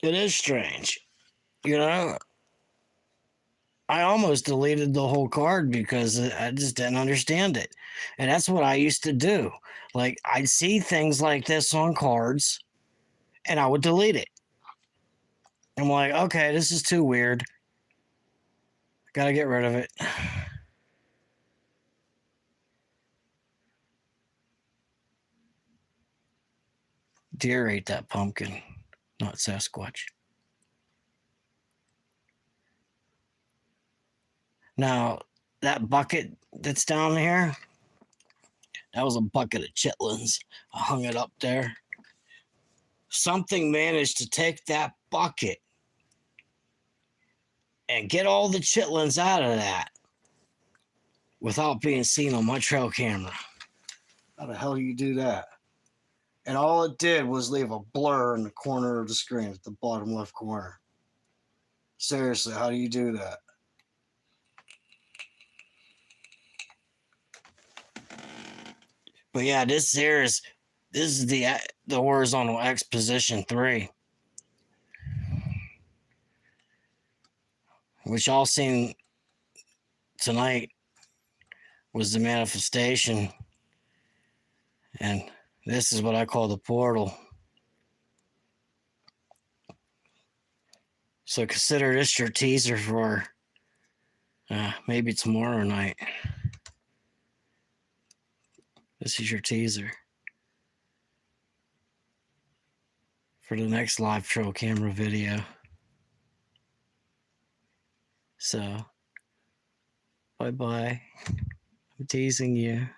Speaker 1: It is strange. I almost deleted the whole card because I just didn't understand it. And that's what I used to do. Like, I'd see things like this on cards and I would delete it. I'm like, okay, this is too weird. Gotta get rid of it. Deer ate that pumpkin, not Sasquatch. Now, that bucket that's down here, that was a bucket of chitlins. I hung it up there. Something managed to take that bucket and get all the chitlins out of that without being seen on my trail camera. How the hell do you do that? And all it did was leave a blur in the corner of the screen at the bottom left corner. Seriously, how do you do that? But yeah, this is the horizontal X position 3, which y'all seen tonight was the manifestation, and this is what I call the portal. So consider this your teaser for maybe tomorrow night. This is your teaser for the next live trail camera video. So, bye-bye. I'm teasing you.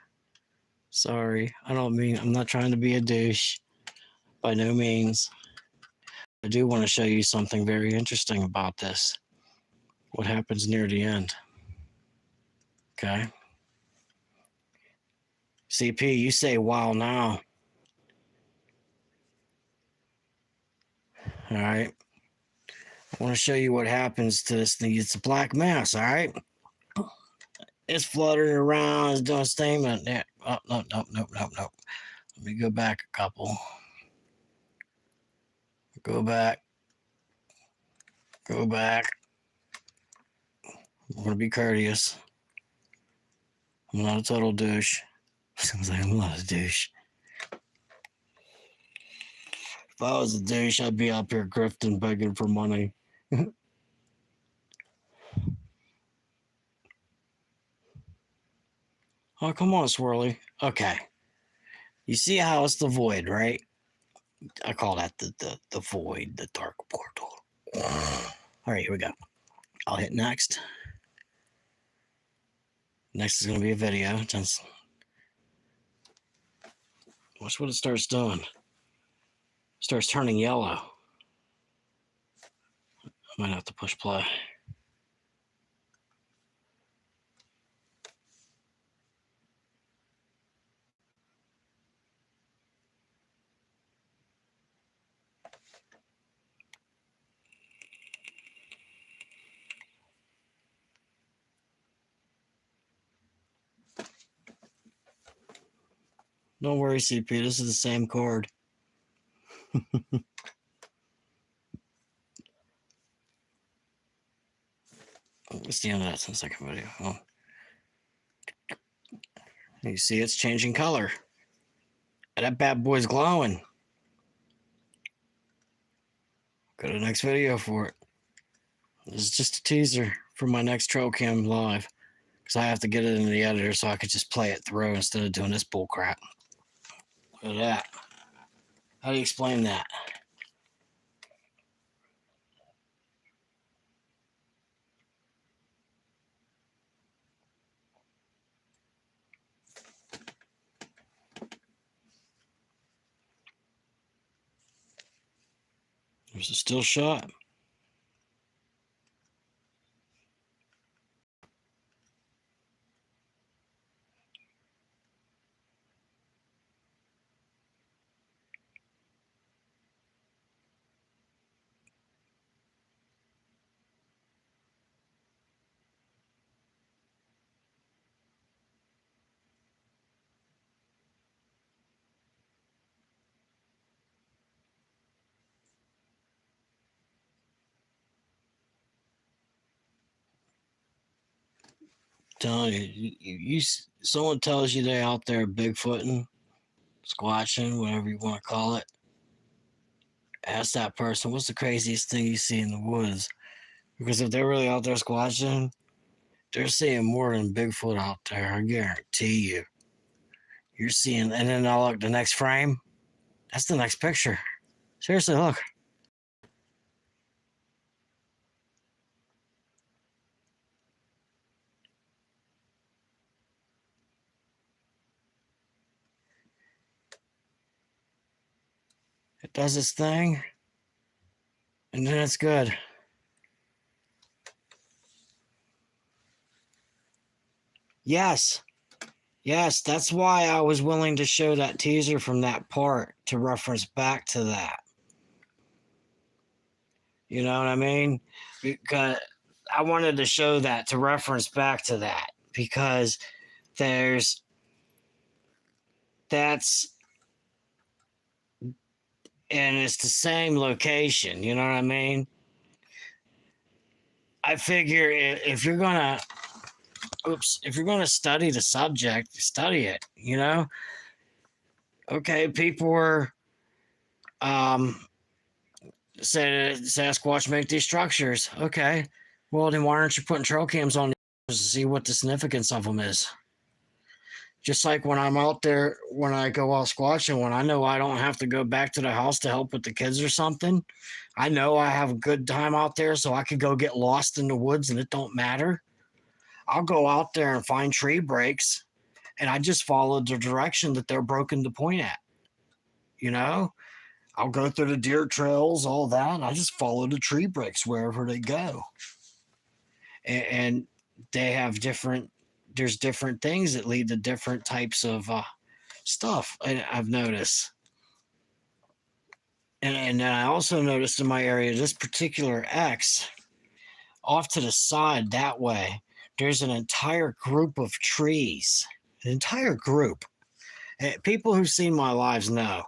Speaker 1: Sorry. I'm not trying to be a douche. By no means. I do want to show you something very interesting about this. What happens near the end. Okay. CP, you say wow now. All right. I want to show you what happens to this thing. It's a black mass, all right? It's fluttering around, it's doing its thing. Oh, no. Let me go back a couple. Go back. I'm going to be courteous. I'm not a total douche. Sounds like I'm not a douche. If I was a douche, I'd be up here grifting, begging for money. Oh, come on, Swirly. Okay. You see how it's the void, right? I call that the void, the dark portal. All right, here we go. I'll hit next. Next is going to be a video. Just watch what it starts doing. starts turning yellow. I might have to push play. Don't worry, CP. This is the same cord. It's the end of that 10-second video. Oh. You see it's changing color. And that bad boy's glowing. Go to the next video for it. This is just a teaser for my next trail cam live. Because I have to get it in the editor so I could just play it through instead of doing this bull crap. Look at that. How do you explain that? There's a still shot. Telling you, someone tells you they're out there Bigfooting, squatching, whatever you want to call it. Ask that person, what's the craziest thing you see in the woods? Because if they're really out there squatching, they're seeing more than Bigfoot out there. I guarantee you. You're seeing, and then I'll look the next frame. That's the next picture. Seriously, look. It does its thing, and then it's good. Yes. Yes, that's why I was willing to show that teaser from that part to reference back to that. You know what I mean? Because I wanted to show that to reference back to that because and it's the same location. You know what I mean? I figure if you're gonna study the subject, study it, you know? Okay, people were said Sasquatch make these structures. Okay. Well, then why aren't you putting trail cams on to see what the significance of them is? Just like when I'm out there, when I go out squatching, when I know I don't have to go back to the house to help with the kids or something, I know I have a good time out there, so I could go get lost in the woods and it don't matter. I'll go out there and find tree breaks, and I just follow the direction that they're broken to point at. You know, I'll go through the deer trails, all that, and I just follow the tree breaks wherever they go. And they have there's different things that lead to different types of stuff, I've noticed. And then I also noticed in my area, this particular X, off to the side that way, there's an entire group of trees, an entire group. And people who've seen my lives know,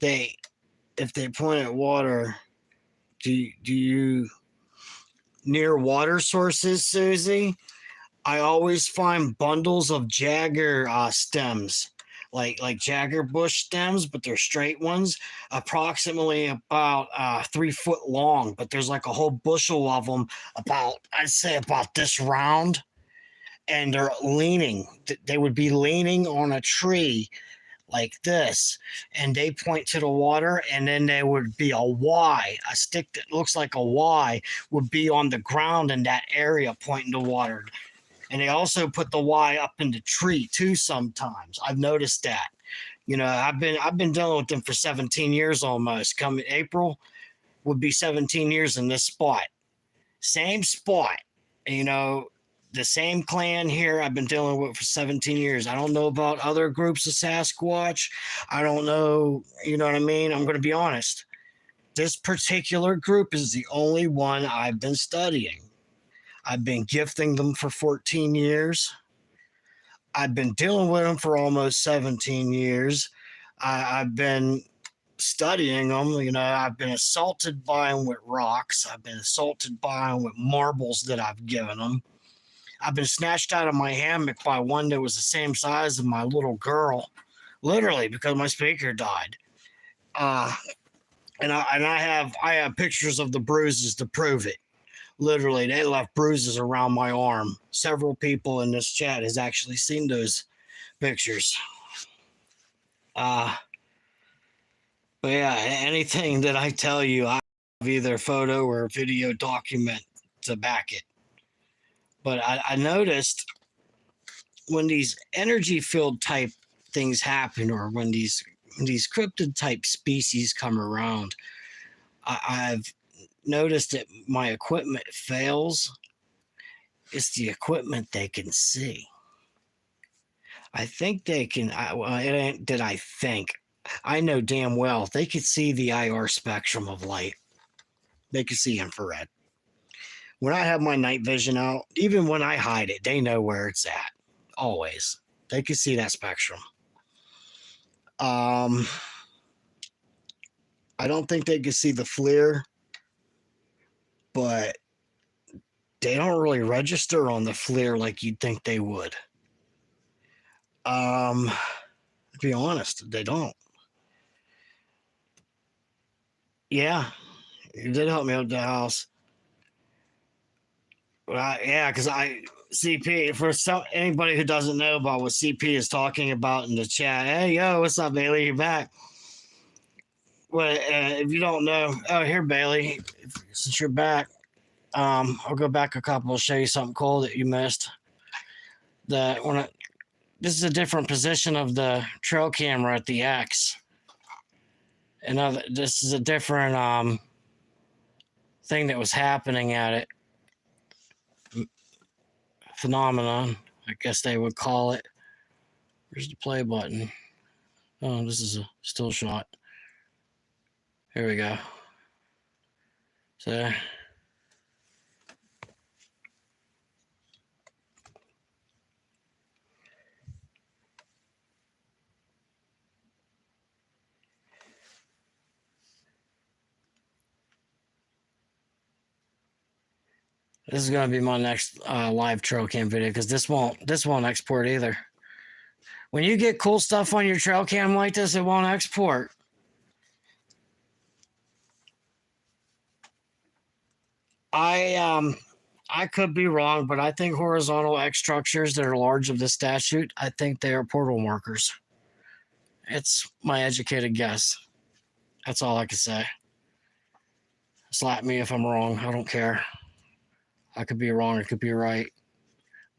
Speaker 1: if they point at water, do you near water sources, Susie? I always find bundles of jagger stems, like jagger bush stems, but they're straight ones, approximately about 3 foot long. But there's like a whole bushel of them, I'd say about this round, and they're leaning. They would be leaning on a tree like this, and they point to the water, and then there would be a stick that looks like a Y would be on the ground in that area pointing to water. And they also put the Y up in the tree too sometimes. I've noticed that. You know, I've been dealing with them for 17 years almost. Come April would be 17 years in this spot. Same spot. You know, the same clan here I've been dealing with for 17 years. I don't know about other groups of Sasquatch. I don't know, you know what I mean? I'm going to be honest. This particular group is the only one I've been studying. I've been gifting them for 14 years. I've been dealing with them for almost 17 years. I've been studying them. You know, I've been assaulted by them with rocks. I've been assaulted by them with marbles that I've given them. I've been snatched out of my hammock by one that was the same size as my little girl, literally because my speaker died. Uh, and I have pictures of the bruises to prove it. Literally, they left bruises around my arm. Several people in this chat has actually seen those pictures. But yeah, anything that I tell you, I have either photo or video document to back it. But I noticed when these energy field type things happen, or when these cryptid type species come around, I've noticed that my equipment fails. It's the equipment they can see. I think they can. Well, it ain't that I think. I know damn well they could see the IR spectrum of light. They could see infrared. When I have my night vision out, even when I hide it, they know where it's at. Always. They can see that spectrum. I don't think they can see the FLIR, but they don't really register on the FLIR like you'd think they would. To be honest, they don't. Yeah, you did help me out the house. Yeah, because CP, for anybody who doesn't know about what CP is talking about in the chat, hey, yo, what's up, Bailey? You're back. Well, if you don't know, oh, here, Bailey, since you're back, I'll go back a couple to show you something cool that you missed. This is a different position of the trail camera at the X. And this is a different thing that was happening at it. Phenomenon, I guess they would call it. Where's the play button? Oh, this is a still shot. Here we go. So this is going to be my next live trail cam video, because this won't export either. When you get cool stuff on your trail cam like this, it won't export. I could be wrong, but I think horizontal X structures that are large of this statute, I think they are portal markers. It's my educated guess. That's all I can say. Slap me if I'm wrong. I don't care. I could be wrong. I could be right.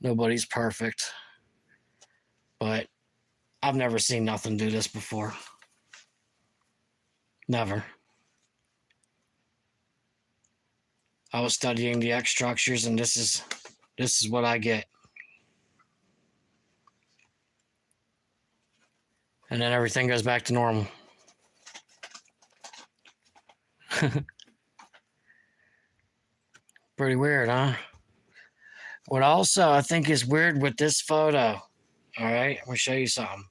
Speaker 1: Nobody's perfect. But I've never seen nothing do this before. Never. I was studying the X structures, and this is what I get. And then everything goes back to normal. Pretty weird, huh? What also I think is weird with this photo, all right, I'm going to show you something.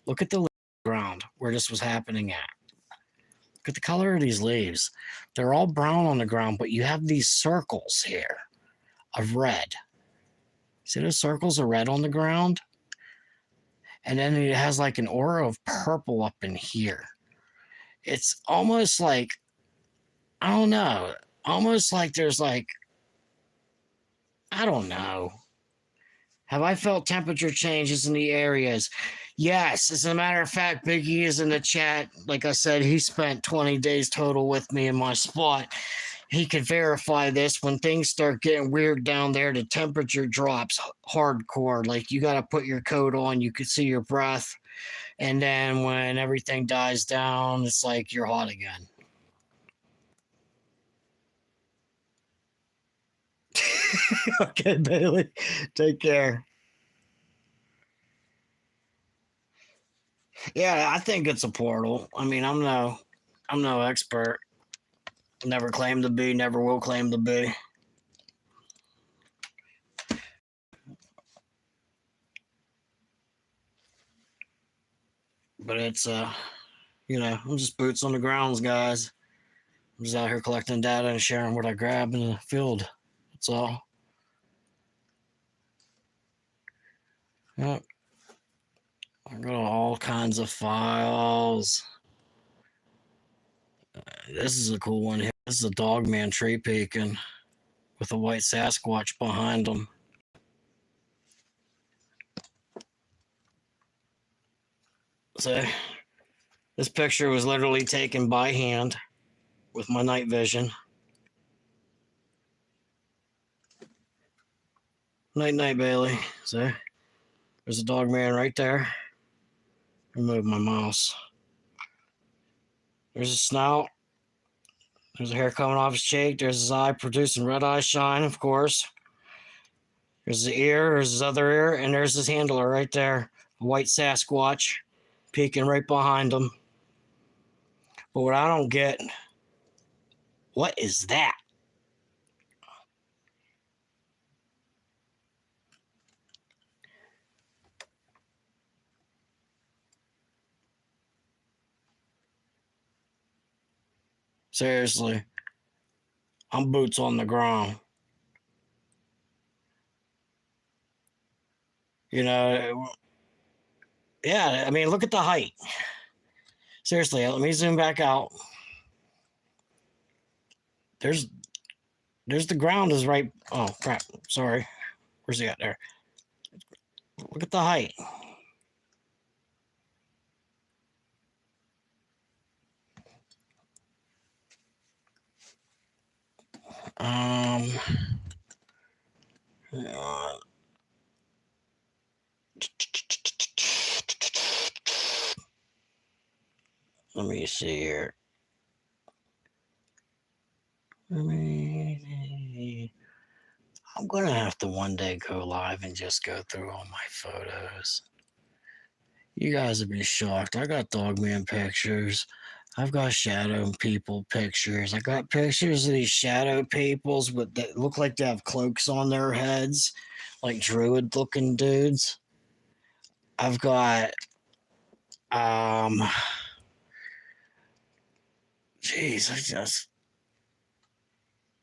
Speaker 1: Look at the ground where this was happening at. Look at the color of these leaves. They're all brown on the ground, but you have these circles here of red. See those circles of red on the ground? And then it has like an aura of purple up in here. It's almost like, I don't know, almost like there's like, I don't know. Have I felt temperature changes in the areas? Yes. As a matter of fact, Biggie is in the chat. Like I said, he spent 20 days total with me in my spot. he could verify this. When things start getting weird down there, the temperature drops hardcore. Like you got to put your coat on, you can see your breath. And then when everything dies down, it's like you're hot again. Okay, Bailey, take care. Yeah, I think it's a portal. I mean, I'm no expert. Never claimed to be, never will claim to be. But it's I'm just boots on the grounds, guys. I'm just out here collecting data and sharing what I grab in the field. That's all. Yep. I got all kinds of files. This is a cool one here. This is a dogman tree peeking with a white sasquatch behind him. So this picture was literally taken by hand with my night vision. Night, night, Bailey. So there's a dogman right there. Remove my mouse. There's a snout. There's a hair coming off his cheek. There's his eye producing red eye shine, of course. There's the ear. There's his other ear. And there's his handler right there. A white Sasquatch peeking right behind him. But what I don't get, what is that? Seriously. I'm boots on the ground. You know, yeah, I mean, look at the height. Seriously, let me zoom back out. There's the ground is right. Oh, crap. Sorry. Where's he at there? Look at the height. Um, let me see here. I'm gonna have to one day go live and just go through all my photos. You guys would be shocked. I got dogman pictures. I've got shadow people pictures. I got pictures of these shadow peoples with that look like they have cloaks on their heads, like druid looking dudes. I've got jeez, I just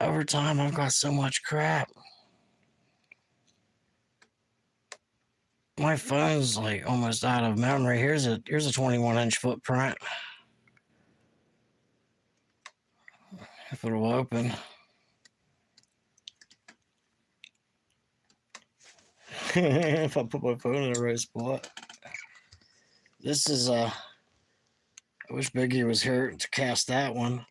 Speaker 1: over time I've got so much crap. My phone's like almost out of memory. Here's a 21-inch footprint. If it'll open. If I put my phone in the right spot. This is I wish Biggie was here to cast that one.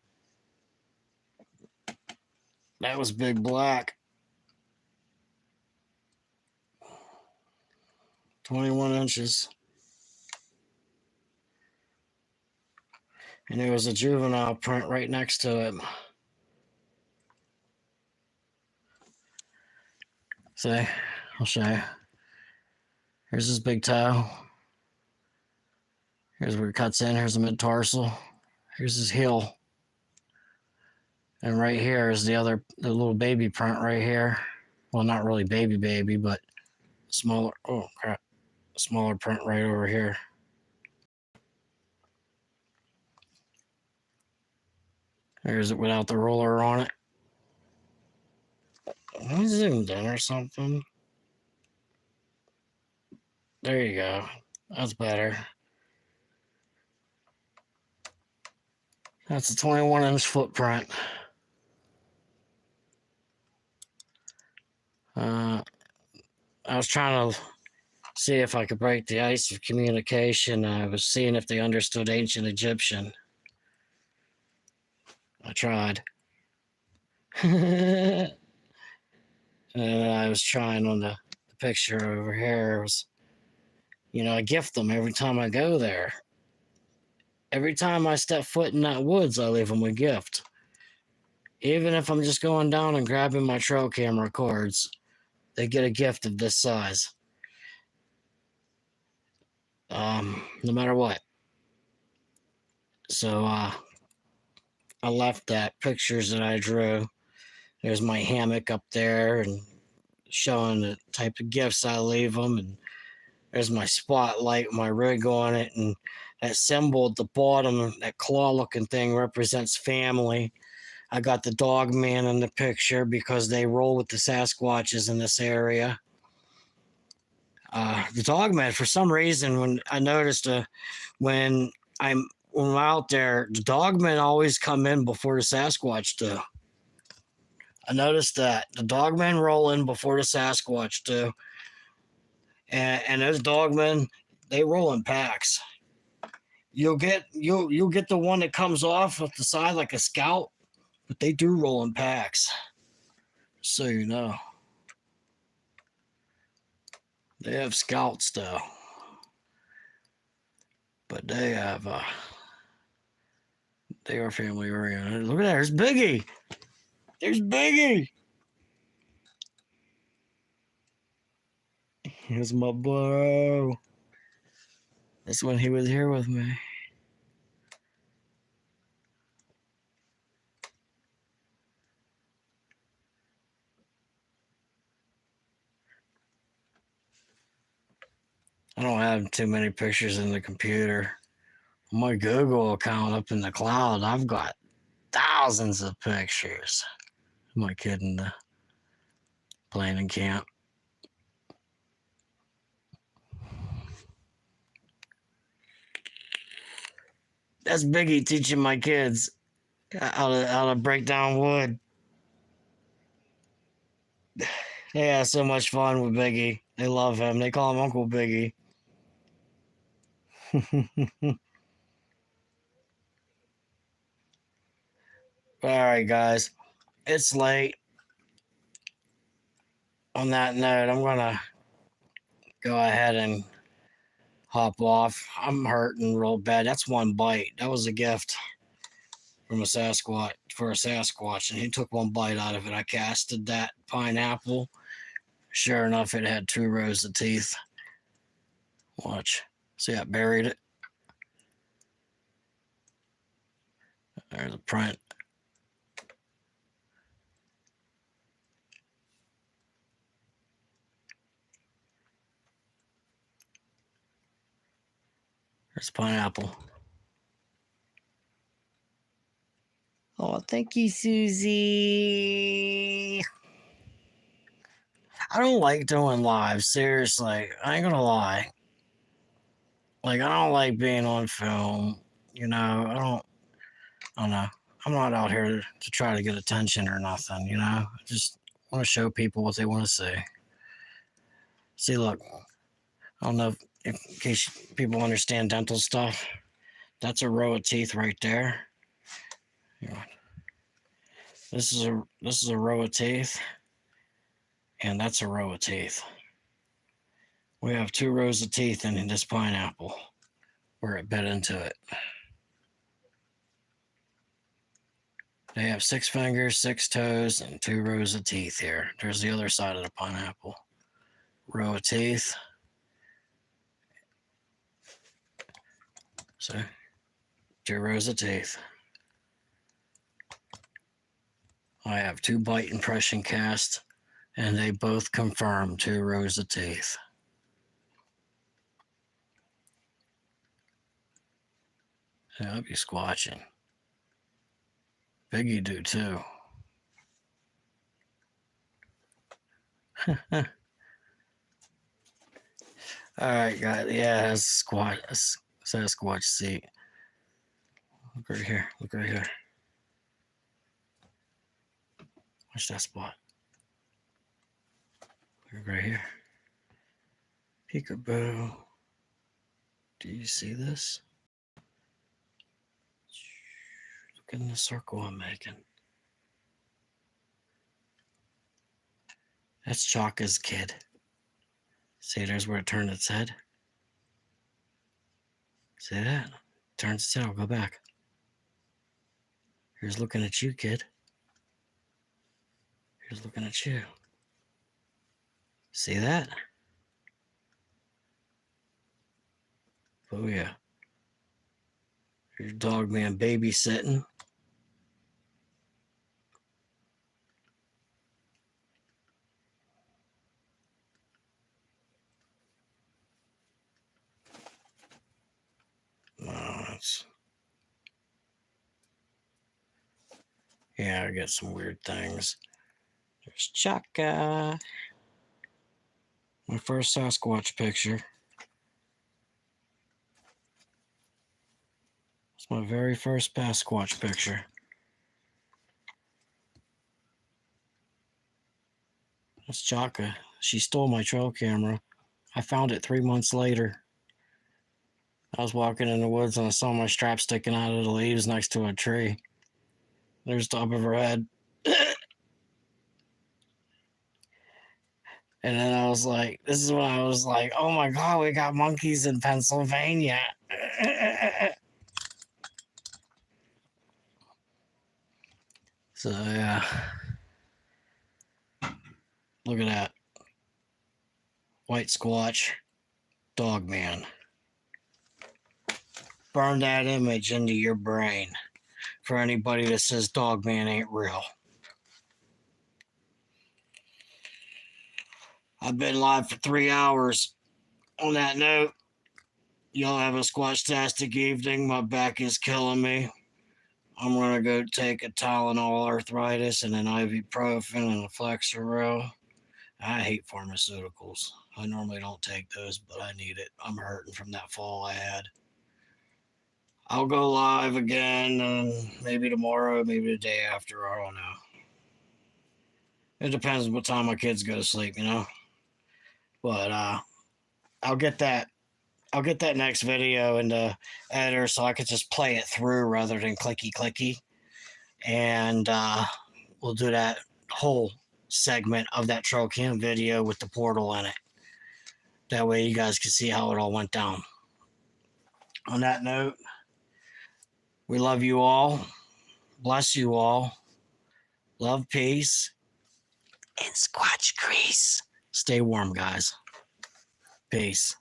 Speaker 1: That was Big Black. 21 inches. And there was a juvenile print right next to it. See, I'll show you. Here's his big toe. Here's where it cuts in. Here's the mid-tarsal. Here's his heel. And right here is the little baby print right here. Well, not really baby, but smaller. Oh, crap. Smaller print right over here. There's it without the roller on it. Am I zoomed in or something? There you go. That's better. That's a 21-inch footprint. I was trying to see if I could break the ice of communication. I was seeing if they understood ancient Egyptian. I tried. And I was trying on the picture over here. Was, I gift them every time I go there. Every time I step foot in that woods, I leave them a gift. Even if I'm just going down and grabbing my trail camera cords, they get a gift of this size. No matter what. So I left that pictures that I drew. There's my hammock up there and showing the type of gifts I leave them. And there's my spotlight, my rig on it. And that symbol at the bottom, that claw looking thing, represents family. I got the dogman in the picture because they roll with the sasquatches in this area. The dogman, for some reason, when I noticed when I'm out there, the dogmen always come in before the sasquatch do. I noticed that the dogmen roll in before the sasquatch do, and those dogmen, they roll in packs. You'll get the one that comes off the side like a scout, but they do roll in packs. So you know, they have scouts though, but they have they are family oriented. Look at that, there's Biggie. There's Biggie. Here's my bro. That's when he was here with me. I don't have too many pictures in the computer. On my Google account up in the cloud, I've got thousands of pictures. My kid in the planning camp. That's Biggie teaching my kids how to break down wood. They have so much fun with Biggie. They love him. They call him Uncle Biggie. All right, guys. It's late. On that note, I'm going to go ahead and hop off. I'm hurting real bad. That's one bite. That was a gift from a Sasquatch, and he took one bite out of it. I casted that pineapple. Sure enough, it had 2 rows of teeth. Watch. See, I buried it. There's a print. There's pineapple. Oh, thank you, Susie. I don't like doing live. Seriously, I ain't gonna lie. Like, I don't like being on film. I don't know. I'm not out here to try to get attention or nothing. I just want to show people what they want to see. See, look. I don't know in case people understand dental stuff. That's a row of teeth right there. This is a row of teeth, and that's a row of teeth. We have 2 rows of teeth in this pineapple where it bit into it. They have 6 fingers, 6 toes, and 2 rows of teeth here. There's the other side of the pineapple. Row of teeth. So, 2 rows of teeth. I have 2 bite impression casts, and they both confirm 2 rows of teeth. Yeah, I'll be squatching. Biggie do too. All right, guys. Yeah, that's Sasquatch seat. Look right here. Look right here. Watch that spot. Look right here. Peekaboo. Do you see this? Look in the circle I'm making. That's Chaka's kid. See, there's where it turned its head. See that? Turns its head. I'll go back. Here's looking at you, kid. Here's looking at you. See that? Oh, yeah. Here's Dogman babysitting. Oh, that's... Yeah, I get some weird things. There's Chaka. My first Sasquatch picture. It's my very first Sasquatch picture. That's Chaka. She stole my trail camera. I found it 3 months later. I was walking in the woods and I saw my strap sticking out of the leaves next to a tree. There's the top of her head. And then I was like, this is when I was like, oh my God, we got monkeys in Pennsylvania. So, yeah. Look at that. White Squatch, Dogman. Burn that image into your brain for anybody that says Dogman ain't real. I've been live for 3 hours. On that note, y'all have a squatch-tastic evening. My back is killing me. I'm going to go take a Tylenol arthritis and an ibuprofen and a Flexeril. I hate pharmaceuticals. I normally don't take those, but I need it. I'm hurting from that fall I had. I'll go live again, maybe tomorrow, maybe the day after. I don't know. It depends what time my kids go to sleep, you know. But I'll get that next video in the editor so I could just play it through rather than clicky. And we'll do that whole segment of that trail cam video with the portal in it. That way you guys can see how it all went down. On that note, we love you all. Bless you all. Love, peace, and squatch grease. Stay warm, guys. Peace.